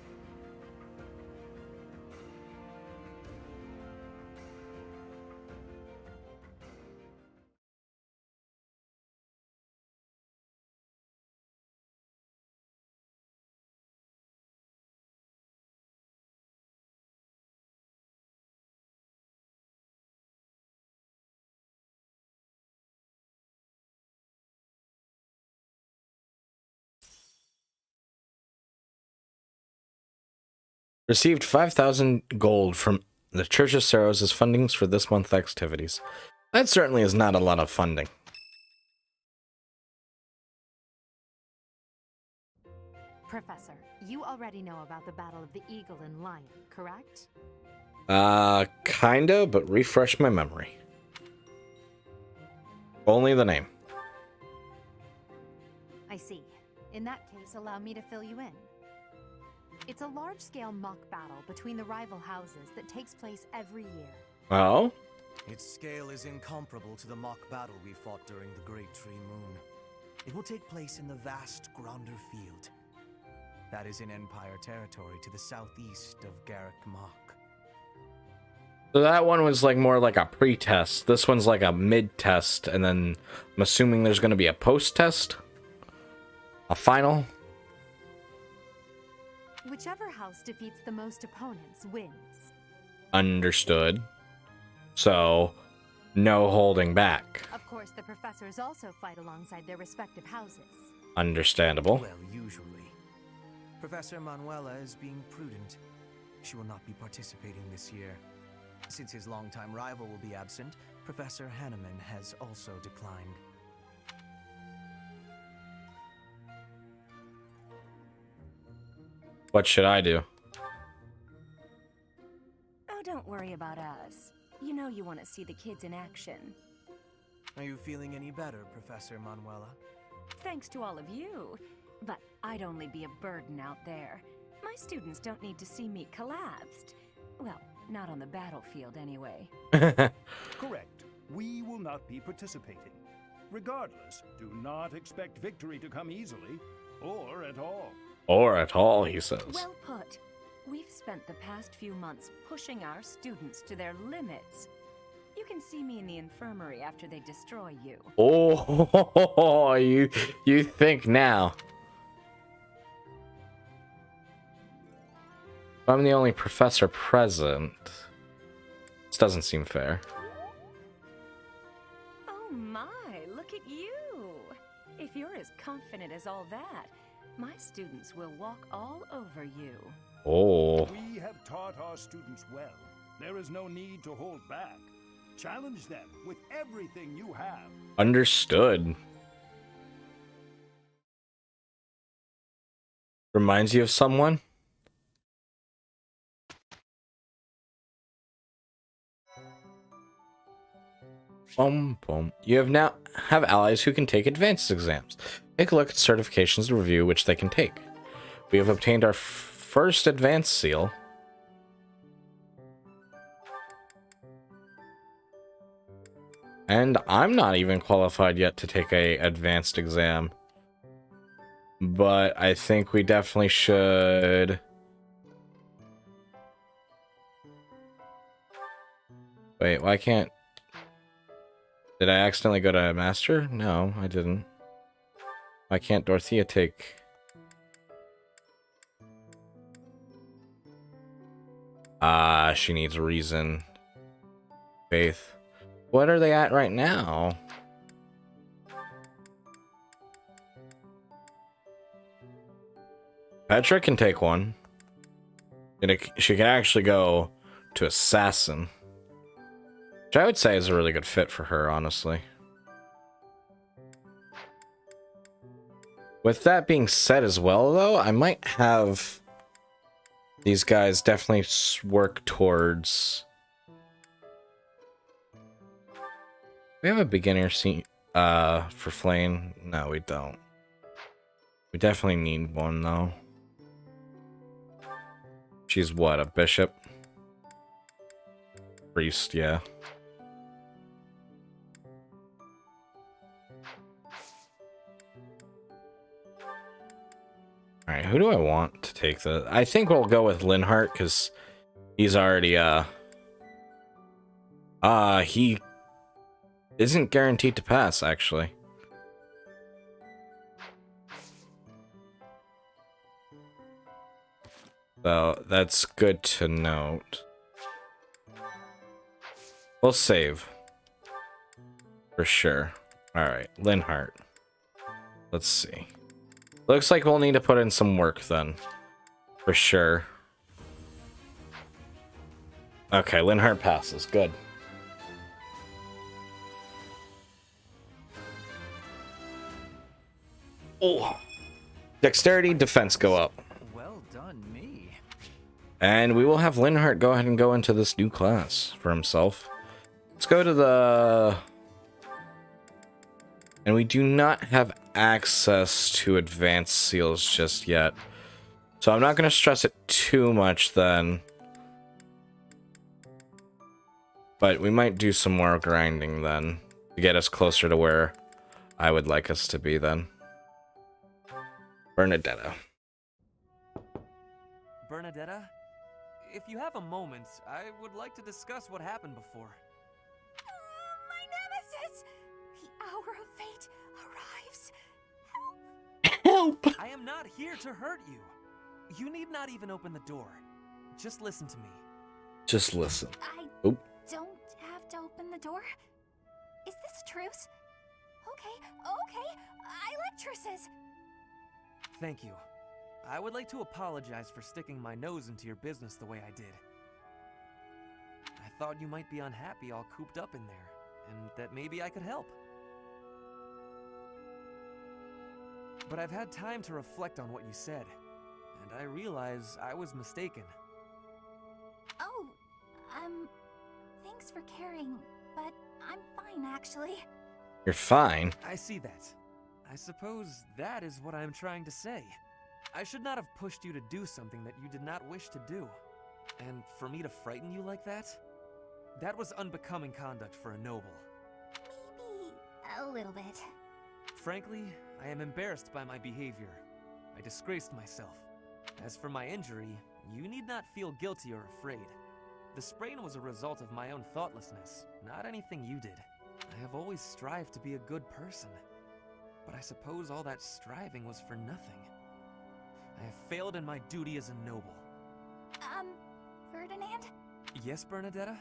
Received 5,000 gold from the Church of Saros as fundings for this month's activities. That certainly is not a lot of funding. Professor, you already know about the Battle of the Eagle and Lion, correct? Kinda, but refresh my memory. Only the name. I see. In that case, allow me to fill you in. It's a large-scale mock battle between the rival houses that takes place every year. Oh? Its scale is incomparable to the mock battle we fought during the Great Tree Moon. It will take place in the vast Gronder Field. That is in Empire territory to the southeast of Garrick Mach. So that one was like more like a pre-test. This one's like a mid-test, and then I'm assuming there's going to be a post-test? A final? Whichever house defeats the most opponents wins. Understood. So, no holding back. Of course, the professors also fight alongside their respective houses. Understandable. Well, usually. Professor Manuela is being prudent. She will not be participating this year. Since his longtime rival will be absent, Professor Hanneman has also declined. What should I do? Oh, don't worry about us. You know you want to see the kids in action. Are you feeling any better, Professor Manuela? Thanks to all of you. But I'd only be a burden out there. My students don't need to see me collapsed. Well, not on the battlefield anyway. Correct. We will not be participating. Regardless, do not expect victory to come easily, or at all. Or at all, he says. Well put. We've spent the past few months pushing our students to their limits. You can see me in the infirmary after they destroy you. Oh, you think now. I'm the only professor present. This doesn't seem fair. Oh my, look at you! If you're as confident as all that, my students will walk all over you. Oh. We have taught our students well. There is no need to hold back. Challenge them with everything you have. Understood. Reminds you of someone? Boom, boom. You have now have allies who can take advanced exams. Take a look at certifications to review which they can take. We have obtained our first advanced seal. And I'm not even qualified yet to take a advanced exam. But I think we definitely should. Wait, why can't... Did I accidentally go to Master? No, I didn't. Why can't Dorothea take... she needs reason. Faith. What are they at right now? Petra can take one. And she can actually go to Assassin. Which I would say is a really good fit for her, honestly. With that being said as well, though, I might have these guys definitely work towards... We have a beginner scene for Flame. No, we don't. We definitely need one, though. She's what, a bishop? Priest, yeah. Alright, who do I want to take the... I think we'll go with Linhart, because he's already, he isn't guaranteed to pass, actually. So, that's good to note. We'll save. For sure. Alright, Linhart. Let's see. Looks like we'll need to put in some work then. For sure. Okay, Linhart passes. Good. Oh. Dexterity, defense go up. Well done, me. And we will have Linhart go ahead and go into this new class for himself. Let's go to the... And we do not have access to advanced seals just yet. So I'm not going to stress it too much then. But we might do some more grinding then. To get us closer to where I would like us to be then. Bernadetta. Bernadetta? If you have a moment, I would like to discuss what happened before. My nemesis! The hour of fate arrives. Help! I am not here to hurt you. You need not even open the door. Just listen to me. Just listen. I Oop. don't have to open the door. Is this a truce? Okay. I like truces. Thank you. I would like to apologize for sticking my nose into your business the way I did. I thought you might be unhappy all cooped up in there, and that maybe I could help. But I've had time to reflect on what you said, and I realize I was mistaken. Oh, thanks for caring, but I'm fine actually. You're fine. I see that. I suppose that is what I'm trying to say. I should not have pushed you to do something that you did not wish to do. And for me to frighten you like that? That was unbecoming conduct for a noble. Maybe a little bit. Frankly, I am embarrassed by my behavior. I disgraced myself. As for my injury, you need not feel guilty or afraid. The sprain was a result of my own thoughtlessness, not anything you did. I have always strived to be a good person. But I suppose all that striving was for nothing. I have failed in my duty as a noble. Ferdinand? Yes, Bernadetta?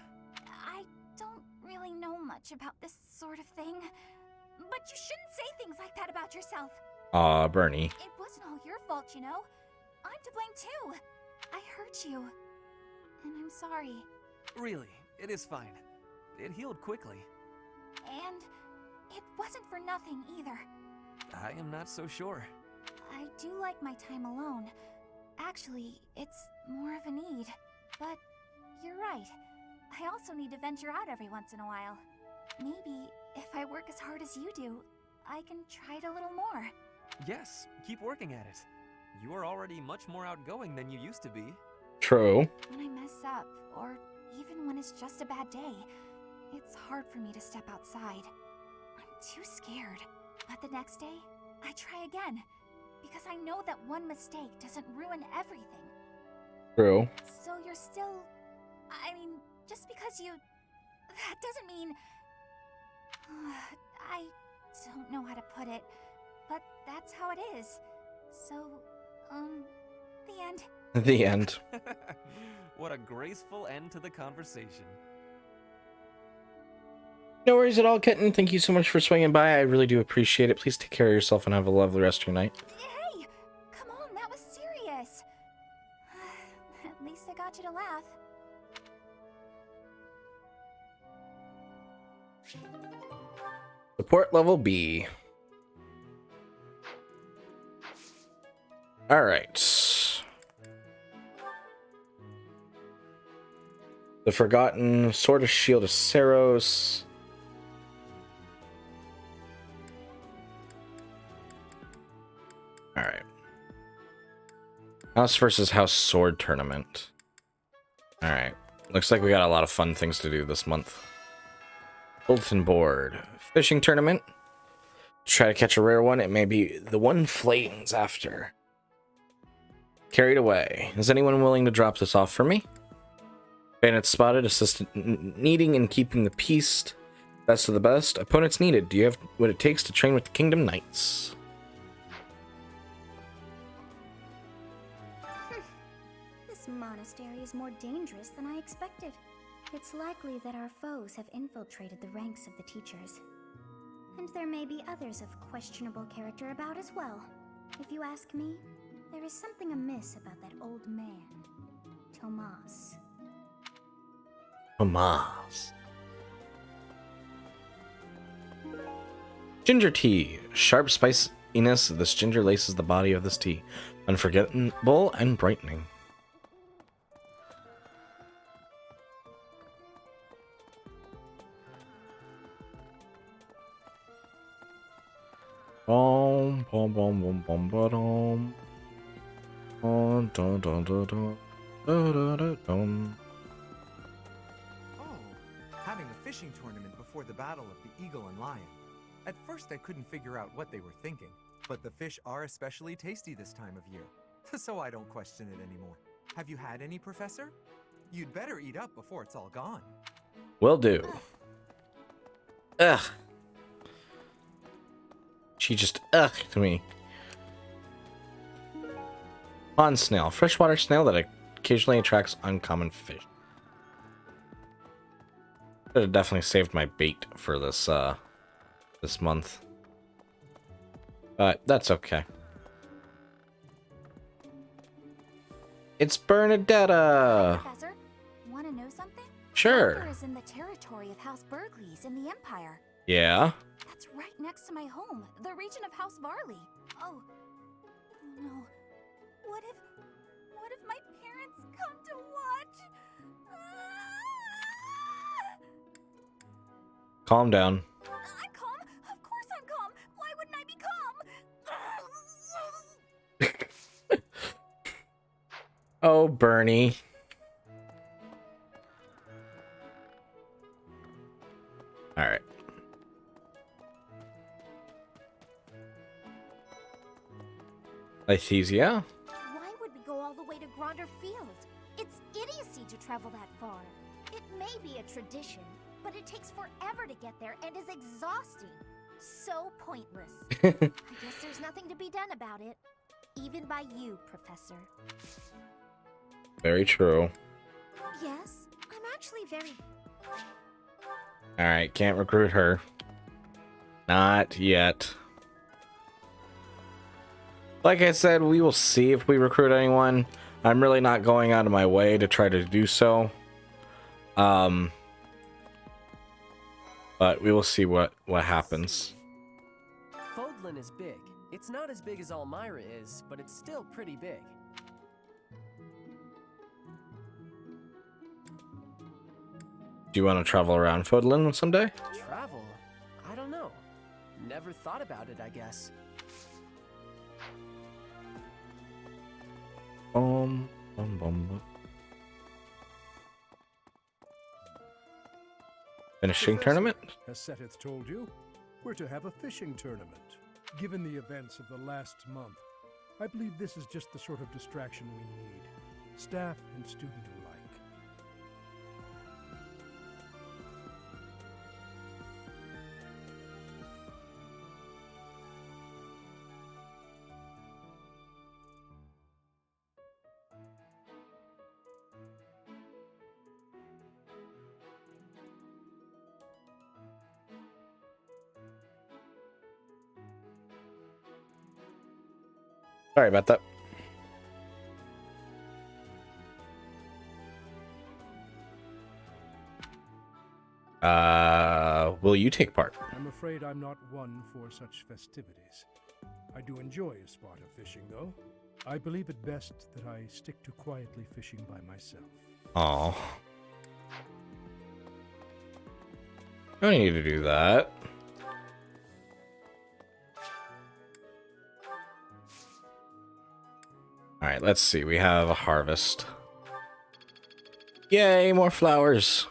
I don't really know much about this sort of thing. But you shouldn't say things like that about yourself. Aw, Bernie. It wasn't all your fault, you know. I'm to blame too. I hurt you. And I'm sorry. Really, it is fine. It healed quickly. And it wasn't for nothing either. I am not so sure. I do like my time alone. Actually, it's more of a need. But you're right. I also need to venture out every once in a while. Maybe if I work as hard as you do, I can try it a little more. Yes, keep working at it. You are already much more outgoing than you used to be. True. When I mess up, or even when it's just a bad day, it's hard for me to step outside. I'm too scared. But the next day, I try again. Because I know that one mistake doesn't ruin everything. True. So you're still... I mean, just because you... That doesn't mean... I don't know how to put it, but that's how it is. So, the end. The end. What a graceful end to the conversation. No worries at all, Kitten. Thank you so much for swinging by. I really do appreciate it. Please take care of yourself and have a lovely rest of your night. Hey! Come on, that was serious. At least I got you to laugh. Support level B. Alright. The Forgotten Sword of Shield of Saros. Alright. House versus House Sword Tournament. Alright. Looks like we got a lot of fun things to do this month. Bulletin board. Fishing tournament. Try to catch a rare one. It may be the one Flames after. Carried away. Is anyone willing to drop this off for me? Bandits spotted. Assistant needing and keeping the peace. Best of the best. Opponents needed. Do you have what it takes to train with the Kingdom Knights? This monastery is more dangerous than I expected. It's likely that our foes have infiltrated the ranks of the teachers. And there may be others of questionable character about as well. If you ask me, there is something amiss about that old man, Tomas. Tomas. Ginger tea. Sharp spiciness of this ginger laces the body of this tea. Unforgettable and brightening. Bom bom bom bom bom bom. Dun dun dun dun dun dun dun. Oh, having a fishing tournament before the battle of the Eagle and Lion. At first I couldn't figure out what they were thinking, but the fish are especially tasty this time of year, so I don't question it anymore. Have you had any, Professor? You'd better eat up before it's all gone. Will do. Ugh. She just to me. Pond snail, freshwater snail that occasionally attracts uncommon fish. Should have definitely saved my bait for this this month, but that's okay. It's Bernadetta. Professor, want to know something? Sure. Bowser is in the territory of House Burgleys in the Empire. Yeah. That's right next to my home, the region of House Varley. Oh, no. What if my parents come to watch? Calm down. I'm calm. Of course I'm calm. Why wouldn't I be calm? Oh, Bernie. All right. Lythesia? Why would we go all the way to Gronder Field? It's idiocy to travel that far. It may be a tradition, but it takes forever to get there and is exhausting. So pointless. I guess there's nothing to be done about it. Even by you, Professor. Very true. Yes, I'm actually very... All right, can't recruit her. Not yet. Like I said, we will see if we recruit anyone. I'm really not going out of my way to try to do so. But we will see what happens. Fodlan is big. It's not as big as Almyra is, but it's still pretty big. Do you want to travel around Fodlan someday? Travel? I don't know. Never thought about it, I guess. Finishing Professor, tournament? As Seteth told you, we're to have a fishing tournament. Given the events of the last month, I believe this is just the sort of distraction we need, staff and student alike. Sorry about that. Will you take part? I'm afraid I'm not one for such festivities. I do enjoy a spot of fishing, though. I believe it best that I stick to quietly fishing by myself. Oh. I don't need to do that. Alright, let's see. We have a harvest. Yay, more flowers.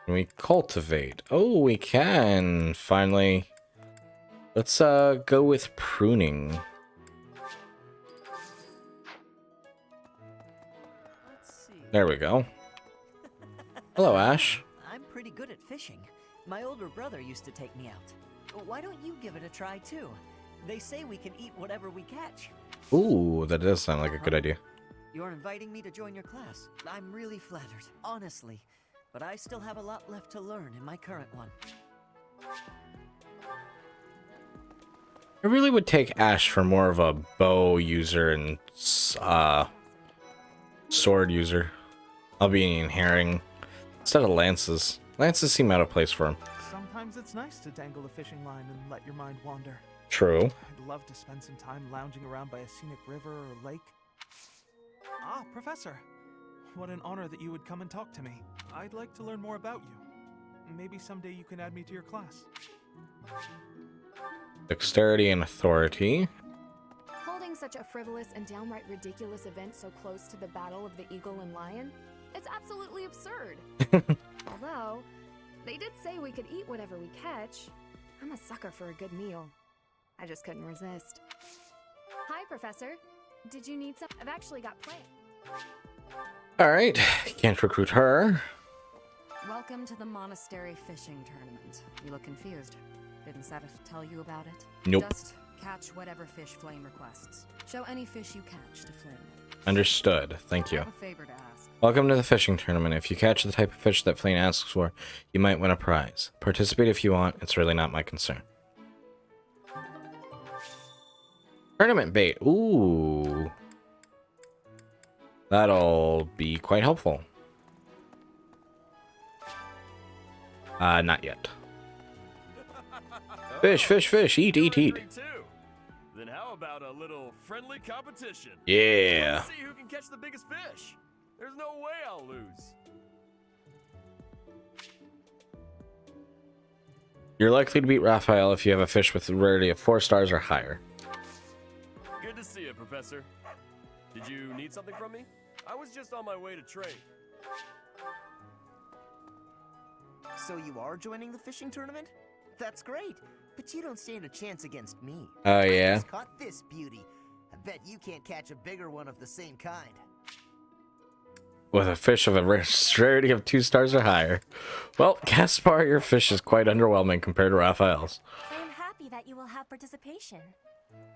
Can we cultivate? Oh, we can. Finally. Let's go with pruning. There we go. Hello, Ash. I'm pretty good at fishing. My older brother used to take me out. Why don't you give it a try too? They say we can eat whatever we catch. Ooh, that does sound like a good idea. You're inviting me to join your class. I'm really flattered, honestly. But I still have a lot left to learn in my current one. I really would take Ash for more of a bow user and sword user. I'll be inheriting instead of lances. Lances seem out of place for him. Sometimes it's nice to dangle a fishing line and let your mind wander. True. I'd love to spend some time lounging around by a scenic river or lake. Ah, Professor. What an honor that you would come and talk to me. I'd like to learn more about you. Maybe someday you can add me to your class. Dexterity and authority. Holding such a frivolous and downright ridiculous event so close to the Battle of the Eagle and Lion? It's absolutely absurd. Although, they did say we could eat whatever we catch. I'm a sucker for a good meal. I just couldn't resist. Hi, Professor. Did you need some? I've actually got plans. Alright, can't recruit her. Welcome to the Monastery Fishing Tournament. You look confused. Didn't Seteth tell you about it? Nope. Just catch whatever fish Flame requests. Show any fish you catch to Flame. Understood. Thank you. I have a favor to ask. Welcome to the fishing tournament. If you catch the type of fish that Flame asks for, you might win a prize. Participate if you want. It's really not my concern. Tournament bait. Ooh. That'll be quite helpful. Not yet. Fish, fish, fish. Eat, eat, eat. Then how about a little friendly competition? Yeah. Let's see who can catch the biggest fish. There's no way I'll lose. You're likely to beat Raphael if you have a fish with a rarity of 4 stars or higher. Good to see you, Professor. Did you need something from me? I was just on my way to trade. So you are joining the fishing tournament? That's great, but you don't stand a chance against me. Oh, I yeah? just caught this beauty. I bet you can't catch a bigger one of the same kind. With a fish of a rarity of 2 stars or higher. Well, Gaspar, your fish is quite underwhelming compared to Raphael's. I am happy that you will have participation.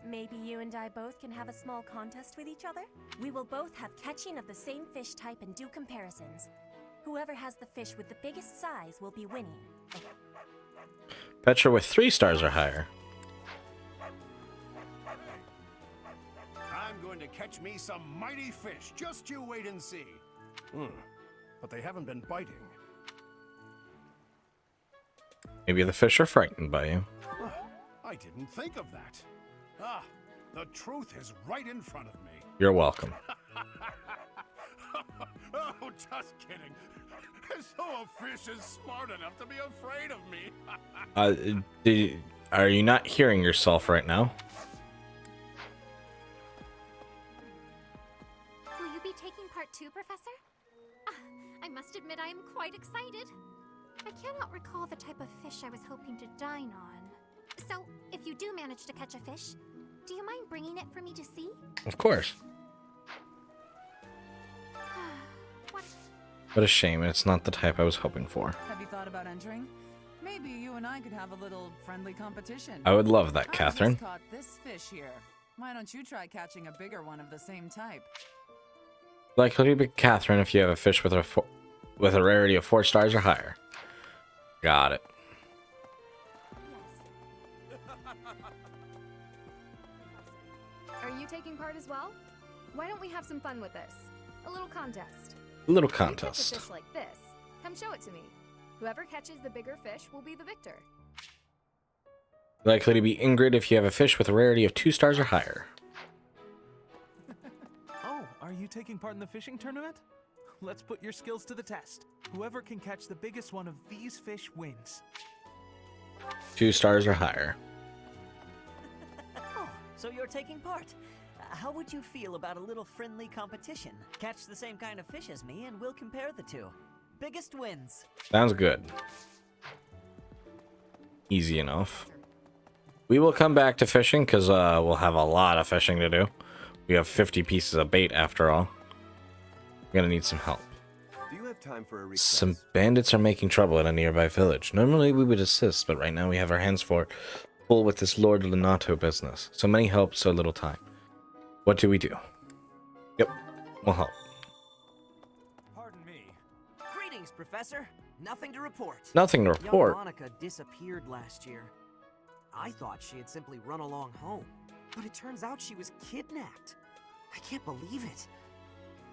Maybe you and I both can have a small contest with each other? We will both have catching of the same fish type and do comparisons. Whoever has the fish with the biggest size will be winning. Petra with 3 stars or higher. I'm going to catch me some mighty fish. Just you wait and see. But they haven't been biting. Maybe the fish are frightened by you. I didn't think of that. Ah, the truth is right in front of me. You're welcome. Oh, just kidding. As though a fish is smart enough to be afraid of me. Are you not hearing yourself right now? Will you be taking part too, Professor? I must admit I am quite excited. I cannot recall the type of fish I was hoping to dine on. So, if you do manage to catch a fish, do you mind bringing it for me to see? Of course. What a shame. It's not the type I was hoping for. Have you thought about entering? Maybe you and I could have a little friendly competition. I would love that, Catherine. I just caught this fish here. Why don't you try catching a bigger one of the same type? Likely to be Catherine if you have a fish with a rarity of 4 stars or higher. Got it. Are you taking part as well? Why don't we have some fun with this? A little contest. A little You catch a contest. fish like this. Come show it to me. Whoever catches the bigger fish will be the victor. Likely to be Ingrid if you have a fish with a rarity of 2 stars or higher. Oh, are you taking part in the fishing tournament? Let's put your skills to the test. Whoever can catch the biggest one of these fish wins. 2 stars or higher. Oh, so you're taking part. How would you feel about a little friendly competition? Catch the same kind of fish as me and we'll compare the two. Biggest wins. Sounds good. Easy enough. We will come back to fishing because we'll have a lot of fishing to do. We have 50 pieces of bait after all. We're gonna need some help. Do you have time for a recess? Some bandits are making trouble in a nearby village. Normally we would assist, but right now we have our hands full with this Lord Lenato business. So many help, so little time. What do we do? Yep, we'll help. Pardon me. Greetings, Professor. Nothing to report. Nothing to report. Young Monica disappeared last year. I thought she had simply run along home, but it turns out she was kidnapped. I can't believe it.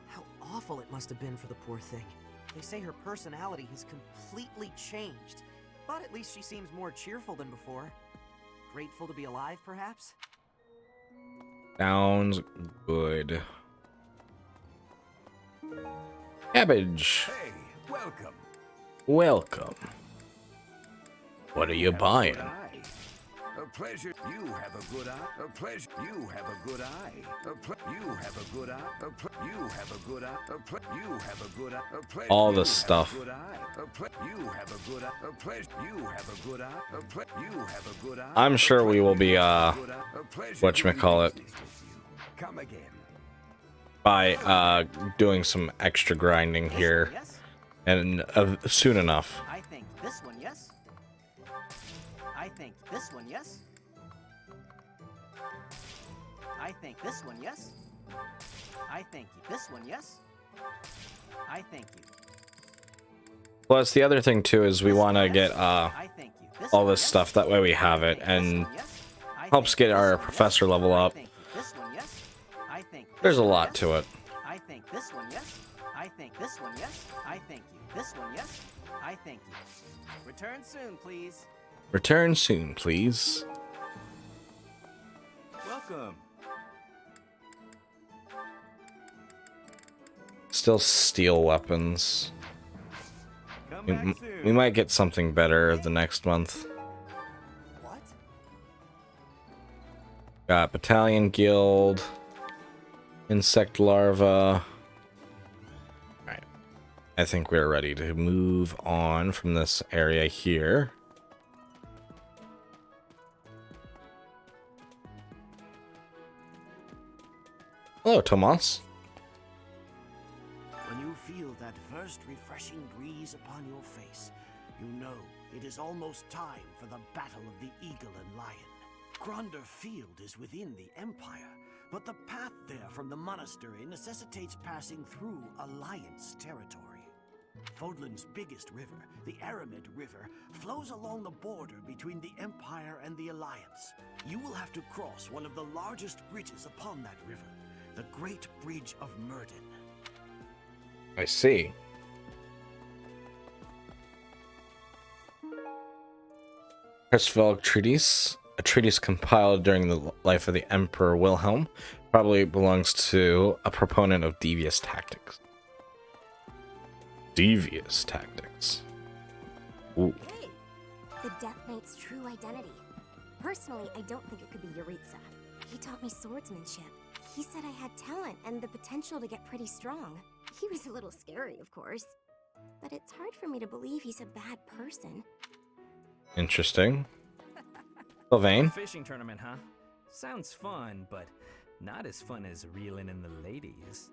How awful it must have been for the poor thing. They say her personality has completely changed, but at least she seems more cheerful than before. Grateful to be alive, perhaps? Sounds good. Cabbage. Hey, welcome. Welcome. What are you buying? A pleasure. You have a good eye. A pleasure. You have a good eye. You have a good eye. You have a good eye. You have a good eye. All this stuff. You have a good eye. A pleasure. You have a good eye. You have a good eye. I'm sure we will be whatchamacallit, Come again. by doing some extra grinding here and soon enough. I think this one, yes? I think this one, yes? I think this one, yes? I think this one, yes? I think you. Plus the other thing too is we want to get all this stuff, that way we have it and helps get our professor level up. There's a lot to it. I think this one, yes? I think this one, yes? I think you. This one, yes? I think you. Return soon, please. Return soon, please. Welcome. Still steel weapons. Come We, back soon. we might get something better the next month. What? Got Battalion Guild. Insect larva. Alright. I think we're ready to move on from this area here. Hello, Tomas. When you feel that first refreshing breeze upon your face, you know it is almost time for the battle of the Eagle and Lion. Gronder Field is within the Empire, but the path there from the monastery necessitates passing through Alliance territory. Fodlan's biggest river, the Aramid River, flows along the border between the Empire and the Alliance. You will have to cross one of the largest bridges upon that river, the Great Bridge of Murden. I see. Crestfeld Treatise, a treatise compiled during the life of the Emperor Wilhelm, probably belongs to a proponent of devious tactics. Devious tactics. Ooh. Hey, the Death Knight's true identity. Personally, I don't think it could be Yuritsa. He taught me swordsmanship. He said I had talent and the potential to get pretty strong. He was a little scary, of course. But it's hard for me to believe he's a bad person. Interesting. Sylvain? Fishing tournament, huh? Sounds fun, but not as fun as reeling in the ladies.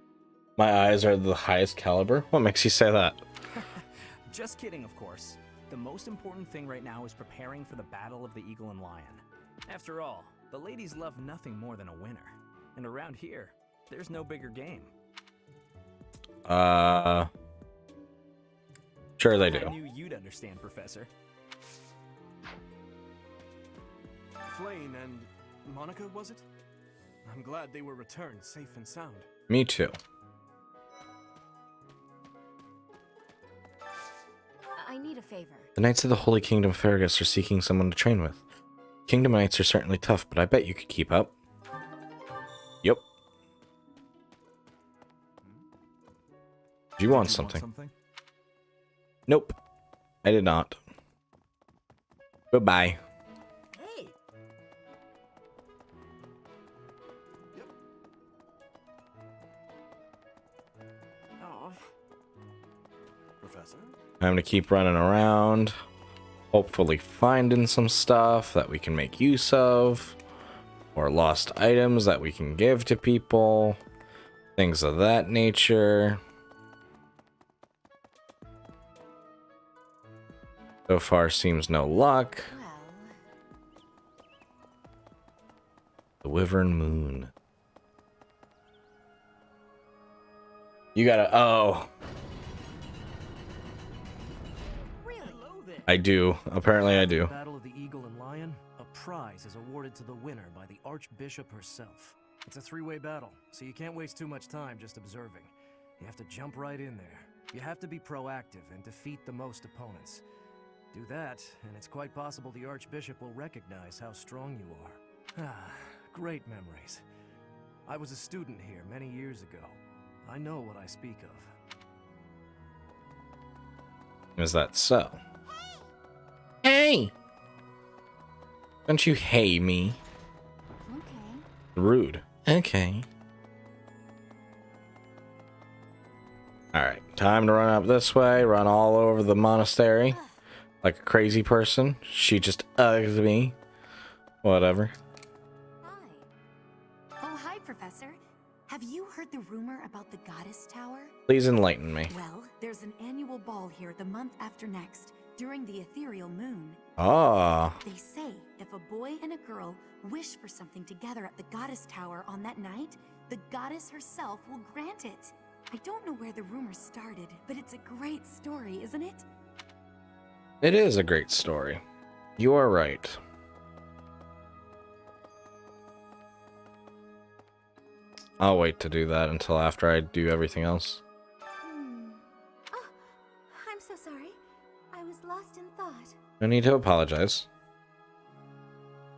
My eyes are the highest caliber? What makes you say that? Just kidding, of course. The most important thing right now is preparing for the Battle of the Eagle and Lion. After all, the ladies love nothing more than a winner. And around here, there's no bigger game. Sure they do. I knew you'd understand, Professor. Flayn and Monica, was it? I'm glad they were returned safe and sound. Me too. I need a favor. The Knights of the Holy Kingdom Fergus are seeking someone to train with. Kingdom Knights are certainly tough, but I bet you could keep up. Yep. Do you want something? Nope. I did not. Goodbye. Hey! Oh. Professor? Time to keep running around. Hopefully finding some stuff that we can make use of. Or lost items that we can give to people. Things of that nature. So far seems no luck. The Wyvern Moon. You gotta... Oh. I do. Apparently I do. Battle of the Eagle and Lion, a prize is awarded to the winner by the Archbishop herself. It's a three-way battle, so you can't waste too much time just observing. You have to jump right in there. You have to be proactive and defeat the most opponents. Do that, and it's quite possible the Archbishop will recognize how strong you are. Ah, great memories. I was a student here many years ago. I know what I speak of. Is that so? Hey! Don't you hey me? Okay. Rude. Okay. Alright, time to run up this way, run all over the monastery. Like a crazy person. She just uggs me. Whatever. Oh, hi, Professor. Have you heard the rumor about the Goddess Tower? Please enlighten me. Well, there's an annual ball here the month after next, during the ethereal moon. Ah. They say if a boy and a girl wish for something together at the Goddess Tower on that night, the goddess herself will grant it. I don't know where the rumor started, but it's a great story, isn't it? It is a great story. You are right. I'll wait to do that until after I do everything else. Oh, I'm so sorry. I was lost in thought. No need to apologize.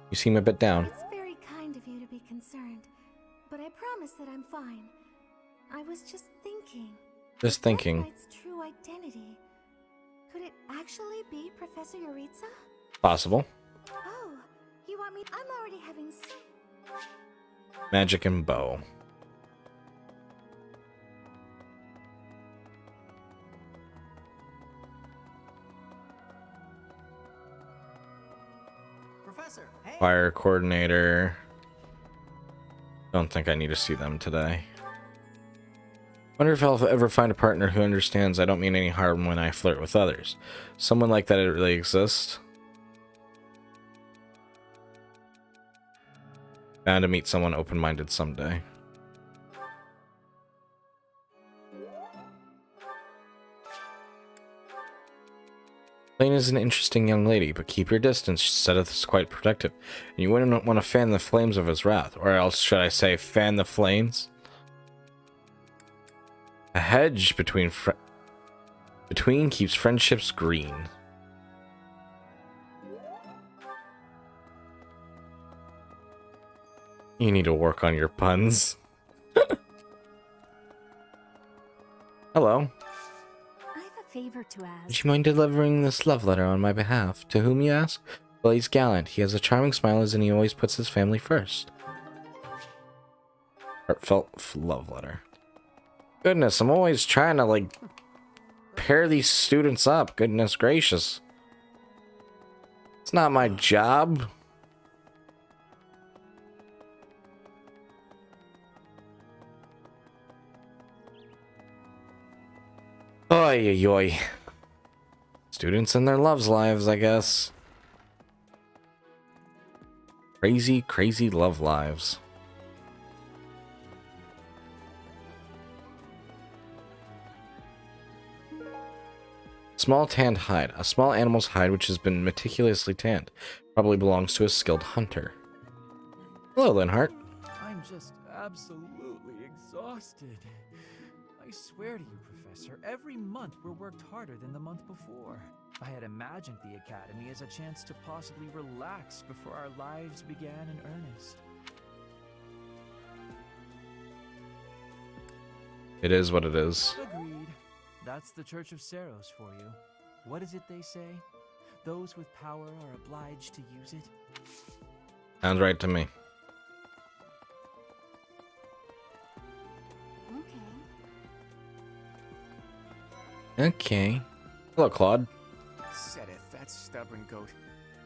You seem a bit down. It's very kind of you to be concerned, but I promise that I'm fine. I was just thinking. Just thinking. Its true identity. Could it actually be Professor Yuritsa? Possible. Oh, you want me? I'm already having. Magic and bow. Professor, hey. Fire coordinator. Don't think I need to see them today. Wonder if I'll ever find a partner who understands I don't mean any harm when I flirt with others. Someone like that, it really exists. Bound to meet someone open-minded someday. Flayn is an interesting young lady, but keep your distance. Seth is quite protective, and you wouldn't want to fan the flames of his wrath, or else should I say fan the flames? A hedge between keeps friendships green. You need to work on your puns. Hello. I have a favor to ask. Would you mind delivering this love letter on my behalf? To whom, you ask? Well, he's gallant. He has a charming smile and he always puts his family first. Heartfelt love letter. Goodness, I'm always trying to, like, pair these students up. Goodness gracious. It's not my job. Oy, oy, oy. Students and their loves lives, I guess. Crazy, crazy love lives. Small tanned hide. A small animal's hide which has been meticulously tanned. Probably belongs to a skilled hunter. Hello, Linhart. I'm just absolutely exhausted. I swear to you, Professor, every month we're worked harder than the month before. I had imagined the Academy as a chance to possibly relax before our lives began in earnest. It is what it is. Agreed. That's the Church of Seros for you. What is it they say? Those with power are obliged to use it? Sounds right to me. Okay. Hello, Claude. Said it, that stubborn goat.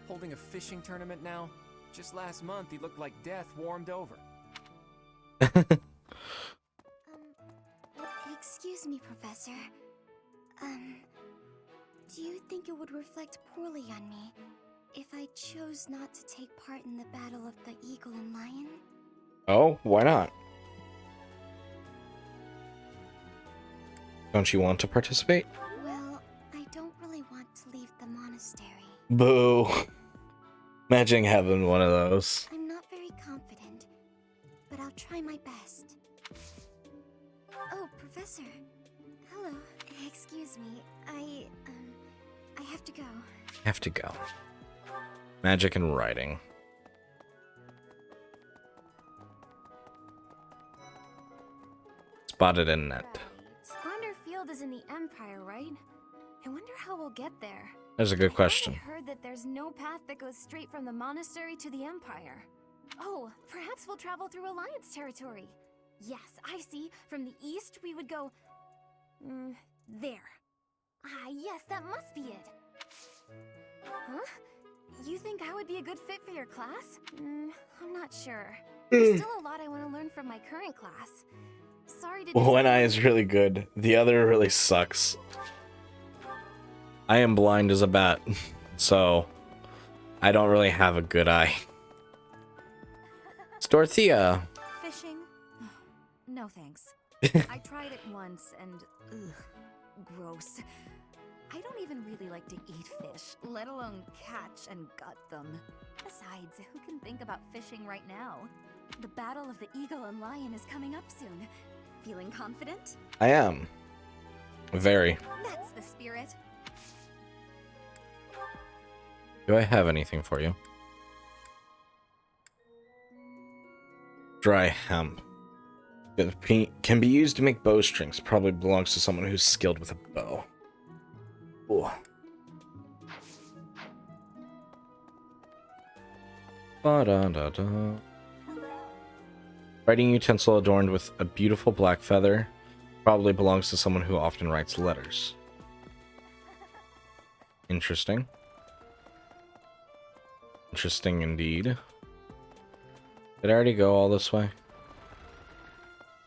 Holding a fishing tournament now? Just last month he looked like death warmed over. Excuse me, Professor. Do you think it would reflect poorly on me if I chose not to take part in the battle of the Eagle and Lion? Oh, why not? Don't you want to participate? Well, I don't really want to leave the monastery. Boo. Imagine having one of those. I'm not very confident, but I'll try my best. Oh, Professor. Hello. Excuse me. I have to go. Have to go. Magic and writing. Spotted in net. Gronder Field is in the Empire, right? I wonder how we'll get there. That's a good question. I heard that there's no path that goes straight from the monastery to the Empire. Oh, perhaps we'll travel through Alliance territory. Yes, I see. From the east, we would go... there. Ah, yes, that must be it. Huh? You think I would be a good fit for your class? I'm not sure. There's still a lot I want to learn from my current class. Sorry to... One eye is really good. The other really sucks. I am blind as a bat, so I don't really have a good eye. It's Dorothea. Fishing? No thanks. I tried it once and gross. I don't even really like to eat fish, let alone catch and gut them. Besides, who can think about fishing right now? The battle of the Eagle and Lion is coming up soon. Feeling confident? I am. Very. That's the spirit. Do I have anything for you? Dry hemp. It can be used to make bowstrings. Probably belongs to someone who's skilled with a bow. Ooh. Ba-da-da-da. Writing utensil adorned with a beautiful black feather. Probably belongs to someone who often writes letters. Interesting. Interesting indeed. Did I already go all this way?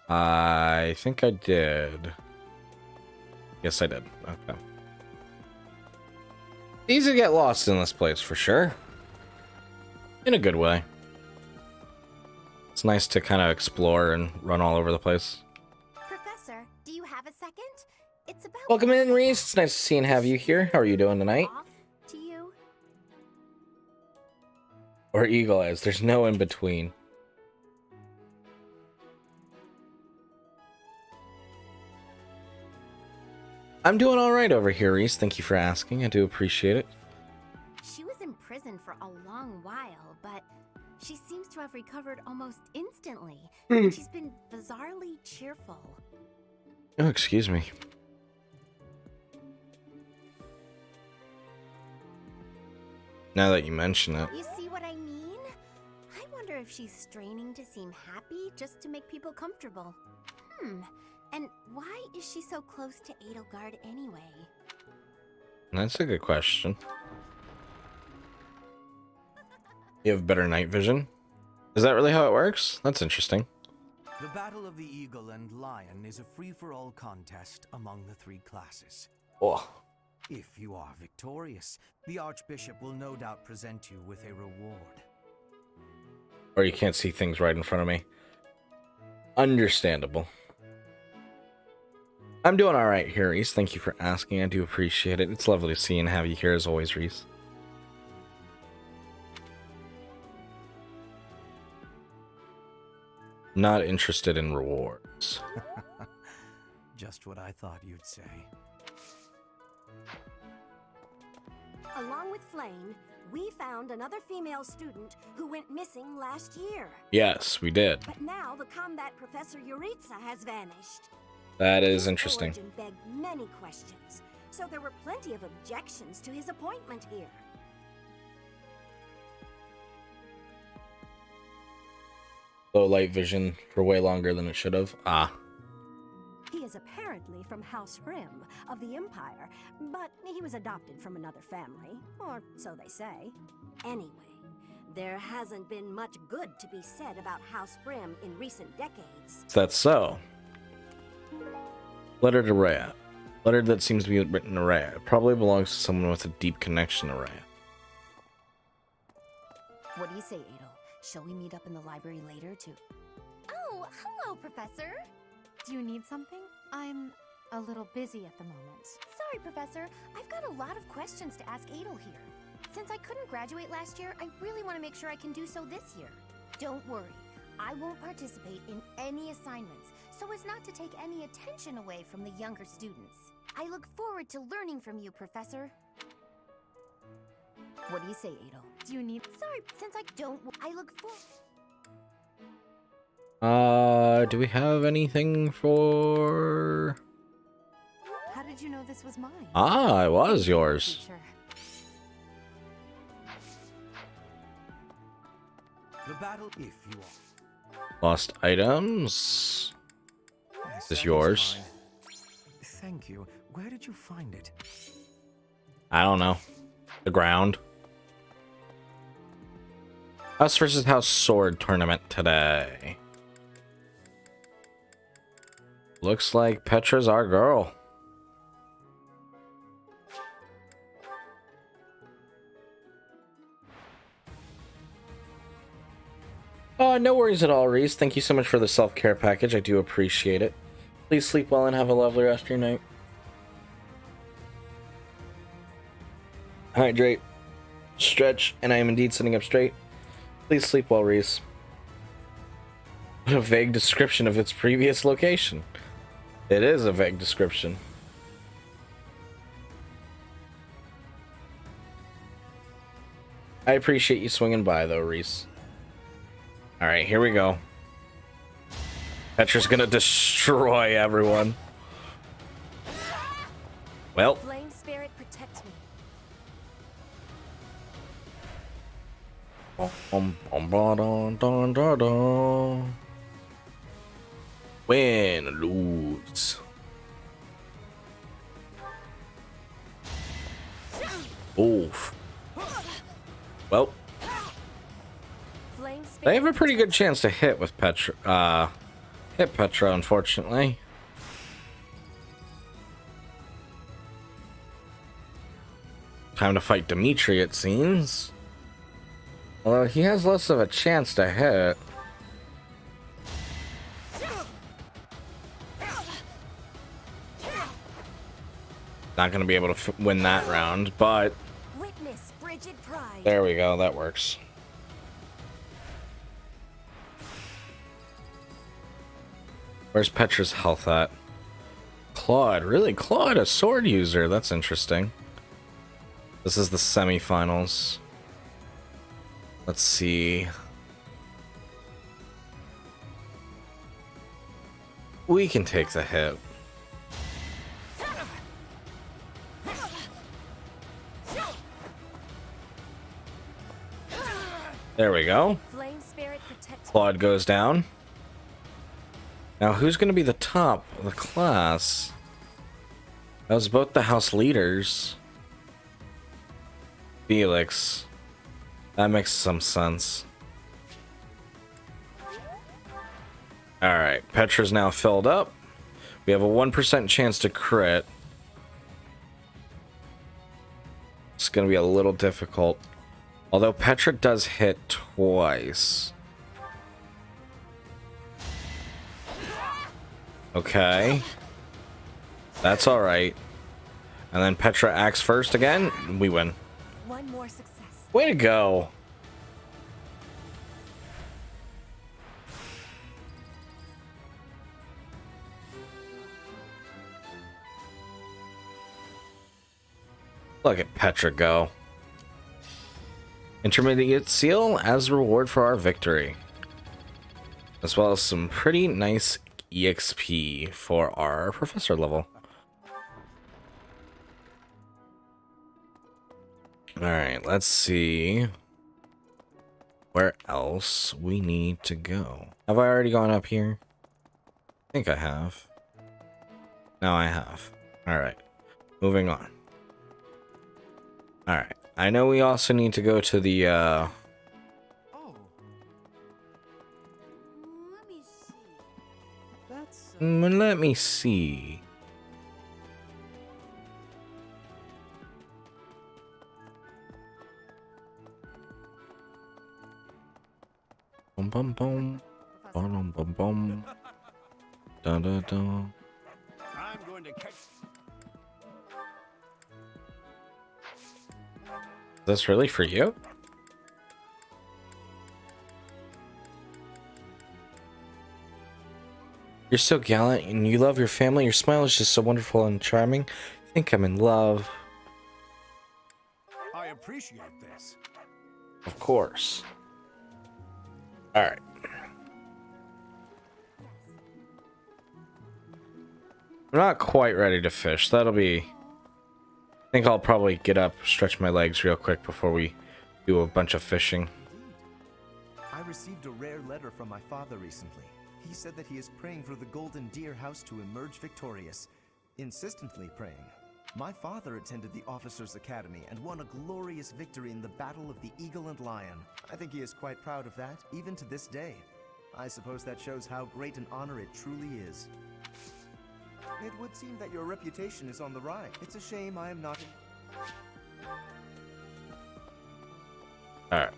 I think I did. Yes, I did. Okay. Easy to get lost in this place, for sure. In a good way. It's nice to kind of explore and run all over the place. Professor, do you have a second? It's about... Welcome in, Reese. It's nice to see and have you here. How are you doing tonight? To you. Or Eagle Eyes. There's no in between. I'm doing all right over here, Reese. Thank you for asking. I do appreciate it. She was in prison for a long while, but she seems to have recovered almost instantly. She's been bizarrely cheerful. Oh, excuse me. Now that you mention it. You see what I mean? I wonder if she's straining to seem happy just to make people comfortable. And why is she so close to Edelgard anyway? That's a good question. You have better night vision? Is that really how it works? That's interesting. The Battle of the Eagle and Lion is a free-for-all contest among the 3 classes. Oh. If you are victorious, the Archbishop will no doubt present you with a reward. Or you can't see things right in front of me. Understandable. I'm doing alright here, Reese. Thank you for asking. I do appreciate it. It's lovely to see and have you here as always, Reese. Not interested in rewards. Just what I thought you'd say. Along with Flame, we found another female student who went missing last year. Yes, we did. But now the combat professor Yuritsa has vanished. That is interesting. Origin begged many questions, so there were plenty of objections to his appointment here. Low light vision for way longer than it should have. Ah. He is apparently from House Rim of the Empire, but he was adopted from another family, or so they say. Anyway, there hasn't been much good to be said about House Rim in recent decades. Is that so? Letter to Rhea. Letter that seems to be written to Rhea. It probably belongs to someone with a deep connection to Rhea. What do you say, Adel? Shall we meet up in the library later to... Oh, hello, Professor. Do you need something? I'm a little busy at the moment. Sorry, Professor. I've got a lot of questions to ask Adel here. Since I couldn't graduate last year, I really want to make sure I can do so this year. Don't worry. I won't participate in any assignments, so as not to take any attention away from the younger students. I look forward to learning from you, Professor. What do you say, Adel? Do you need... Sorry, since I don't... I look forward... Do we have anything for... How did you know this was mine? Ah, it was yours. Teacher. The battle, if you are. Lost items. Yes, This is that yours. mine. Thank you. Where did you find it? I don't know. The ground. Us versus House Sword tournament today. Looks like Petra's our girl. No worries at all, Reese. Thank you so much for the self-care package. I do appreciate it. Please sleep well and have a lovely rest of your night. Hydrate, stretch, and I am indeed sitting up straight. Please sleep well, Reese. What a vague description of its previous location. It is a vague description. I appreciate you swinging by, though, Reese. Alright, here we go. Petra's gonna destroy everyone. Well. Flame spirit protects me. Win, lose. Oof. Well. They have a pretty good chance to hit with Petra. Hit Petra, unfortunately. Time to fight Dimitri, it seems. Well, he has less of a chance to hit. Not going to be able to win that round, but Witness Bridget Pride. there we go. That works. Where's Petra's health at? Claude. Really? Claude, a sword user. That's interesting. This is the semifinals. Let's see. We can take the hit. There we go. Flame spirit protects. Claude goes down. Now, who's going to be the top of the class? That was both the house leaders. Felix. That makes some sense. Alright, Petra's now filled up. We have a 1% chance to crit. It's going to be a little difficult. Although Petra does hit twice. Okay. That's alright. And then Petra acts first again. We win. One more success. Way to go. Look at Petra go. Intermediate seal as reward for our victory. As well as some pretty nice EXP for our professor level. Alright, let's see where else we need to go. Have I already gone up here? I think I have. No, I have. Alright, moving on. Alright, I know we also need to go to the, Let me see. That's... let me see. Bum bum bum. Bum bum bum. Dun dun dun. I'm going to catch. Is this really for you? You're so gallant and you love your family. Your smile is just so wonderful and charming. I think I'm in love. I appreciate this. Of course. Alright. I'm not quite ready to fish. That'll be... I think I'll probably get up, stretch my legs real quick before we do a bunch of fishing. I received a rare letter from my father recently. He said that he is praying for the Golden Deer House to emerge victorious. Insistently praying. My father attended the Officers' Academy and won a glorious victory in the Battle of the Eagle and Lion. I think he is quite proud of that, even to this day. I suppose that shows how great an honor it truly is. It would seem that your reputation is on the rise. It's a shame I am not... Alright.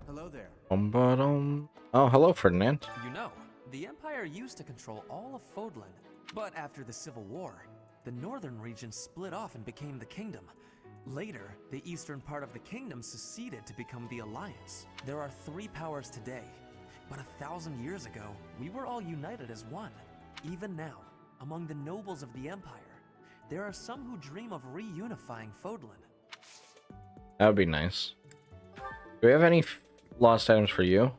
Hello there. Oh, hello, Ferdinand. You know, the Empire used to control all of Fodlan, but after the Civil War, the northern region split off and became the Kingdom. Later, the eastern part of the Kingdom seceded to become the Alliance. There are 3 powers today, but 1,000 years ago, we were all united as one. Even now, among the nobles of the Empire, there are some who dream of reunifying Fodlan. That would be nice. Do we have any lost items for you?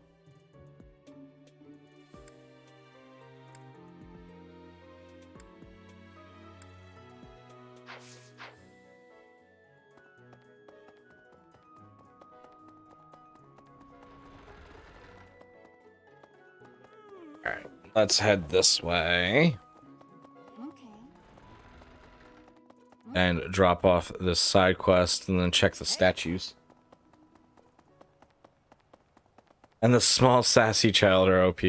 Alright, let's head this way. And drop off this side quest and then check the statues. And the small sassy child are OP.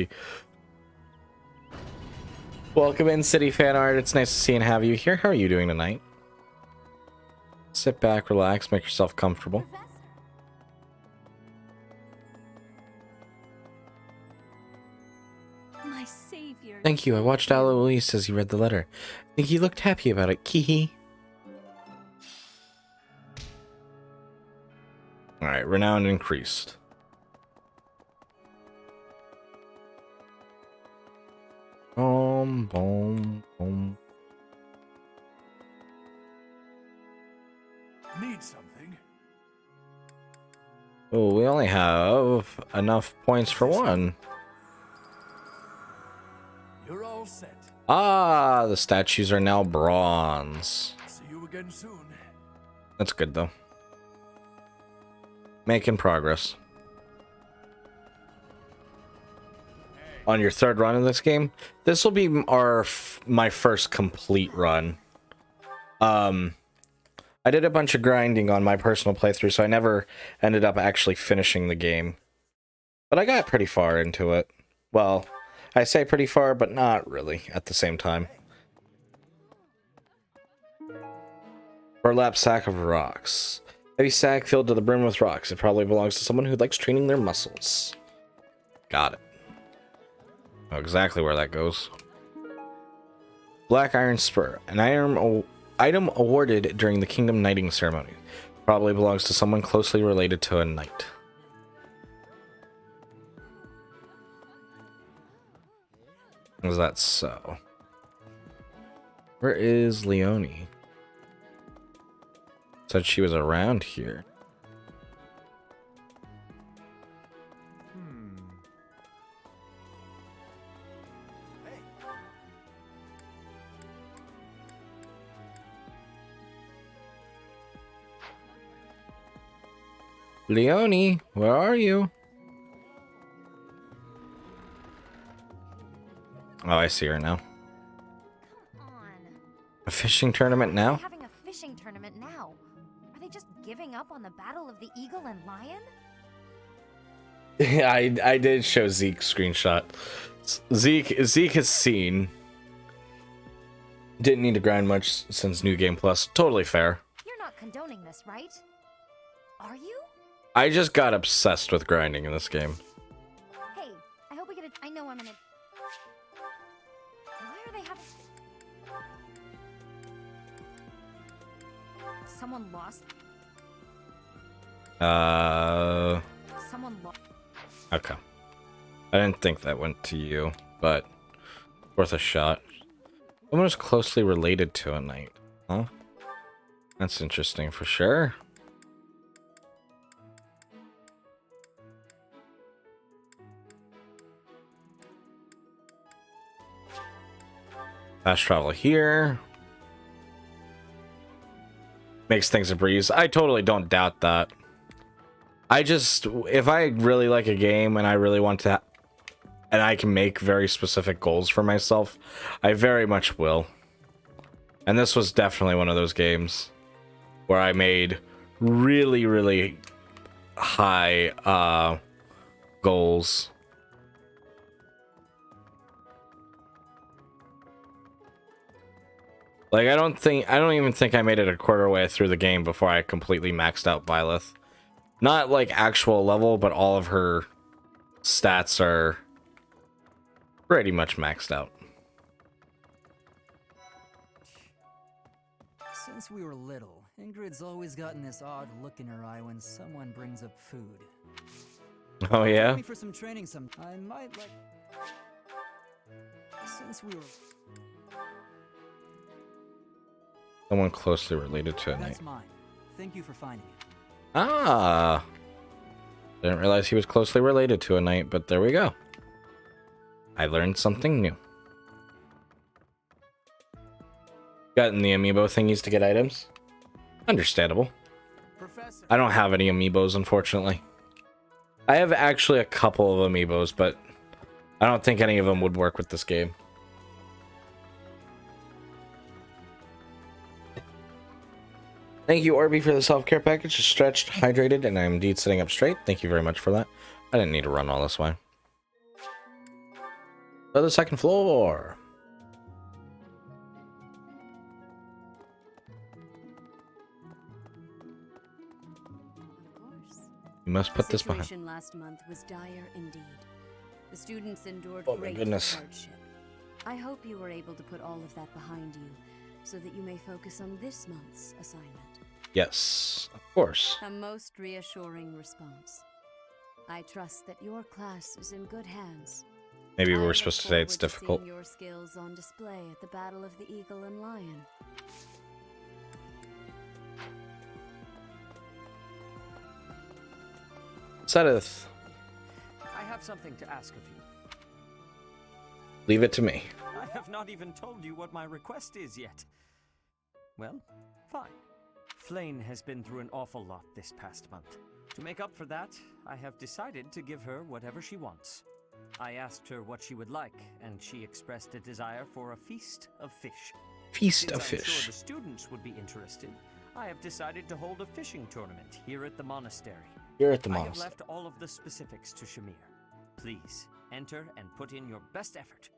Welcome in, City Fan Art. It's nice to see and have you here. How are you doing tonight? Sit back, relax, make yourself comfortable. My savior. Thank you. I watched Aloise as you read the letter. I think you looked happy about it. Kee. Alright, renown increased. Boom. Need something? Oh, we only have enough points for one. You're all set. Ah, the statues are now bronze. See you again soon. That's good though. Making progress. On your third run in this game, this will be my first complete run. I did a bunch of grinding on my personal playthrough, so I never ended up actually finishing the game. But I got pretty far into it. Well, I say pretty far, but not really at the same time. Burlap sack of rocks. Heavy sack filled to the brim with rocks. It probably belongs to someone who likes training their muscles. Got it. Know exactly where that goes. Black iron spur. An item awarded during the kingdom knighting ceremony. Probably belongs to someone closely related to a knight. Is that so? Where is Leonie? Said she was around here. Leonie, where are you? Oh, I see her now. A fishing tournament now? Having a fishing tournament now. Are they just giving up on the battle of the eagle and lion? I did show Zeke screenshot. Zeke has seen. Didn't need to grind much since New Game Plus. Totally fair. You're not condoning this, right? Are you? I just got obsessed with grinding in this game. Hey, I hope we get a... I know I'm in it. Why are they having... Someone lost? Someone lost... Okay. I didn't think that went to you, but worth a shot. Someone is closely related to a knight. Huh? That's interesting for sure. Fast travel here. Makes things a breeze. I totally don't doubt that. I just, if I really like a game and I really want to, and I can make very specific goals for myself, I very much will. And this was definitely one of those games where I made really, really high goals. Like, I don't even think I made it a quarter way through the game before I completely maxed out Byleth. Not like actual level, but all of her stats are pretty much maxed out. Since we were little, Ingrid's always gotten this odd look in her eye when someone brings up food. Oh yeah? Take me for some training some. I might like... Since we were... Someone closely related to a knight. That's mine. Thank you for finding it. Ah! Didn't realize he was closely related to a knight, but there we go. I learned something new. Gotten the amiibo thingies to get items. Understandable. Professor. I don't have any amiibos, unfortunately. I have actually a couple of amiibos, but I don't think any of them would work with this game. Thank you, Orby, for the self-care package. Stretched, hydrated, and I'm indeed sitting up straight. Thank you very much for that. I didn't need to run all this way. To the second floor. You must put this behind. The situation last month was dire indeed. The students endured Oh my great goodness. hardship. I hope you were able to put all of that behind you, so that you may focus on this month's assignment. Yes, of course. A most reassuring response. I trust that your class is in good hands. Maybe we were supposed to say it's Forward to difficult. seeing your skills on display at the Battle of the Eagle and Lion. Sedith, I have something to ask of you. leave it to me. I have not even told you what my request is yet. Well, fine. Flayn has been through an awful lot this past month. To make up for that, I have decided to give her whatever she wants. I asked her what she would like, and she expressed a desire for a feast of fish. Feast of Since I'm fish. sure the students would be interested, I have decided to hold a fishing tournament here at the monastery. Here at the I have monastery. left all of the specifics to Shamir. Please, enter and put in your best effort.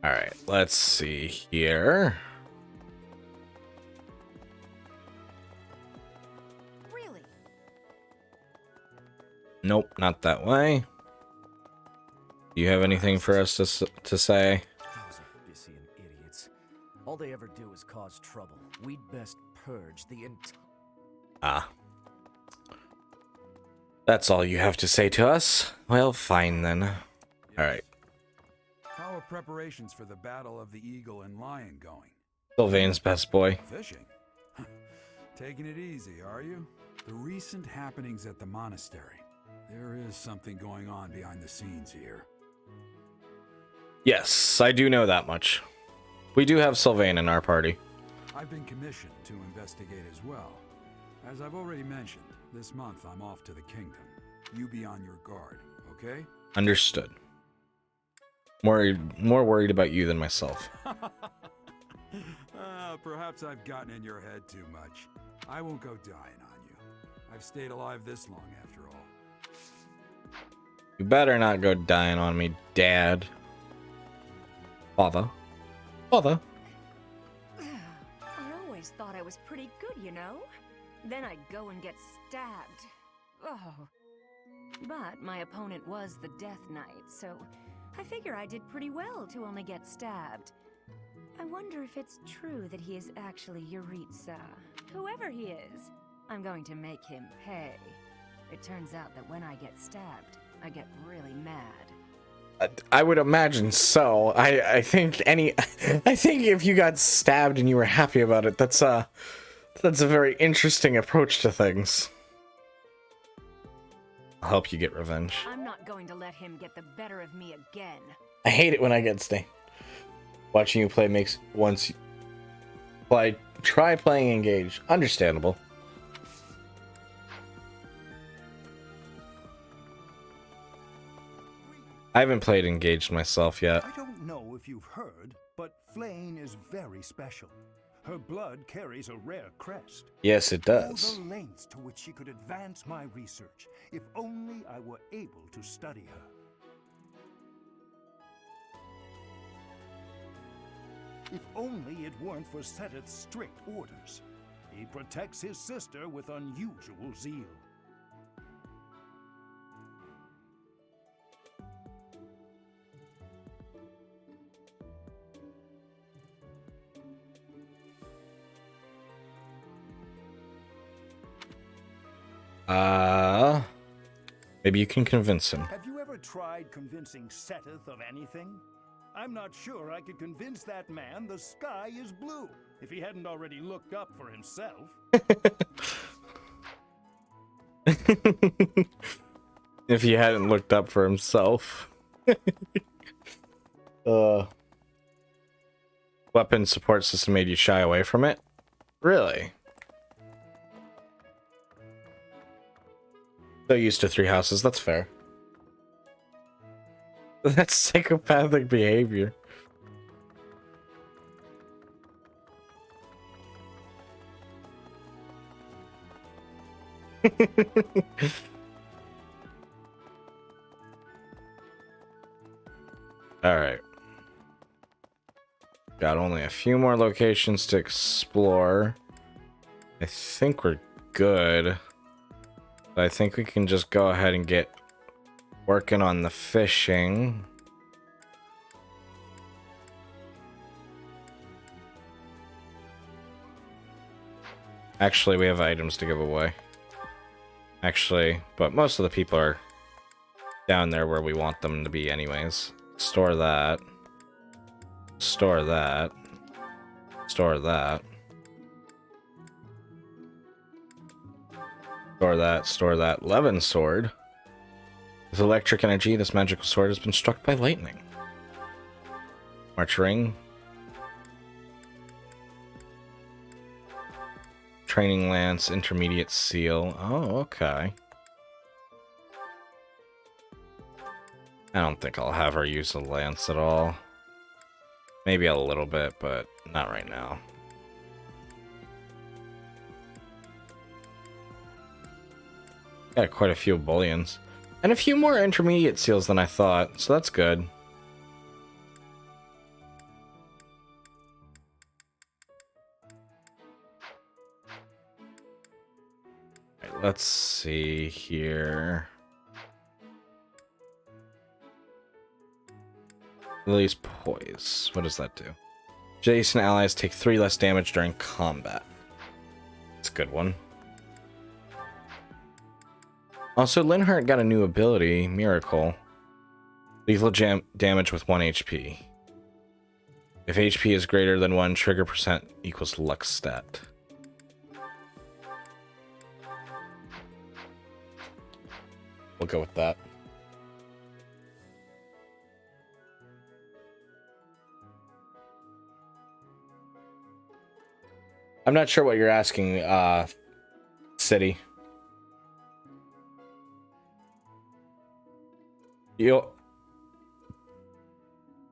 Alright, let's see here. Really? Nope, not that way. Do you have anything for us to say? Those Abyssian idiots. All they ever do is cause trouble. We'd best purge the entire... Ah. That's all you have to say to us? Well, fine then. Alright. How are preparations for the Battle of the Eagle and Lion going? Sylvain's best boy. Fishing? Taking it easy, are you? The recent happenings at the monastery. There is something going on behind the scenes here. Yes, I do know that much. We do have Sylvain in our party. I've been commissioned to investigate as well. As I've already mentioned, this month I'm off to the kingdom. You be on your guard, okay? Understood. More worried about you than myself. Perhaps I've gotten in your head too much. I won't go dying on you. I've stayed alive this long after all. You better not go dying on me, Dad. Father. Father. I always thought I was pretty good, you know? Then I'd go and get stabbed. Oh. But my opponent was the Death Knight, so I figure I did pretty well to only get stabbed. I wonder if it's true that he is actually Yuritsa. Whoever he is, I'm going to make him pay. It turns out that when I get stabbed, I get really mad. I would imagine so. I think if you got stabbed and you were happy about it, that's a very interesting approach to things. I'll help you get revenge. I'm not going to let him get the better of me again. I hate it when I get stabbed. Watching you play makes once try playing Engage. Understandable. I haven't played Engaged myself yet. I don't know if you've heard, but Flayn is very special. Her blood carries a rare crest. Yes, it does. All the lengths to which she could advance my research, if only I were able to study her. If only it weren't for Seteth's strict orders. He protects his sister with unusual zeal. Maybe you can convince him. Have you ever tried convincing Seteth of anything? I'm not sure I could convince that man the sky is blue, if he hadn't already looked up for himself. If he hadn't looked up for himself. Weapon support system made you shy away from it? Really? So used to 3 houses, that's fair. That's psychopathic behavior. Alright. Got only a few more locations to explore. I think we're good. I think we can just go ahead and get working on the fishing. Actually, we have items to give away. Actually, but most of the people are down there where we want them to be anyways. Store that. Store that. Store that. Store that. Levin sword. With electric energy, this magical sword has been struck by lightning. March ring. Training Lance, Intermediate Seal. Oh, okay. I don't think I'll have her use a Lance at all. Maybe a little bit, but not right now. Got quite a few bullions. And a few more intermediate seals than I thought, so that's good. Right, let's see here. Release Poise. What does that do? Adjacent allies take 3 less damage during combat. It's a good one. Also, Linhardt got a new ability, Miracle. Lethal damage with 1 HP. If HP is greater than 1, trigger percent equals luck stat. We'll go with that. I'm not sure what you're asking, City. You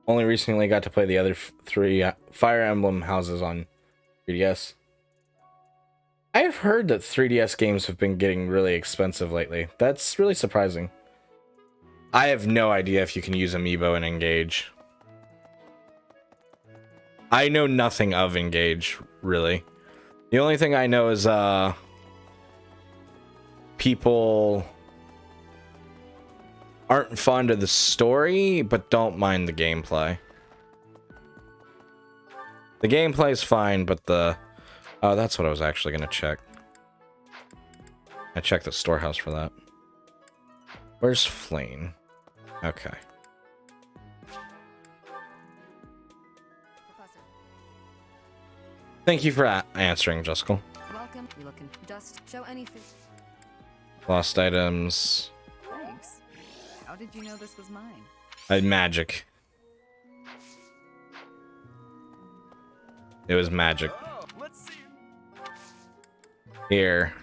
only recently got to play the other 3 Fire Emblem houses on 3DS. I've heard that 3DS games have been getting really expensive lately. That's really surprising. I have no idea if you can use Amiibo and Engage. I know nothing of Engage, really. The only thing I know is, people aren't fond of the story, but don't mind the gameplay. The gameplay is fine, but the... Oh, that's what I was actually going to check. I checked the storehouse for that. Where's Flame? Okay. Thank you for answering, Juskal. Welcome. You looking? Just show anything. Lost items. Thanks. How did you know this was mine? Magic. It was magic. Let's see. Here.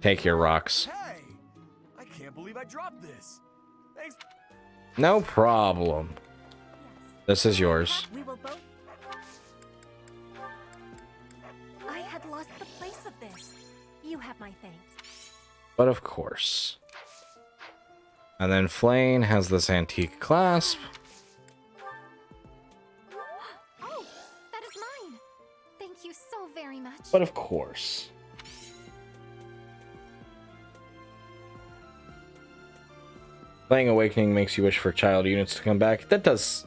Take your rocks. Hey! I can't believe I dropped this. Thanks. No problem. This is yours. We will both. I had lost the place of this. You have my thanks. But of course. And then Flame has this antique clasp. Oh, that is mine. Thank you so very much. But of course. Playing Awakening makes you wish for child units to come back. That does.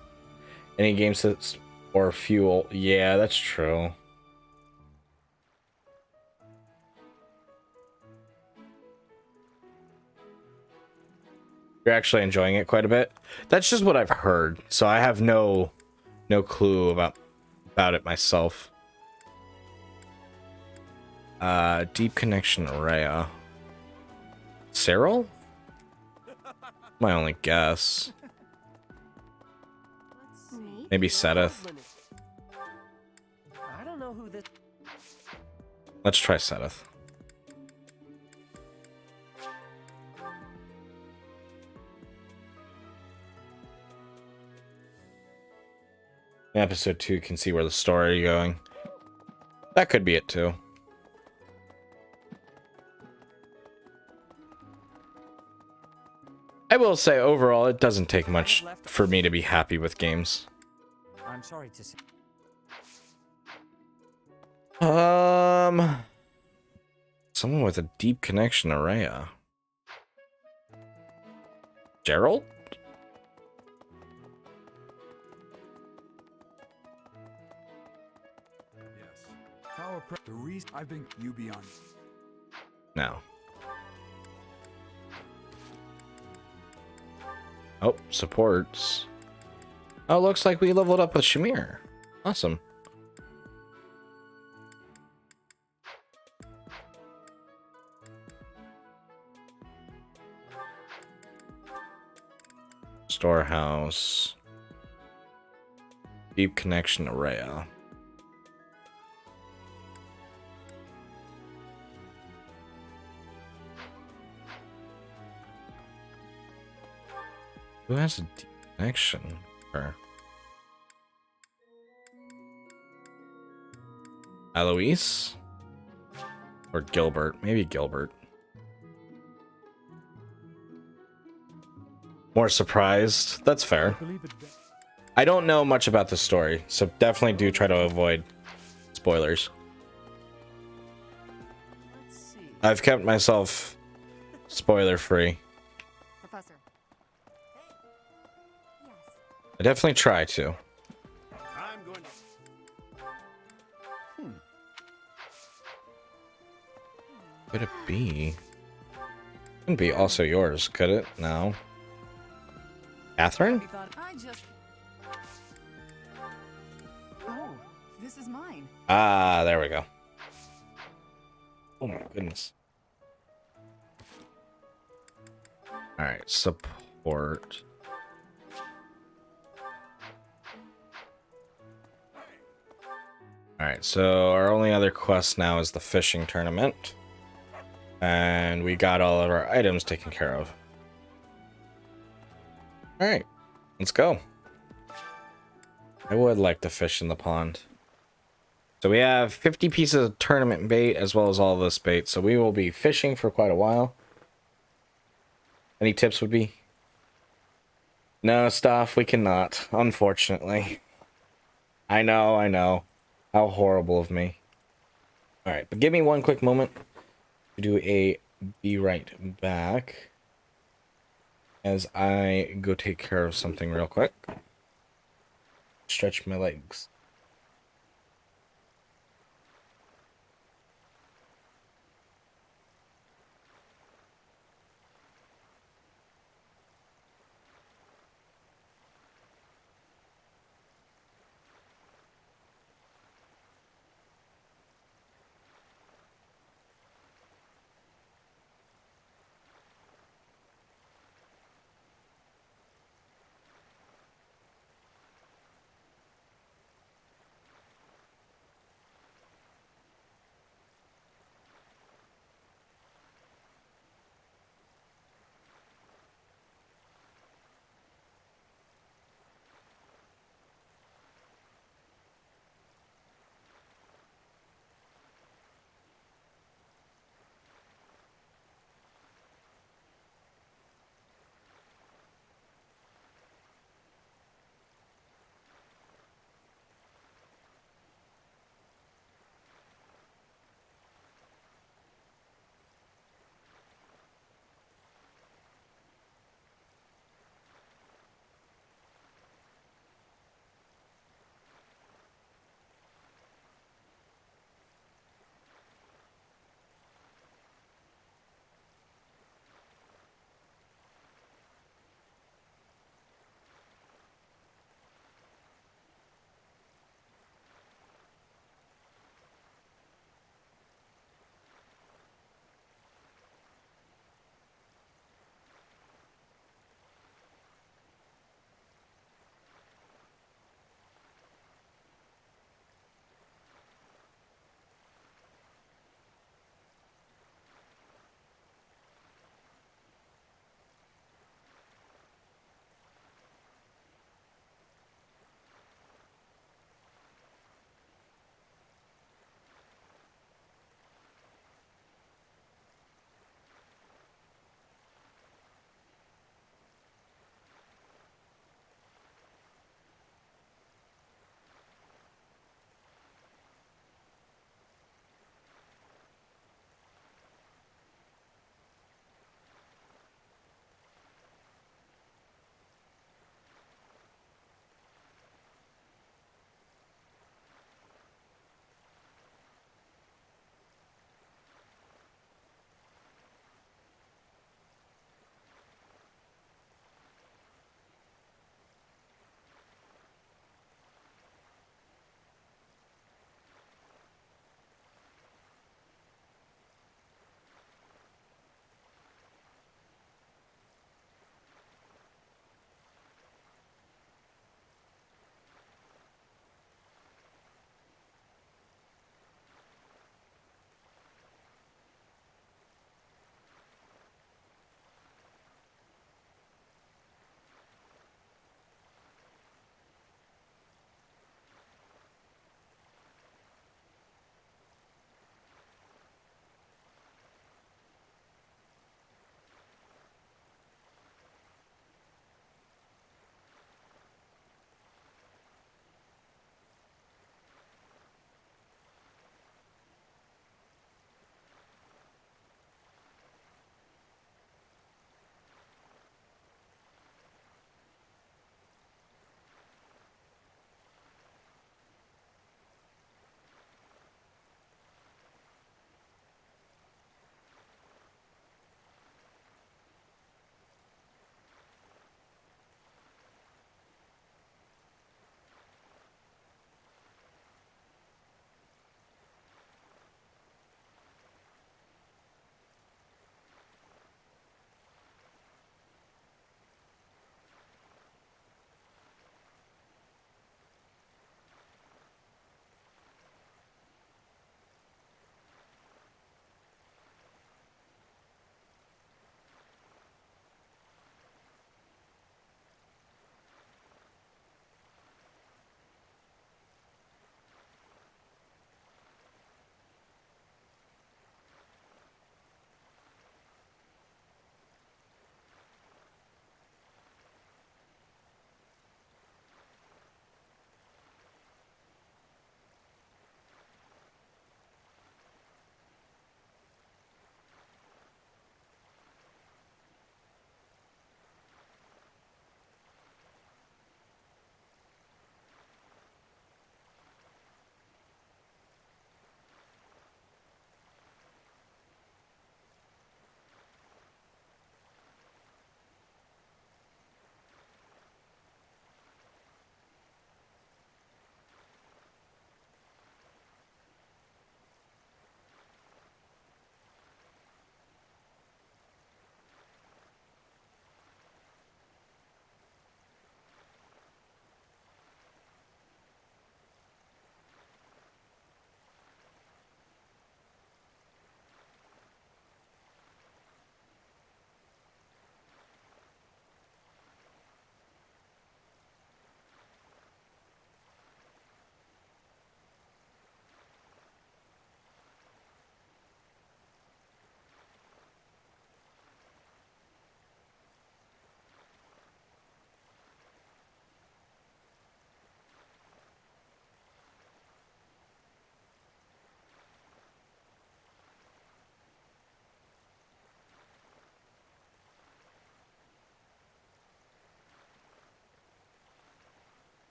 Any game sets or fuel. Yeah, that's true. You're actually enjoying it quite a bit. That's just what I've heard, so I have no clue about it myself. Deep Connection Rhea. Cyril? My only guess. Maybe Sethith. I don't know who this. Let's try Sethith. Episode 2 can see where the story is going. That could be it too. I will say overall it doesn't take much for me to be happy with games. I'm sorry to say. Someone with a deep connection to Rhea. Gerald? The reason I've been you beyond. No. Oh, supports. Oh, looks like we leveled up with Shamir. Awesome. Storehouse. Deep connection to Rhea. Who has a deep connection? Her. Eloise? Or Gilbert? Maybe Gilbert. More surprised. That's fair. I don't know much about the story, so definitely do try to avoid spoilers. I've kept myself spoiler free. Professor. I definitely try to. I'm going to... Could it be? Couldn't be also yours, could it? No. Catherine? I just... Oh, this is mine. Ah, there we go. Oh my goodness. Alright, support. Alright, so our only other quest now is the fishing tournament. And we got all of our items taken care of. Alright, let's go. I would like to fish in the pond. So we have 50 pieces of tournament bait as well as all this bait. So we will be fishing for quite a while. Any tips would be? No, Staff, we cannot, unfortunately. I know. How horrible of me. Alright, but give me one quick moment to do a be right back. As I go take care of something real quick. Stretch my legs.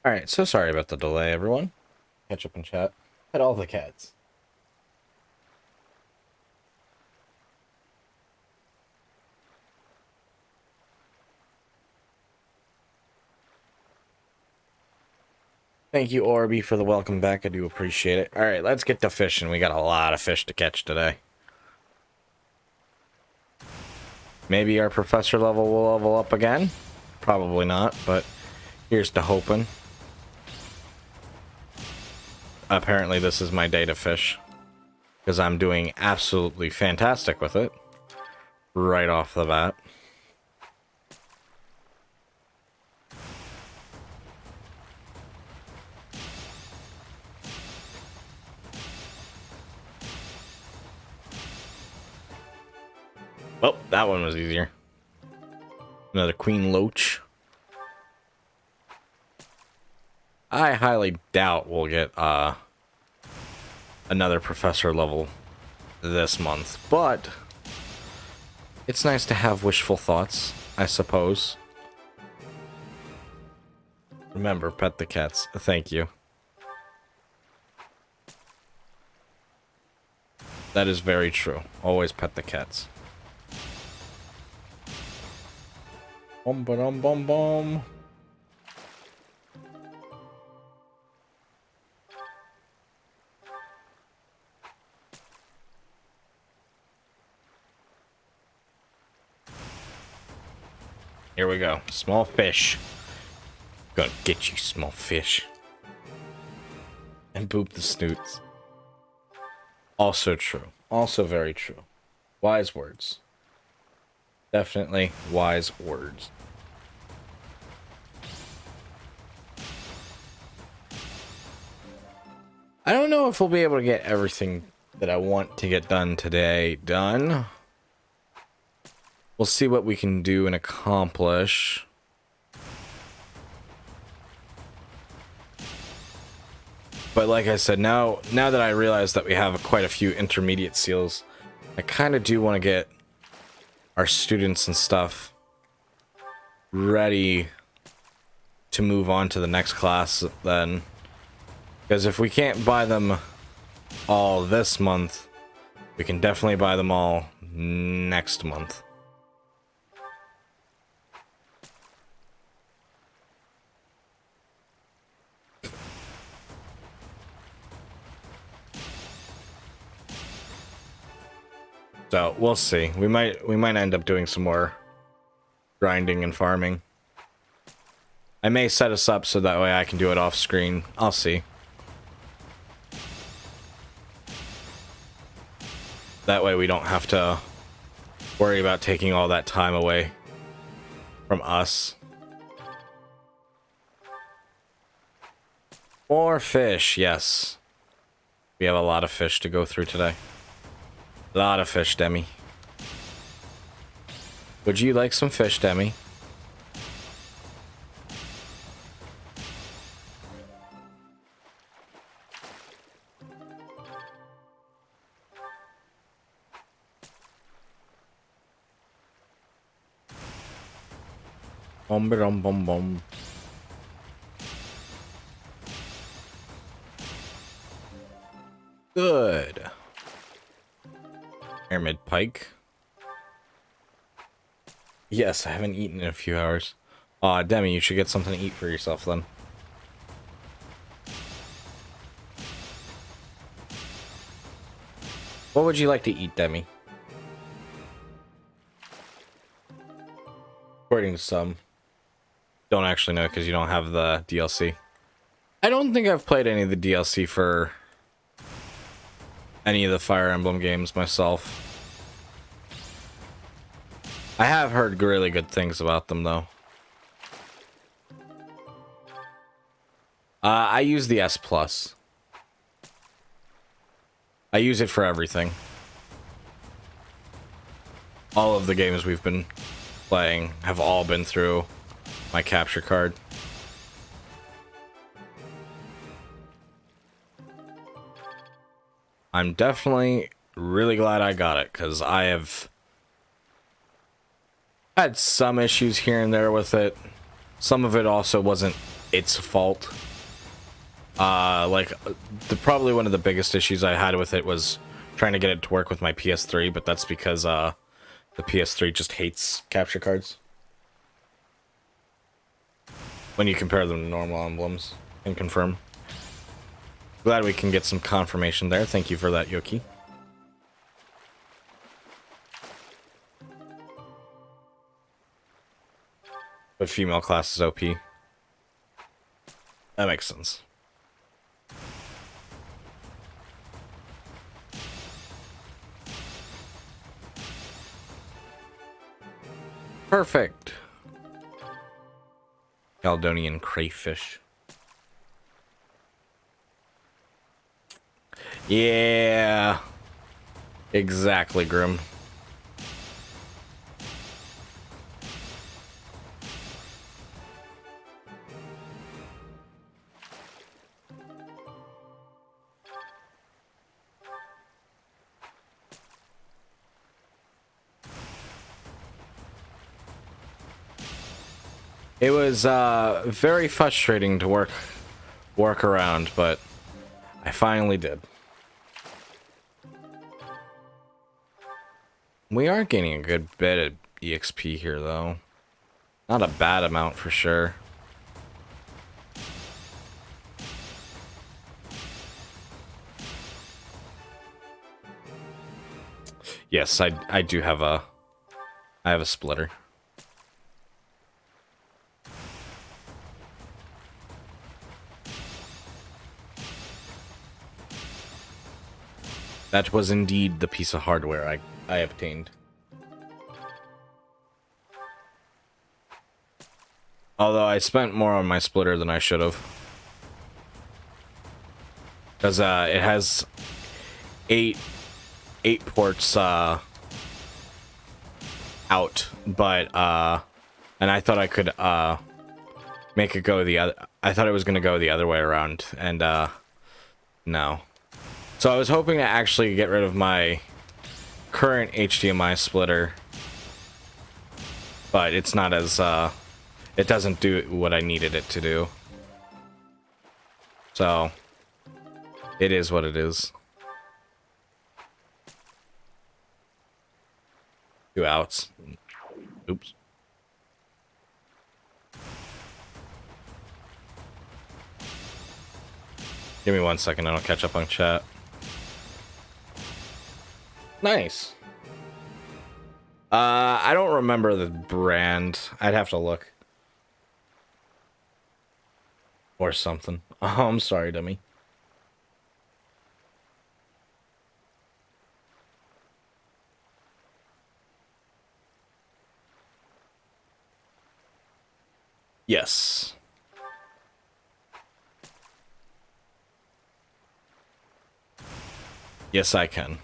Alright, so sorry about the delay, everyone. Catch up and chat. Had all the cats. Thank you, Orby, for the welcome back. I do appreciate it. Alright, let's get to fishing. We got a lot of fish to catch today. Maybe our professor level will level up again. Probably not, but here's to hoping. Apparently this is my day to fish, because I'm doing absolutely fantastic with it right off the bat. Oh, that one was easier. Another queen loach. I highly doubt we'll get another professor level this month, but it's nice to have wishful thoughts, I suppose. Remember, pet the cats. Thank you. That is very true. Always pet the cats. Bum ba dum bum bum. Here we go. Small fish. Gonna get you, small fish. And boop the snoots. Also true. Also very true. Wise words. Definitely wise words. I don't know if we'll be able to get everything that I want to get done today done. We'll see what we can do and accomplish. But like I said, now that I realize that we have quite a few intermediate seals, I kind of do want to get our students and stuff ready to move on to the next class then. Because if we can't buy them all this month, we can definitely buy them all next month. So we'll see. We might end up doing some more grinding and farming. I may set us up so that way I can do it off screen. I'll see. That way we don't have to worry about taking all that time away from us. More fish, yes. We have a lot of fish to go through today. A lot of fish, Demi. Would you like some fish, Demi? Bum bum bum bum. Good. Pyramid pike. Yes, I haven't eaten in a few hours. Aw, Demi, you should get something to eat for yourself then. What would you like to eat, Demi? According to some. Don't actually know because you don't have the DLC. I don't think I've played any of the DLC for any of the Fire Emblem games myself. I have heard really good things about them though. I use the S Plus. I use it for everything. All of the games we've been playing have all been through my capture card. I'm definitely really glad I got it, because I have had some issues here and there with it. Some of it also wasn't its fault. Like, probably one of the biggest issues I had with it was trying to get it to work with my PS3, but that's because the PS3 just hates capture cards when you compare them to normal emblems and confirm. Glad we can get some confirmation there. Thank you for that, Yoki. But female class is OP. That makes sense. Perfect. Caledonian crayfish. Yeah. Exactly, Grim. It was very frustrating to work around, but I finally did. We are gaining a good bit of EXP here, though. Not a bad amount for sure. Yes, I do have a splitter. That was indeed the piece of hardware I obtained. Although I spent more on my splitter than I should have. Because it has eight ports out, but and I thought I could make it go the other. I thought it was gonna go the other way around, and no. So I was hoping to actually get rid of my current HDMI splitter, but it's not as it doesn't do what I needed it to do. So it is what it is. 2 outs. Oops. Give me 1 second and I'll catch up on chat. Nice. I don't remember the brand. I'd have to look. Or something. Oh, I'm sorry, dummy. Yes. Yes, I can.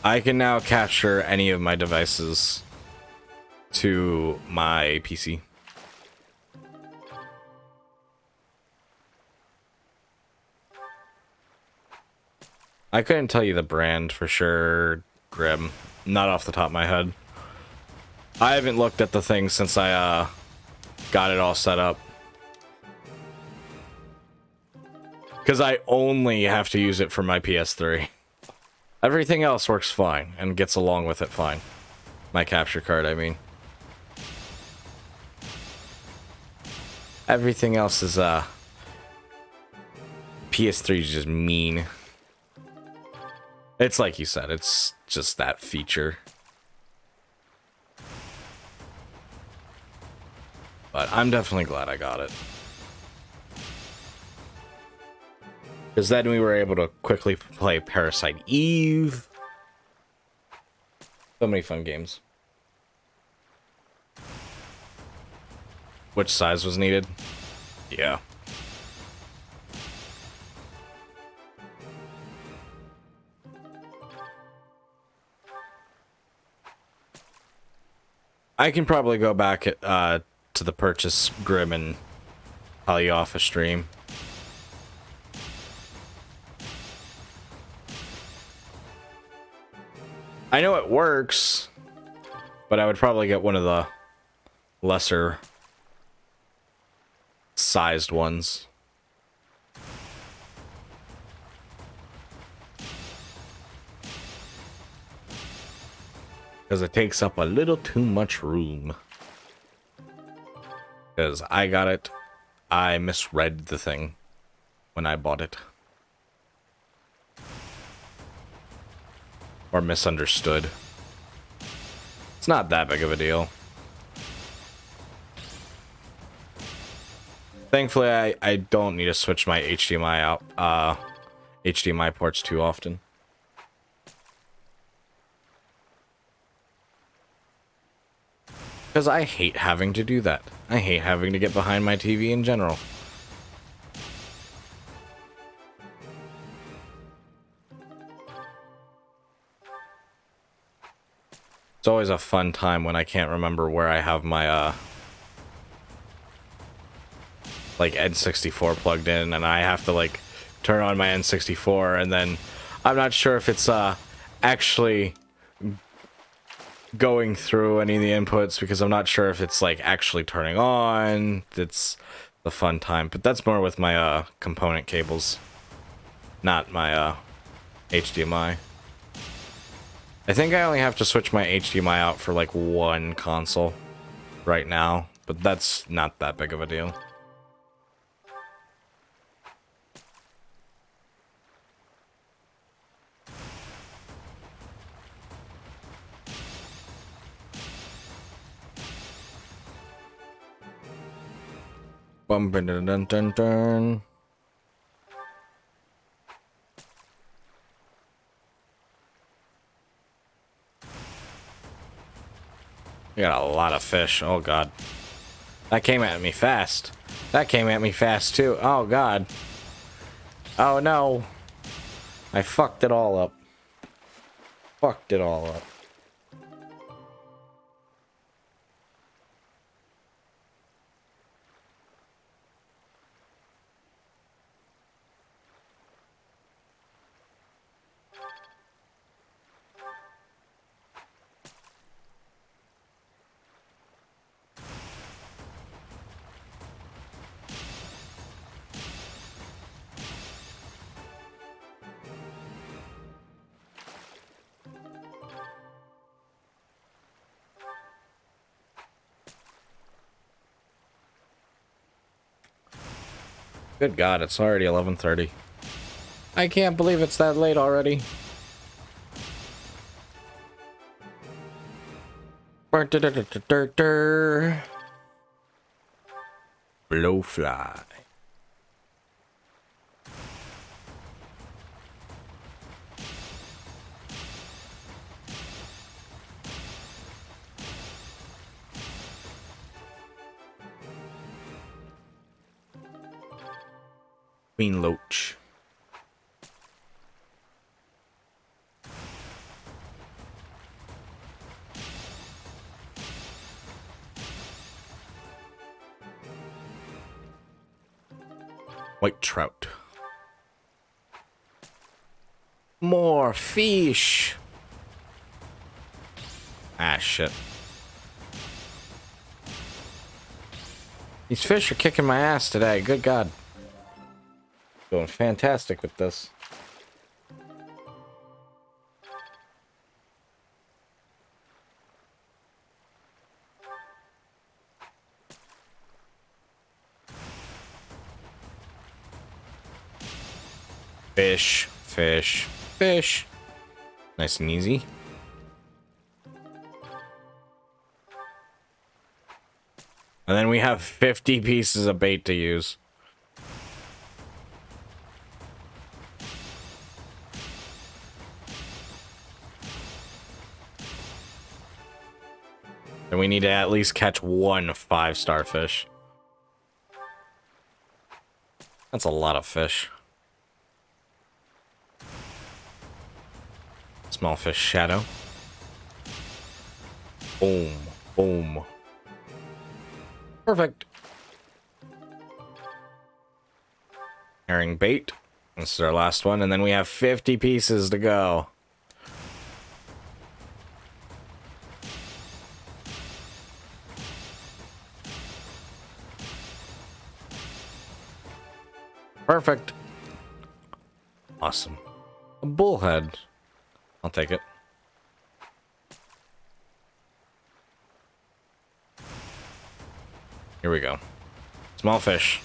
I can now capture any of my devices to my PC. I couldn't tell you the brand for sure, Grim. Not off the top of my head. I haven't looked at the thing since I got it all set up. Because I only have to use it for my PS3. Everything else works fine and gets along with it fine. My capture card, I mean. Everything else is PS3 is just mean. It's like you said, it's just that feature. But I'm definitely glad I got it. Because then we were able to quickly play Parasite Eve. So many fun games. Which size was needed? Yeah. I can probably go back at, to the purchase, Grim, and tell you off a stream. I know it works, but I would probably get one of the lesser sized ones. Because it takes up a little too much room. Because I got it. I misread the thing when I bought it. Or misunderstood. It's not that big of a deal. Thankfully, I don't need to switch my HDMI out, HDMI ports too often. Because I hate having to do that. I hate having to get behind my TV in general. It's always a fun time when I can't remember where I have my, like, N64 plugged in, and I have to, like, turn on my N64, and then I'm not sure if it's, actually going through any of the inputs, because I'm not sure if it's, like, actually turning on. It's the fun time, but that's more with my, component cables, not my, HDMI. I think I only have to switch my HDMI out for like one console right now, but that's not that big of a deal. Bum dun dun dun dun. We got a lot of fish. Oh god. That came at me fast. That came at me fast too. Oh god. Oh no. I fucked it all up. Fucked it all up. Good God, it's already 11:30. I can't believe it's that late already. Blowfly. Queen Loach. White trout. More fish. Ah, shit. These fish are kicking my ass today. Good God. Doing fantastic with this. Fish, fish, fish. Nice and easy. And then we have 50 pieces of bait to use. And we need to at least catch one 5-star fish. That's a lot of fish. Small fish shadow. Boom. Boom. Perfect. Herring bait. This is our last one. And then we have 50 pieces to go. Perfect. Awesome. A bullhead. I'll take it. Here we go. Small fish.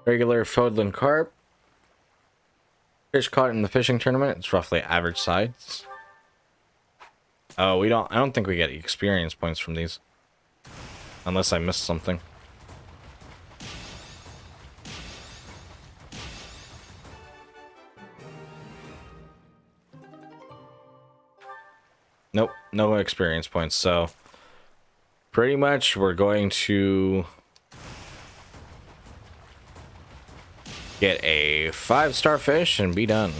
Regular Fodland carp. Fish caught in the fishing tournament. It's roughly average size. Oh, I don't think we get experience points from these. Unless I missed something. Nope, no experience points. So pretty much we're going to get a 5-star fish and be done.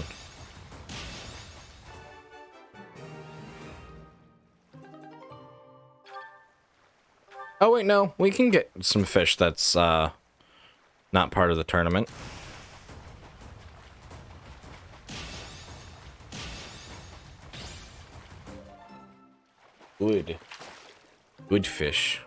Oh wait, no, we can get some fish that's not part of the tournament. Good fish.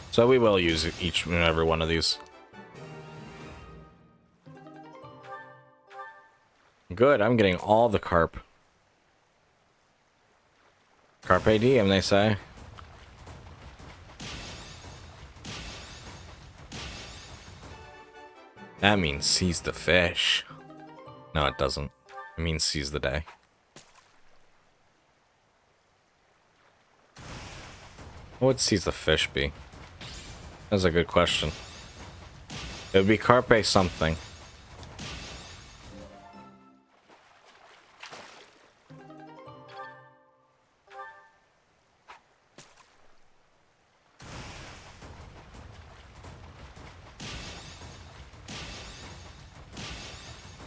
So we will use each and every one of these. Good, I'm getting all the carp. Carpe diem, they say. That means seize the fish. No, it doesn't. It means seize the day. What would seize the fish be? That's a good question. It would be carpe something.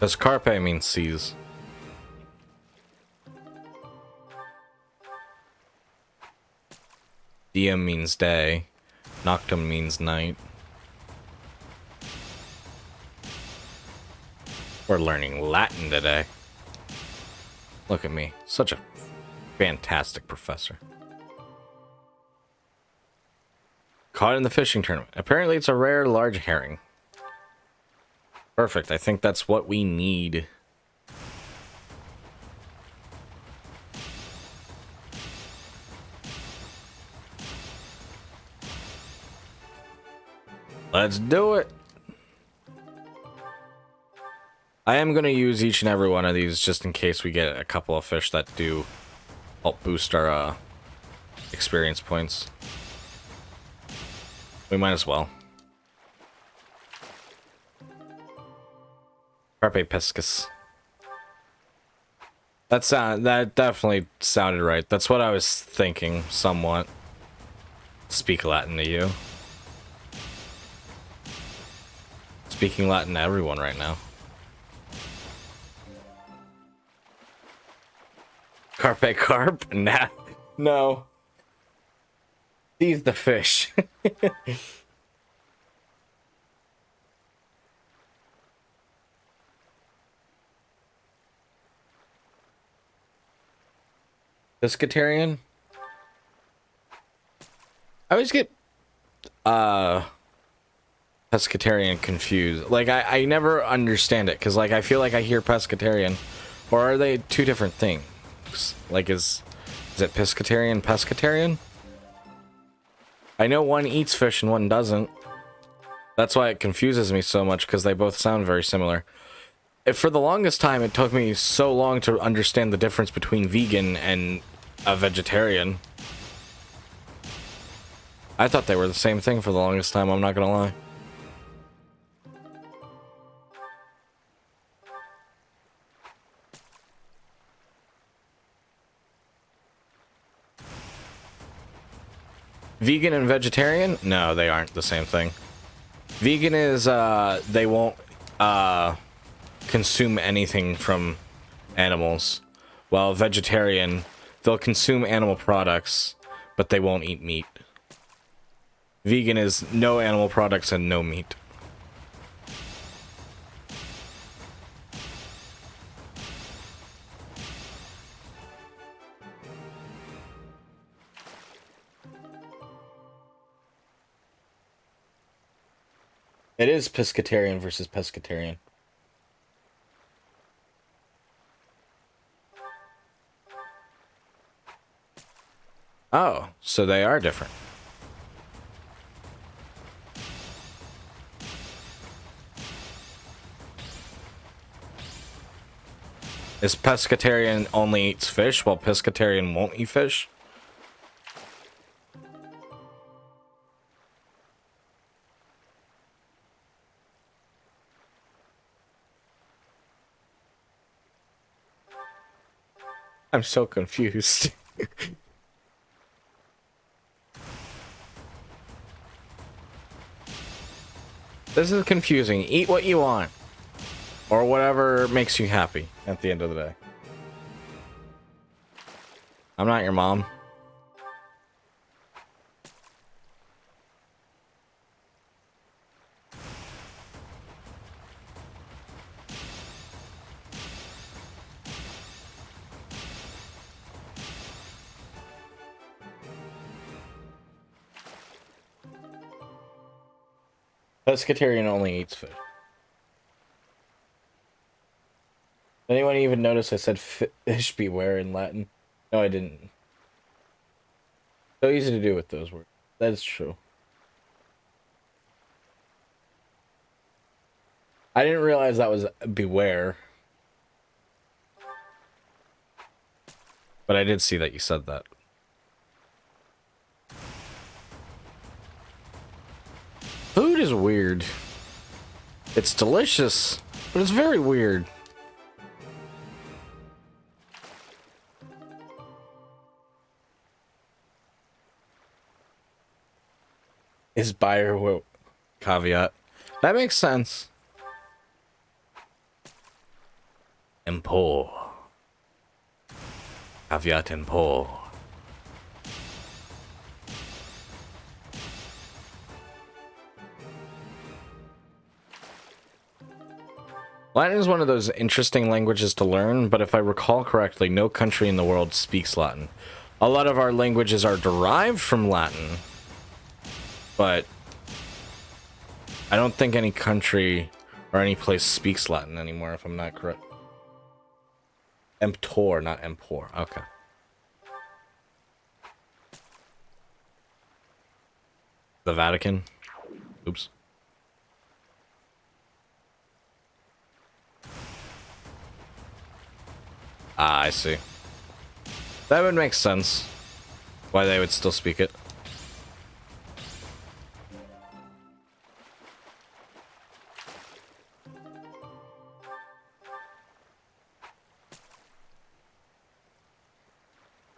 Does carpe mean seize? Diem means day. Noctum means night. We're learning Latin today. Look at me. Such a fantastic professor. Caught in the fishing tournament. Apparently it's a rare large herring. Perfect. I think that's what we need. Let's do it. I am going to use each and every one of these just in case we get a couple of fish that do help boost our experience points. We might as well. Carpe piscis. That definitely sounded right. That's what I was thinking, somewhat. Speak Latin to you. Speaking Latin to everyone right now. Carpe carp? Nah. No. Seize the fish. Pescatarian? I always get pescatarian confused. Like I never understand it because like I feel like I hear pescatarian, or are they two different things? Like is it pescatarian? I know one eats fish and one doesn't. That's why it confuses me so much because they both sound very similar. For the longest time, it took me so long to understand the difference between vegan and a vegetarian. I thought they were the same thing for the longest time, I'm not gonna lie. Vegan and vegetarian? No, they aren't the same thing. Vegan is, they won't, consume anything from animals, while vegetarian, they'll consume animal products, but they won't eat meat. Vegan is no animal products and no meat. It is pescatarian versus pescatarian. Oh, so they are different. Is pescatarian only eats fish while pescatarian won't eat fish? I'm so confused. This is confusing. Eat what you want. Or whatever makes you happy at the end of the day. I'm not your mom. Pescatarian only eats fish. Anyone even notice I said fish beware in Latin? No, I didn't. So easy to do with those words. That's true. I didn't realize that was beware. But I did see that you said that. Food is weird. It's delicious, but it's very weird. Is buyer what? Caveat. That makes sense. Empor. Caveat empor. Latin is one of those interesting languages to learn, but if I recall correctly, no country in the world speaks Latin. A lot of our languages are derived from Latin, but I don't think any country or any place speaks Latin anymore, if I'm not correct. Emptor, not empor. Okay. The Vatican. Oops. Ah, I see. That would make sense. Why they would still speak it.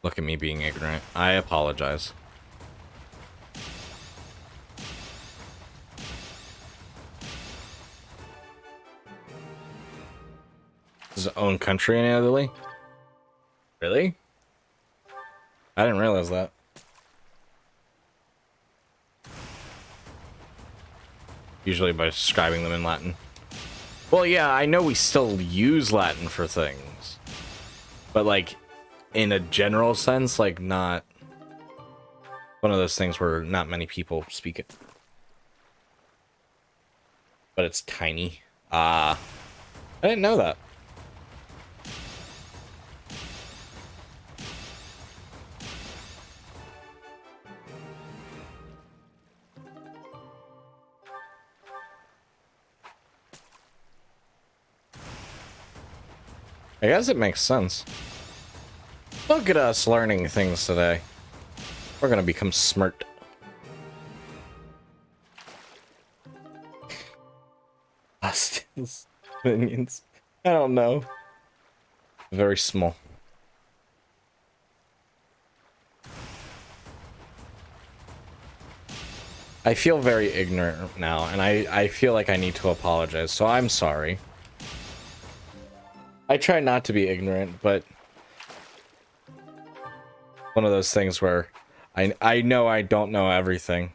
Look at me being ignorant. I apologize. His own country in Italy? Really? I didn't realize that. Usually by describing them in Latin. Well, yeah, I know we still use Latin for things. But, like, in a general sense, like, not one of those things where not many people speak it. But it's tiny. Ah. I didn't know that. I guess it makes sense. Look at us learning things today. We're gonna become smart. Hostiles. Minions. I don't know. Very small. I feel very ignorant now, and I feel like I need to apologize, so I'm sorry. I try not to be ignorant, but one of those things where I know I don't know everything.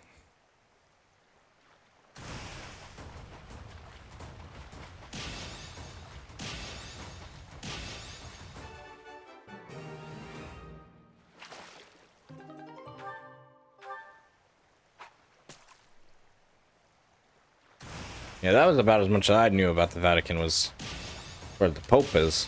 Yeah, that was about as much as I knew about the Vatican, was where the Pope is.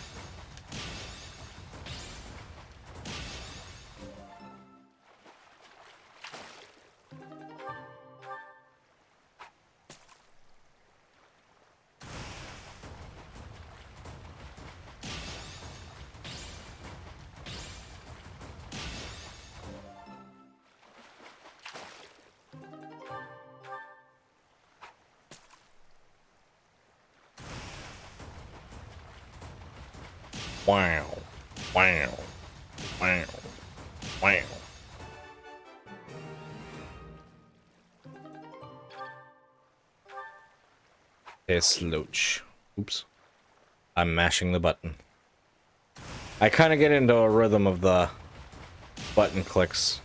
Wow. Wow. Wow. Wow. Okay, slouch. Oops. I'm mashing the button. I kind of get into a rhythm of the button clicks.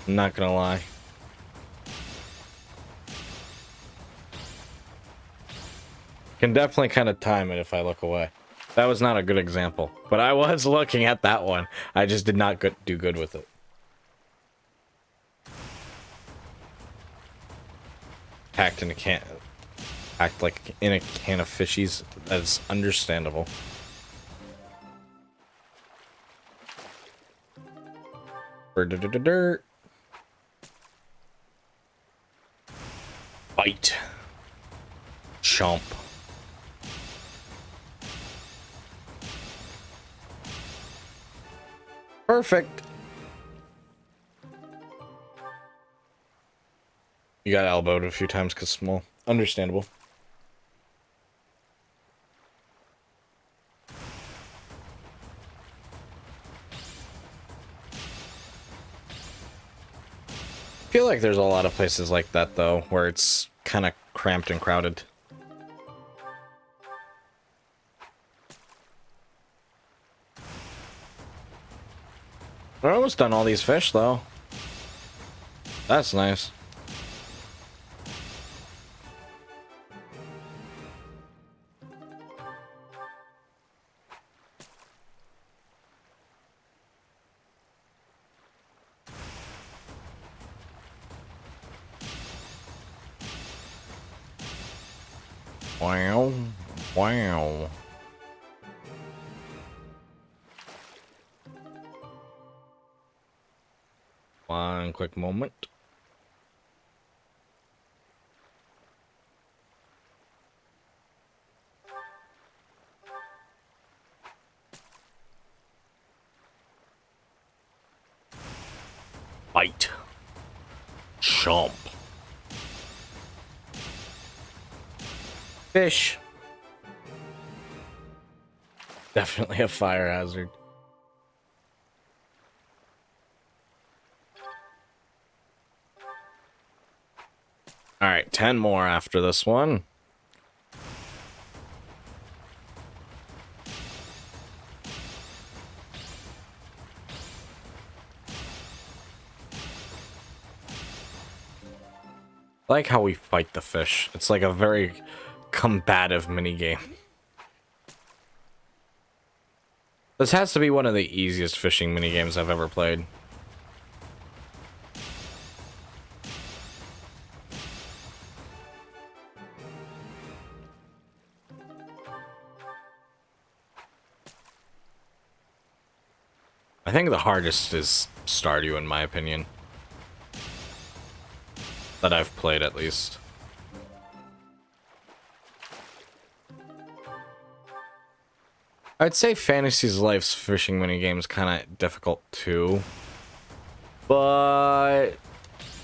I'm not gonna lie. Can definitely kind of time it if I look away. That was not a good example, but I was looking at that one. I just did not do good with it. Packed in a can. Act like in a can of fishies. That is understandable. Dirt. Bite. Chomp. Perfect. You got elbowed a few times because small. Understandable. I feel like there's a lot of places like that, though, where it's kind of cramped and crowded. We're almost done all these fish, though. That's nice. Wow. Wow. One quick moment. Bite. Chomp. Fish. Definitely a fire hazard. Alright, 10 more after this one. I like how we fight the fish. It's like a very combative minigame. This has to be one of the easiest fishing minigames I've ever played. I think the hardest is Stardew, in my opinion. That I've played, at least. I'd say Fantasy's Life's fishing minigame is kind of difficult too. But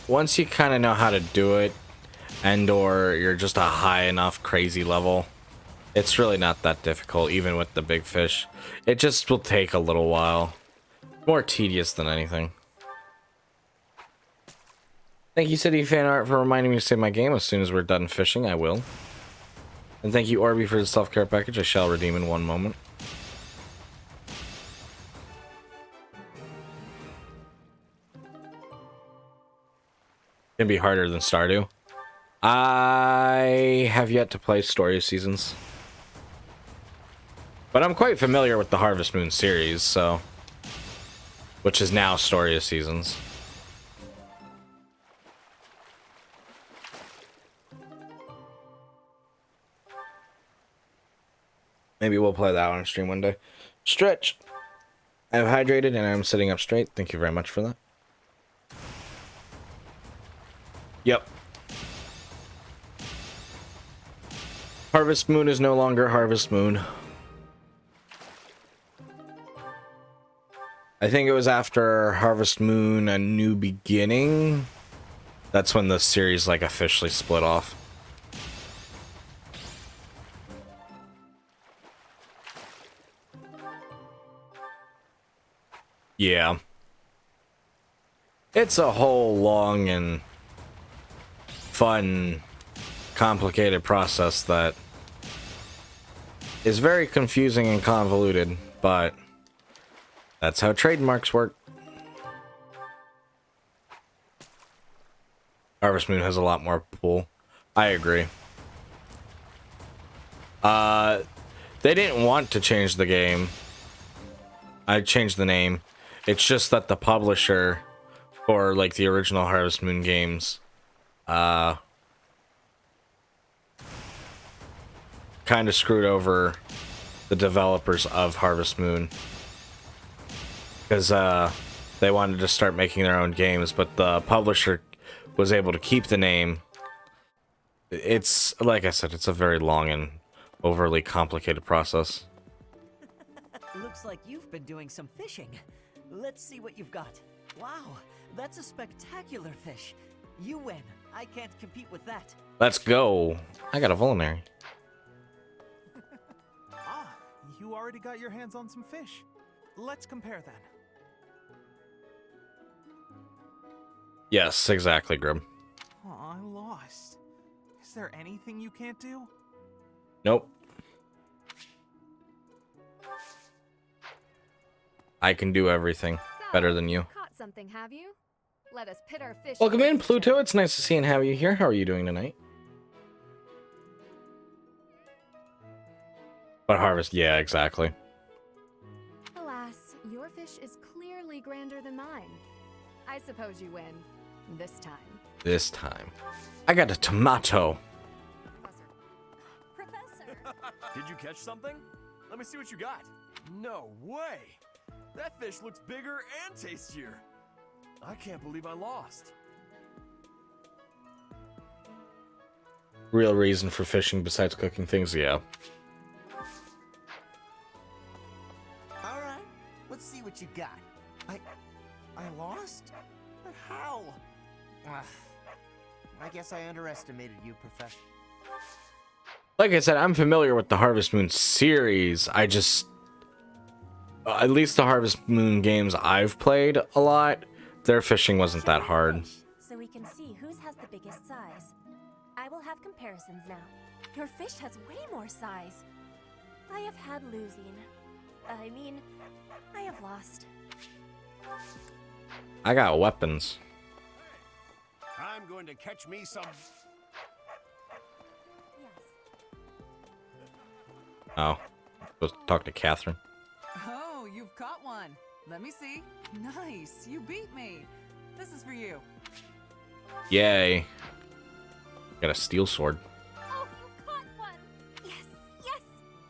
once you kind of know how to do it, and or you're just a high enough crazy level, it's really not that difficult, even with the big fish. It just will take a little while. More tedious than anything. Thank you, City Fan Art, for reminding me to save my game. As soon as we're done fishing, I will. And thank you, Orby, for the self-care package. I shall redeem in one moment. Can be harder than Stardew. I have yet to play Story of Seasons. But I'm quite familiar with the Harvest Moon series, so... which is now Story of Seasons. Maybe we'll play that on stream one day. Stretch. I'm hydrated and I'm sitting up straight. Thank you very much for that. Yep. Harvest Moon is no longer Harvest Moon. I think it was after Harvest Moon A New Beginning. That's when the series like officially split off. Yeah. It's a whole long and fun, complicated process that is very confusing and convoluted, but that's how trademarks work. Harvest Moon has a lot more pull. I agree. They didn't want to change the game. I changed the name. It's just that the publisher for like the original Harvest Moon games kind of screwed over the developers of Harvest Moon because they wanted to start making their own games, but the publisher was able to keep the name. It's like I said, it's a very long and overly complicated process. Looks like you've been doing some fishing. Let's see what you've got. Wow, that's a spectacular fish. You win. I can't compete with that. Let's go. I got a vulnerary. Ah, you already got your hands on some fish. Let's compare then. Yes, exactly, Grub. Oh, I'm lost. Is there anything you can't do? Nope. I can do everything better than you. Caught something, have you? Let us pit our fish. Welcome in, Pluto. It's nice to see and have you here. How are you doing tonight? But Harvest, yeah, exactly. Alas, your fish is clearly grander than mine. I suppose you win. This time. This time. I got a tomato. Professor! Did you catch something? Let me see what you got. No way! That fish looks bigger and tastier. I can't believe I lost. Real reason for fishing besides cooking things, yeah. Alright, let's see what you got. I lost? But how? I guess I underestimated you, Professor. Like I said, I'm familiar with the Harvest Moon series. I just... at least the Harvest Moon games I've played a lot, their fishing wasn't that hard. So we can see whose has the biggest size. I will have comparisons now. Your fish has way more size. I have had losing. I mean, I have lost. I got weapons. I'm going to catch me some... Oh. Supposed to talk to Catherine. Oh, you've caught one. Let me see. Nice, you beat me. This is for you. Yay. Got a steel sword. Oh, you caught one! Yes, yes,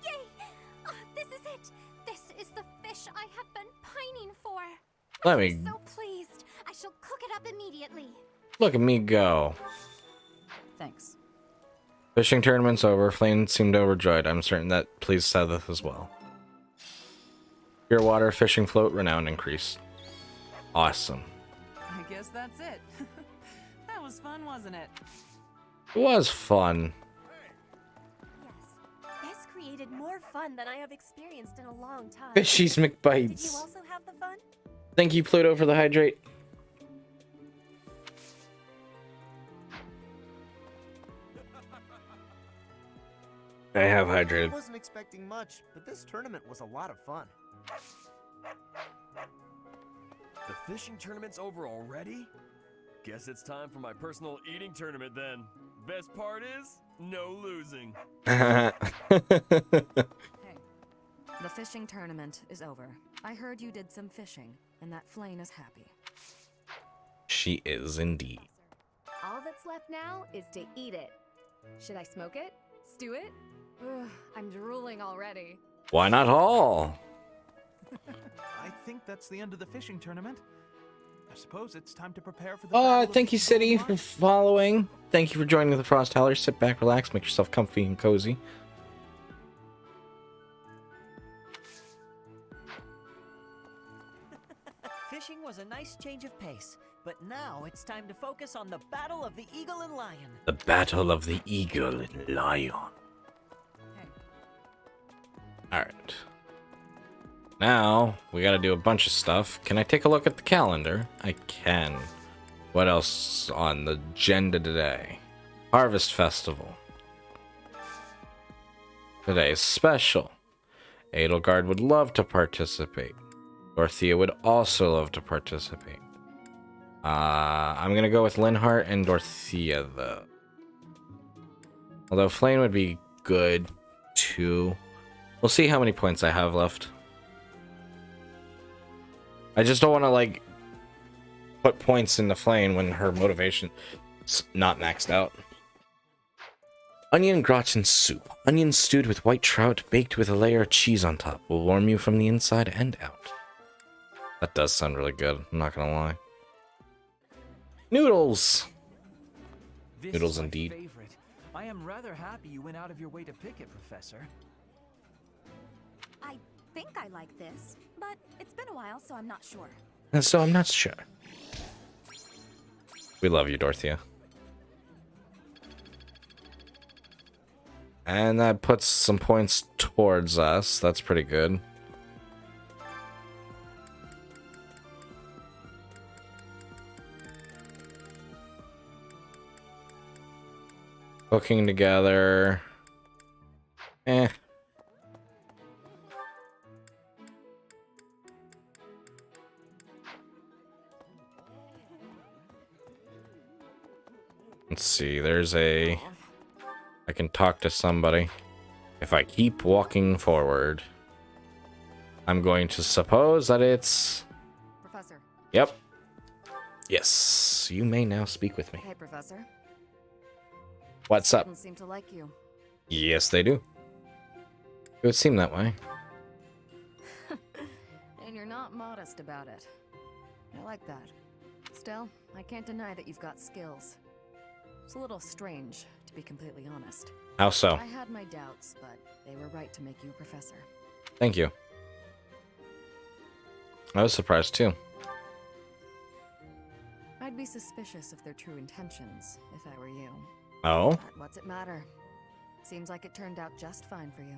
yay! Oh, this is it. This is the fish I have been pining for. Let I'm me... so pleased. I shall cook it up immediately. Look at me go. Thanks. Fishing tournament's over. Flame seemed overjoyed. I'm certain that pleased Setheth as well. Pure water, fishing float, renown increase. Awesome. I guess that's it. That was fun, wasn't it? It was fun. This created more fun than I have experienced in a long time. Fishies Did you McBites. also have the fun? Thank you, Pluto, for the hydrate. I have I hydrated. wasn't expecting much, but this tournament was a lot of fun. The fishing tournament's over already? Guess it's time for my personal eating tournament then. Best part is, no losing. Hey, the fishing tournament is over. I heard you did some fishing, and that Flame is happy. She is indeed. All that's left now is to eat it. Should I smoke it? Stew it? Ugh, I'm drooling already. Why not all? I think that's the end of the fishing tournament. I suppose it's time to prepare for the battle of Thank the you, City, Eagle for and following. Thank you for joining the Frost Howlers. Sit back, relax, make yourself comfy and cozy. Fishing was a nice change of pace, but now it's time to focus on the Battle of the Eagle and Lion. The Battle of the Eagle and Lion. Alright. Now, we gotta do a bunch of stuff. Can I take a look at the calendar? I can. What else on the agenda today? Harvest Festival. Today's special. Edelgard would love to participate. Dorothea would also love to participate. I'm gonna go with Linhart and Dorothea, though. Although Flame would be good, too. We'll see how many points I have left. I just don't want to, like, put points into Flame when her motivation's not maxed out. Onion gratin soup. Onion stewed with white trout, baked with a layer of cheese on top. Will warm you from the inside and out. That does sound really good, I'm not gonna lie. Noodles! This Noodles is my indeed. favorite. I am rather happy you went out of your way to pick it, Professor. I think I like this, but it's been a while, so I'm not sure. And so I'm not sure. We love you, Dorothea. And that puts some points towards us. That's pretty good. Cooking together. Eh. Let's see, there's a... I can talk to somebody. If I keep walking forward. I'm going to suppose that it's... Professor. Yep. Yes, you may now speak with me. Hey, Professor. What's up? Students seem to like you. Yes, they do. It would seem that way. And you're not modest about it. I like that. Still, I can't deny that you've got skills. It's a little strange, to be completely honest. How so? I had my doubts, but they were right to make you a professor. Thank you. I was surprised too. I'd be suspicious of their true intentions, if I were you. Oh? But what's it matter? Seems like it turned out just fine for you.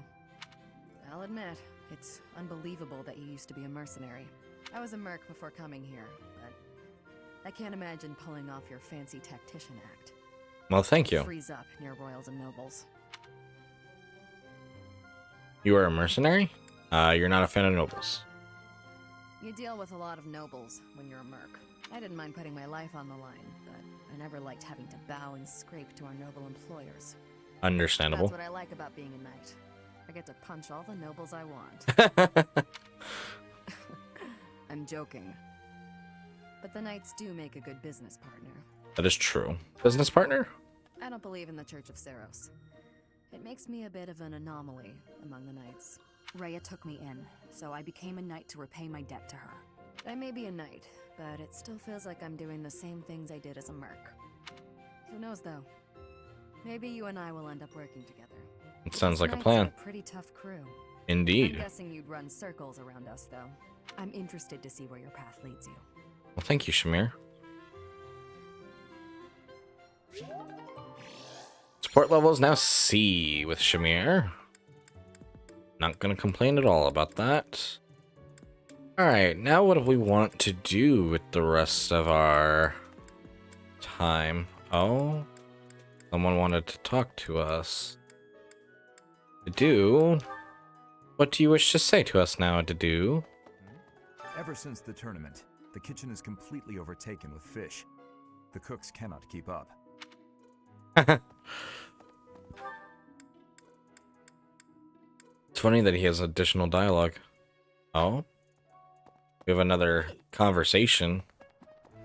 I'll admit, it's unbelievable that you used to be a mercenary. I was a merc before coming here, but I can't imagine pulling off your fancy tactician act. Well, thank you. Freeze up near royals and nobles. You are a mercenary? You're not a fan of nobles. You deal with a lot of nobles when you're a merc. I didn't mind putting my life on the line, but I never liked having to bow and scrape to our noble employers. Understandable. That's what I like about being a knight. I get to punch all the nobles I want. I'm joking. But the knights do make a good business partner. That is true. Business partner? I don't believe in the Church of Seros. It makes me a bit of an anomaly among the knights. Rhea took me in, so I became a knight to repay my debt to her. I may be a knight, but it still feels like I'm doing the same things I did as a merc. Who knows, though? Maybe you and I will end up working together. It sounds like a Knights plan. are a pretty tough crew. Indeed. I'm guessing you'd run circles around us, though. I'm interested to see where your path leads you. Well, thank you, Shamir. Support level is now C with Shamir. Not gonna complain at all about that. Alright, now what do we want to do with the rest of our time? Oh, someone wanted to talk to us. Dedue, what do you wish to say to us now, Dedue? Ever since the tournament, the kitchen is completely overtaken with fish. The cooks cannot keep up. It's funny that he has additional dialogue. Oh? We have another conversation,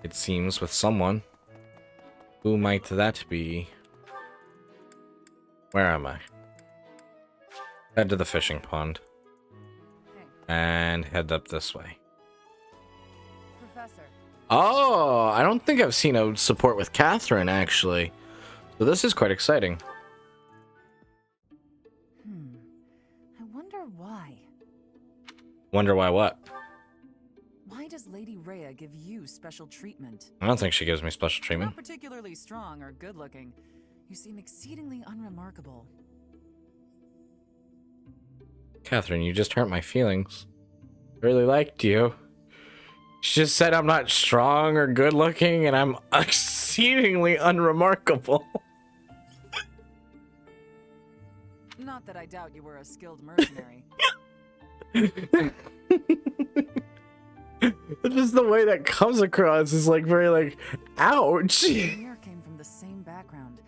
it seems, with someone. Who might that be? Where am I? Head to the fishing pond. Hey, And head up this way. Professor. Oh, I don't think I've seen a support with Catherine, actually. So this is quite exciting. I wonder why. Wonder why what? Why does Lady Rhea give you special treatment? I don't think she gives me special You're treatment. not particularly strong or good-looking. You seem exceedingly unremarkable. Catherine, you just hurt my feelings. I really liked you. She just said I'm not strong or good looking and I'm exceedingly unremarkable. Not that I doubt you were a skilled mercenary. Just the way that comes across is like very like, ouch. Amir came from the same background,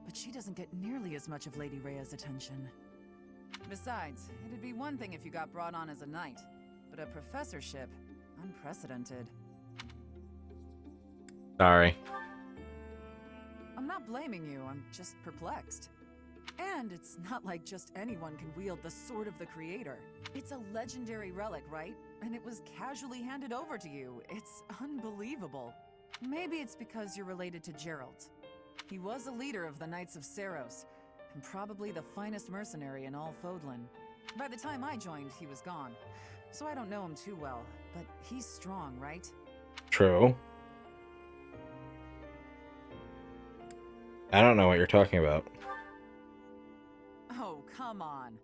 but she doesn't get nearly as much of Lady Rhea's attention. Besides, it'd be one thing if you got brought on as a knight, but a professorship, unprecedented. Sorry. I'm not blaming you, I'm just perplexed. And it's not like just anyone can wield the Sword of the Creator. It's a legendary relic, right? And it was casually handed over to you. It's unbelievable. Maybe it's because you're related to Gerald. He was a leader of the Knights of Seiros, and probably the finest mercenary in all Fodlan. By the time I joined, he was gone. So I don't know him too well, but he's strong, right? True. I don't know what you're talking about. Oh, come on.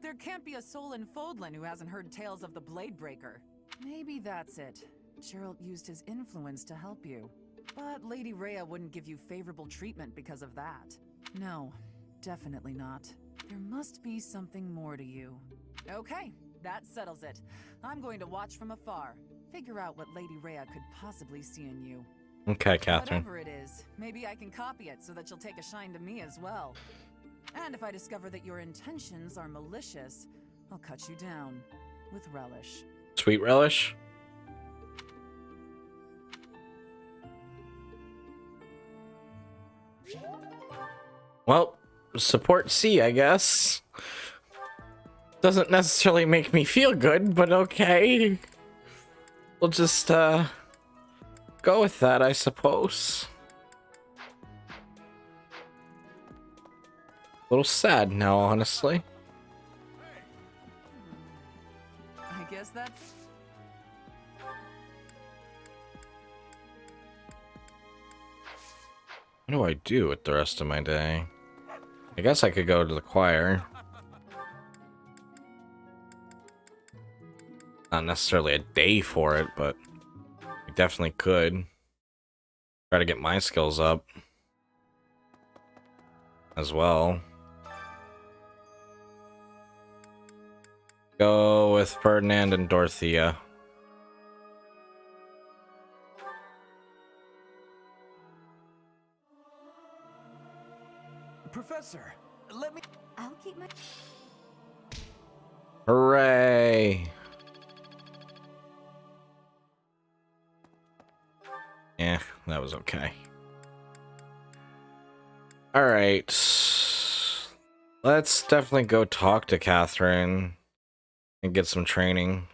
There can't be a soul in Fodlan who hasn't heard tales of the Bladebreaker. Maybe that's it. Gerald used his influence to help you. But Lady Rhea wouldn't give you favorable treatment because of that. No, definitely not. There must be something more to you. Okay, that settles it. I'm going to watch from afar. Figure out what Lady Rhea could possibly see in you. Okay, Catherine. Whatever it is, maybe I can copy it so that you'll take a shine to me as well. And if I discover that your intentions are malicious, I'll cut you down with relish. Sweet relish? Well, support C, I guess. Doesn't necessarily make me feel good, but okay. We'll just, go with that, I suppose. A little sad now, honestly. I guess that's... What do I do with the rest of my day? I guess I could go to the choir. Not necessarily a day for it, but I definitely could. Try to get my skills up as well. Go with Ferdinand and Dorothea. Professor, let me... I'll keep my... Hooray! Yeah, that was okay. Alright. Let's definitely go talk to Catherine and get some training.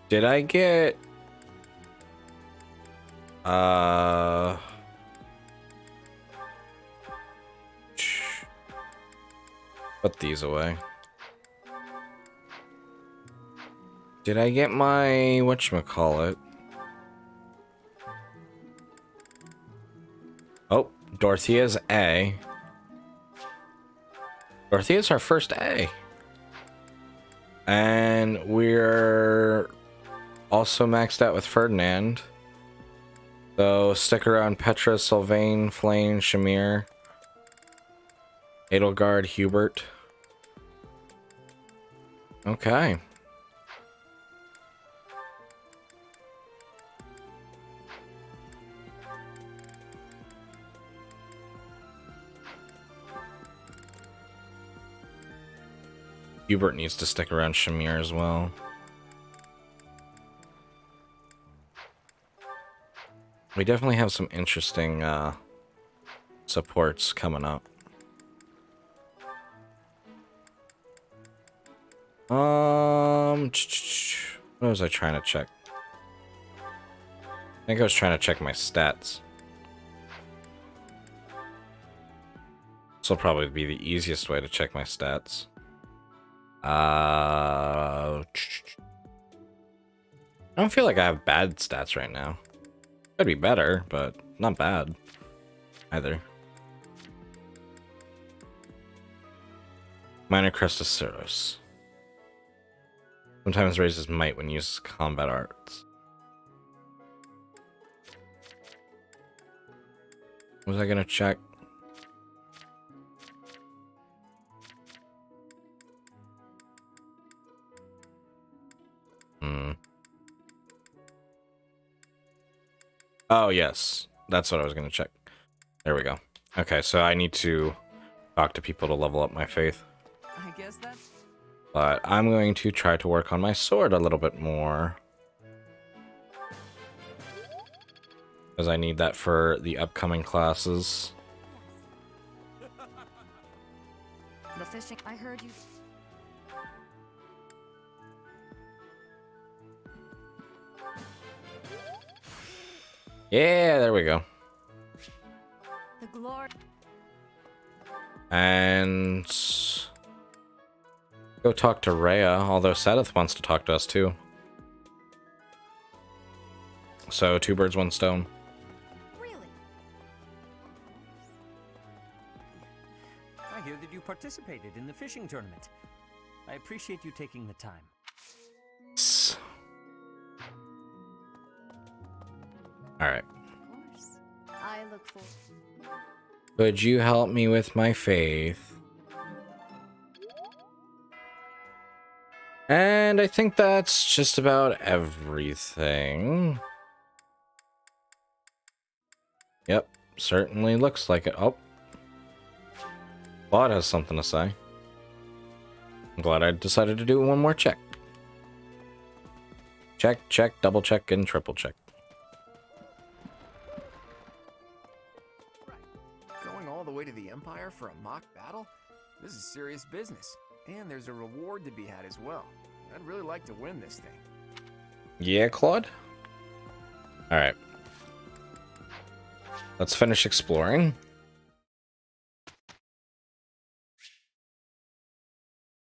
Did I get... Put these away. Did I get my whatchamacallit? Oh, Dorothea's A. Dorothea's our first A. And we're also maxed out with Ferdinand. So stick around Petra, Sylvain, Flame, Shamir, Edelgard, Hubert. Okay. Hubert needs to stick around Shamir as well. We definitely have some interesting supports coming up. What was I trying to check? I think I was trying to check my stats. This will probably be the easiest way to check my stats. I don't feel like I have bad stats right now. Could be better, but not bad either. Minor Crest of Ceros. Sometimes raises might when uses combat arts. Was I gonna check? Oh, yes. That's what I was gonna check. There we go. Okay, so I need to talk to people to level up my faith. I guess that's... But I'm going to try to work on my sword a little bit more. Because I need that for the upcoming classes. The fishing. I heard you. Yeah, there we go. The glory. And go talk to Rhea, although Sadith wants to talk to us too. So 2 birds, 1 stone. Really? I hear that you participated in the fishing tournament. I appreciate you taking the time. Alright. Of course. I look for. Could you help me with my faith? And I think that's just about everything. Yep, certainly looks like it. Oh. Claude has something to say. I'm glad I decided to do one more check. Check, check, double check, and triple check. Going all the way to the Empire for a mock battle? This is serious business. And there's a reward to be had as well. I'd really like to win this thing. Yeah, Claude? Alright. Let's finish exploring.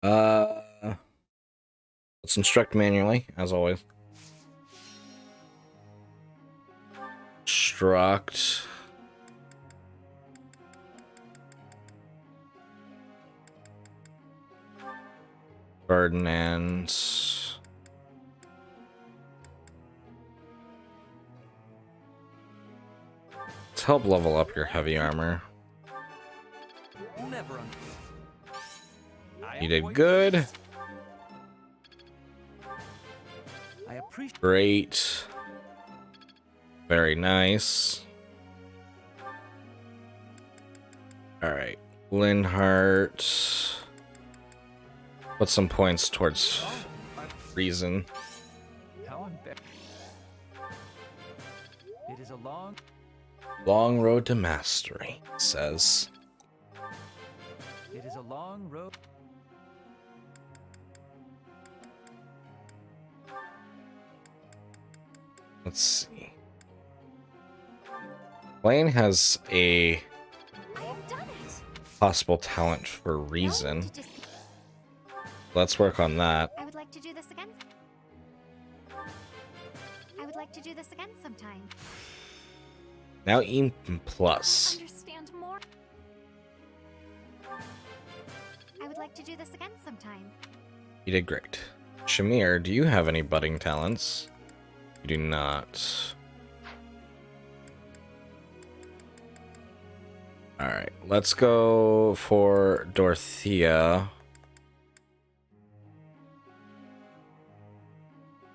Let's instruct manually, as always. Instruct. Ferdinand. Let's help level up your heavy armor. Never. You did good. I appreciate. Great. Very nice. Alright. Linhart. Put some points towards reason. How it is a Long road to mastery, it says. It is a long road. Let's see. Blaine has a possible talent for reason. Let's work on that. I would like to do this again. I would like to do this again sometime. Now E plus. Understand more. I would like to do this again sometime. You did great. Shamir, do you have any budding talents? You do not. Alright, let's go for Dorothea.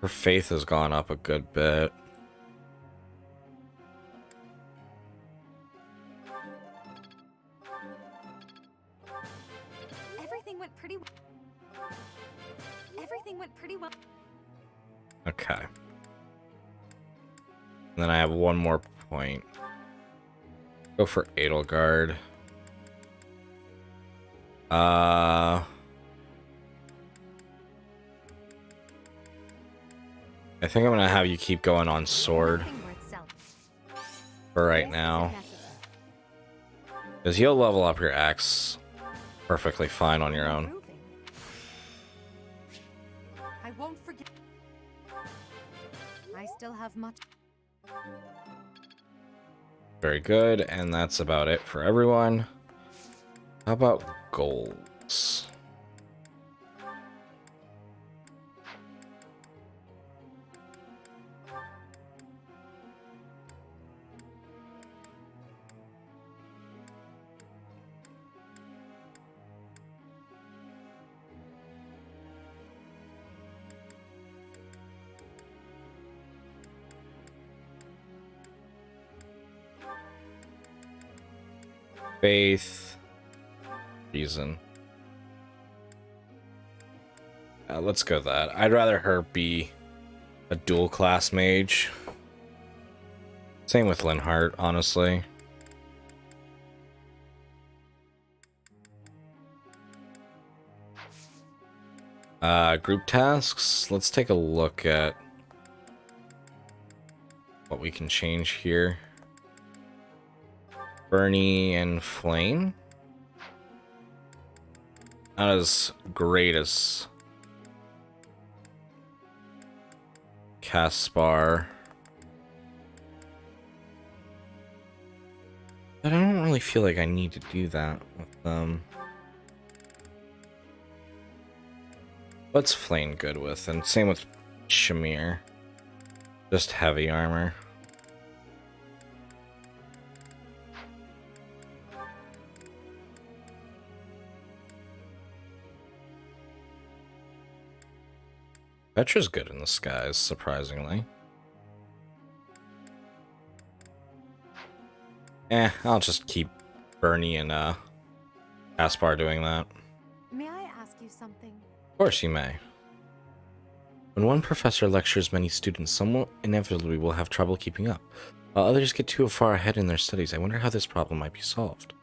Her faith has gone up a good bit. Everything went pretty well. Everything went pretty well. Okay. And then I have one more point. Go for Edelgard. I think I'm gonna have you keep going on sword for right now, because you'll level up your axe perfectly fine on your own. I won't forget. I still have much. Very good, and that's about it for everyone. How about goals? Faith, reason. Let's go that. I'd rather her be a dual class mage. Same with Linhardt, honestly. Group tasks. Let's take a look at what we can change here. Bernie and Flame. Not as great as Caspar. But I don't really feel like I need to do that with them. What's Flame good with? And same with Shamir. Just heavy armor. Petra's good in the skies, surprisingly. I'll just keep Bernie and Caspar doing that. May I ask you something? Of course you may. When one professor lectures many students, some inevitably will have trouble keeping up, while others get too far ahead in their studies. I wonder how this problem might be solved.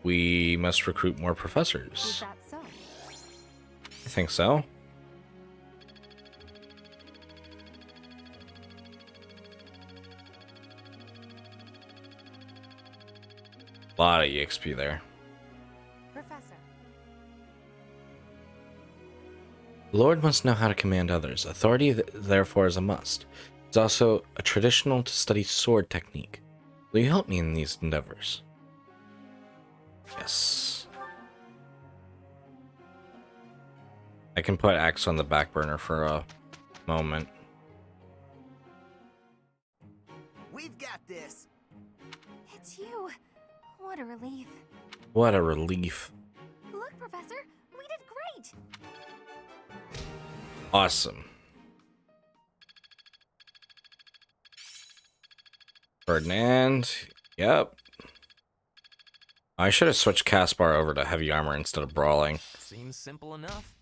We must recruit more professors. Is that so? I think so. A lot of EXP there. Professor. The Lord must know how to command others. Authority, therefore, is a must. It's also a traditional to study sword technique. Will you help me in these endeavors? Yes. I can put Axe on the back burner for a moment. We've got this. It's you. What a relief. What a relief. Look, Professor, we did great. Awesome. Ferdinand. Yep. I should have switched Caspar over to heavy armor instead of brawling. Seems simple enough.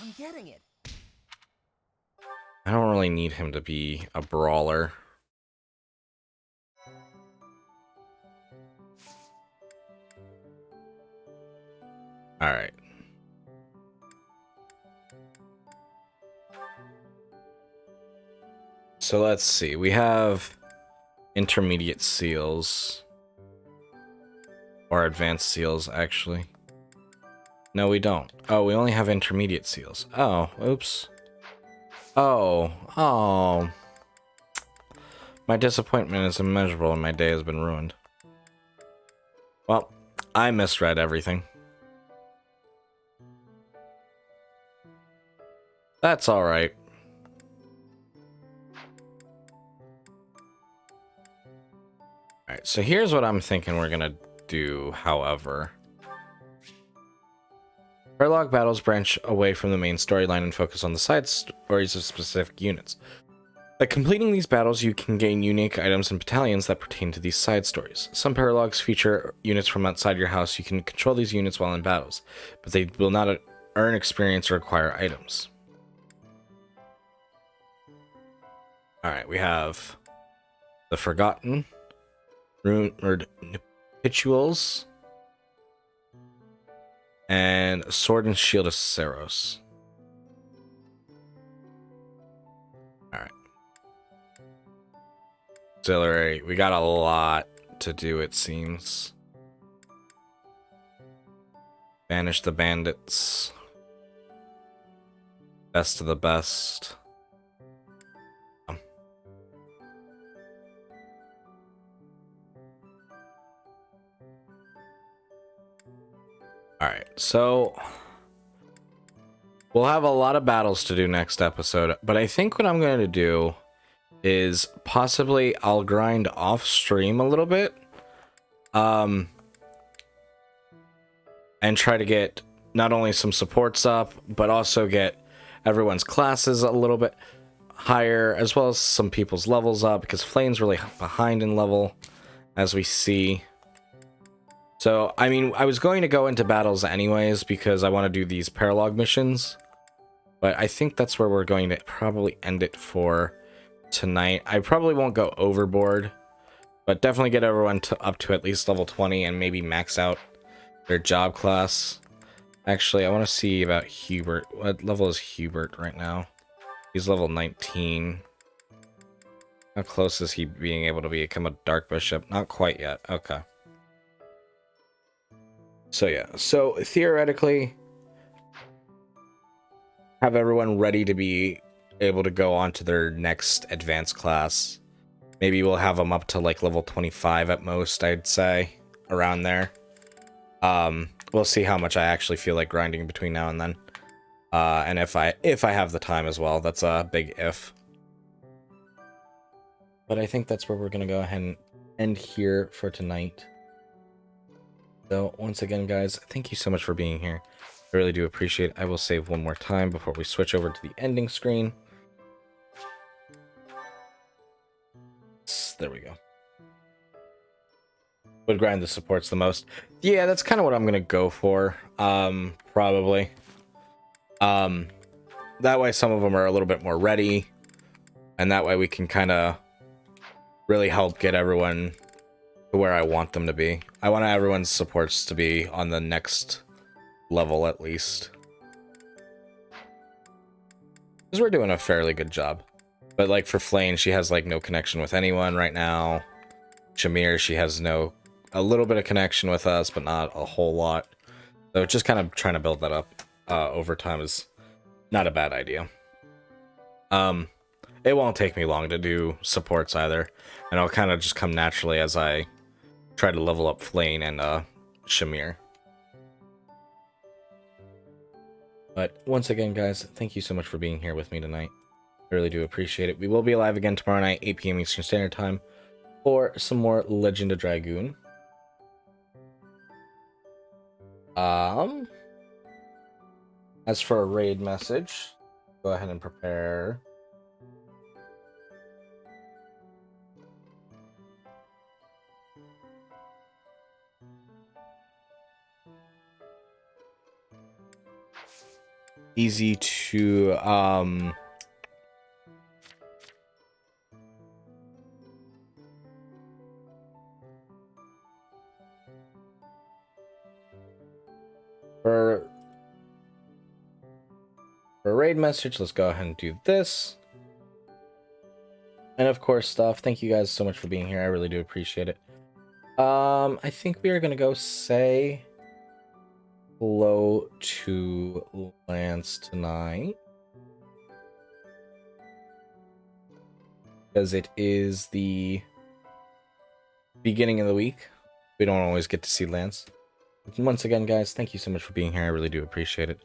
I'm getting it. I don't really need him to be a brawler. Alright. So let's see. We have intermediate seals. Or advanced seals, actually. No, we don't. Oh, we only have intermediate seals. Oh, oops. Oh. My disappointment is immeasurable and my day has been ruined. Well, I misread everything. That's alright. Alright, so here's what I'm thinking we're gonna do, however. Prologue battles branch away from the main storyline and focus on the side stories of specific units. By completing these battles, you can gain unique items and battalions that pertain to these side stories. Some paralogs feature units from outside your house. You can control these units while in battles, but they will not earn experience or acquire items. Alright, we have the Forgotten, rumored nuptials, and Sword and Shield of Saros. Alright. Auxiliary. We got a lot to do, it seems. Banish the bandits. Best of the best. Alright, so we'll have a lot of battles to do next episode, but I think what I'm going to do is possibly I'll grind off stream a little bit. And try to get not only some supports up, but also get everyone's classes a little bit higher, as well as some people's levels up, because Flame's really behind in level, as we see. So, I mean, I was going to go into battles anyways, because I want to do these paralog missions, but I think that's where we're going to probably end it for tonight. I probably won't go overboard, but definitely get everyone up to at least level 20 and maybe max out their job class. Actually, I want to see about Hubert. What level is Hubert right now? He's level 19. How close is he being able to become a Dark Bishop? Not quite yet. Okay. So yeah. So theoretically, have everyone ready to be able to go on to their next advanced class. Maybe we'll have them up to like level 25 at most, I'd say. Around there. We'll see how much I actually feel like grinding between now and then. And if I have the time as well. That's a big if. But I think that's where we're going to go ahead and end here for tonight. So, once again, guys, thank you so much for being here. I really do appreciate it. I will save one more time before we switch over to the ending screen. There we go. Would grind the supports the most. Yeah, that's kind of what I'm going to go for. Probably. That way some of them are a little bit more ready. And that way we can kind of really help get everyone to where I want them to be. I want everyone's supports to be on the next level at least. Because we're doing a fairly good job. But like for Flame, she has like no connection with anyone right now. Shamir, she has a little bit of connection with us, but not a whole lot. So just kind of trying to build that up over time is not a bad idea. It won't take me long to do supports either, and it'll kind of just come naturally as I try to level up Flame and Shamir. But once again, guys, thank you so much for being here with me tonight. I really do appreciate it. We will be live again tomorrow night, 8 p.m. Eastern Standard Time, for some more Legend of Dragoon. As for a raid message, go ahead and prepare. Easy to for a raid message, let's go ahead and do this. And of course, stuff. Thank you guys so much for being here. I really do appreciate it. I think we are gonna go say hello to Lance tonight, because it is the beginning of the week. We don't always get to see Lance. Once again, guys, thank you so much for being here. I really do appreciate it.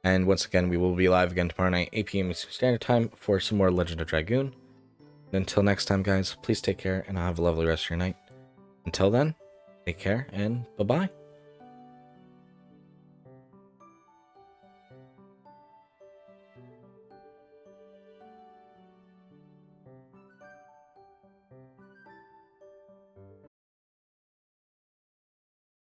And once again, we will be live again tomorrow night, 8 p.m. Eastern Standard Time, for some more Legend of Dragoon. And until next time, guys, please take care, and have a lovely rest of your night. Until then, take care, and bye-bye.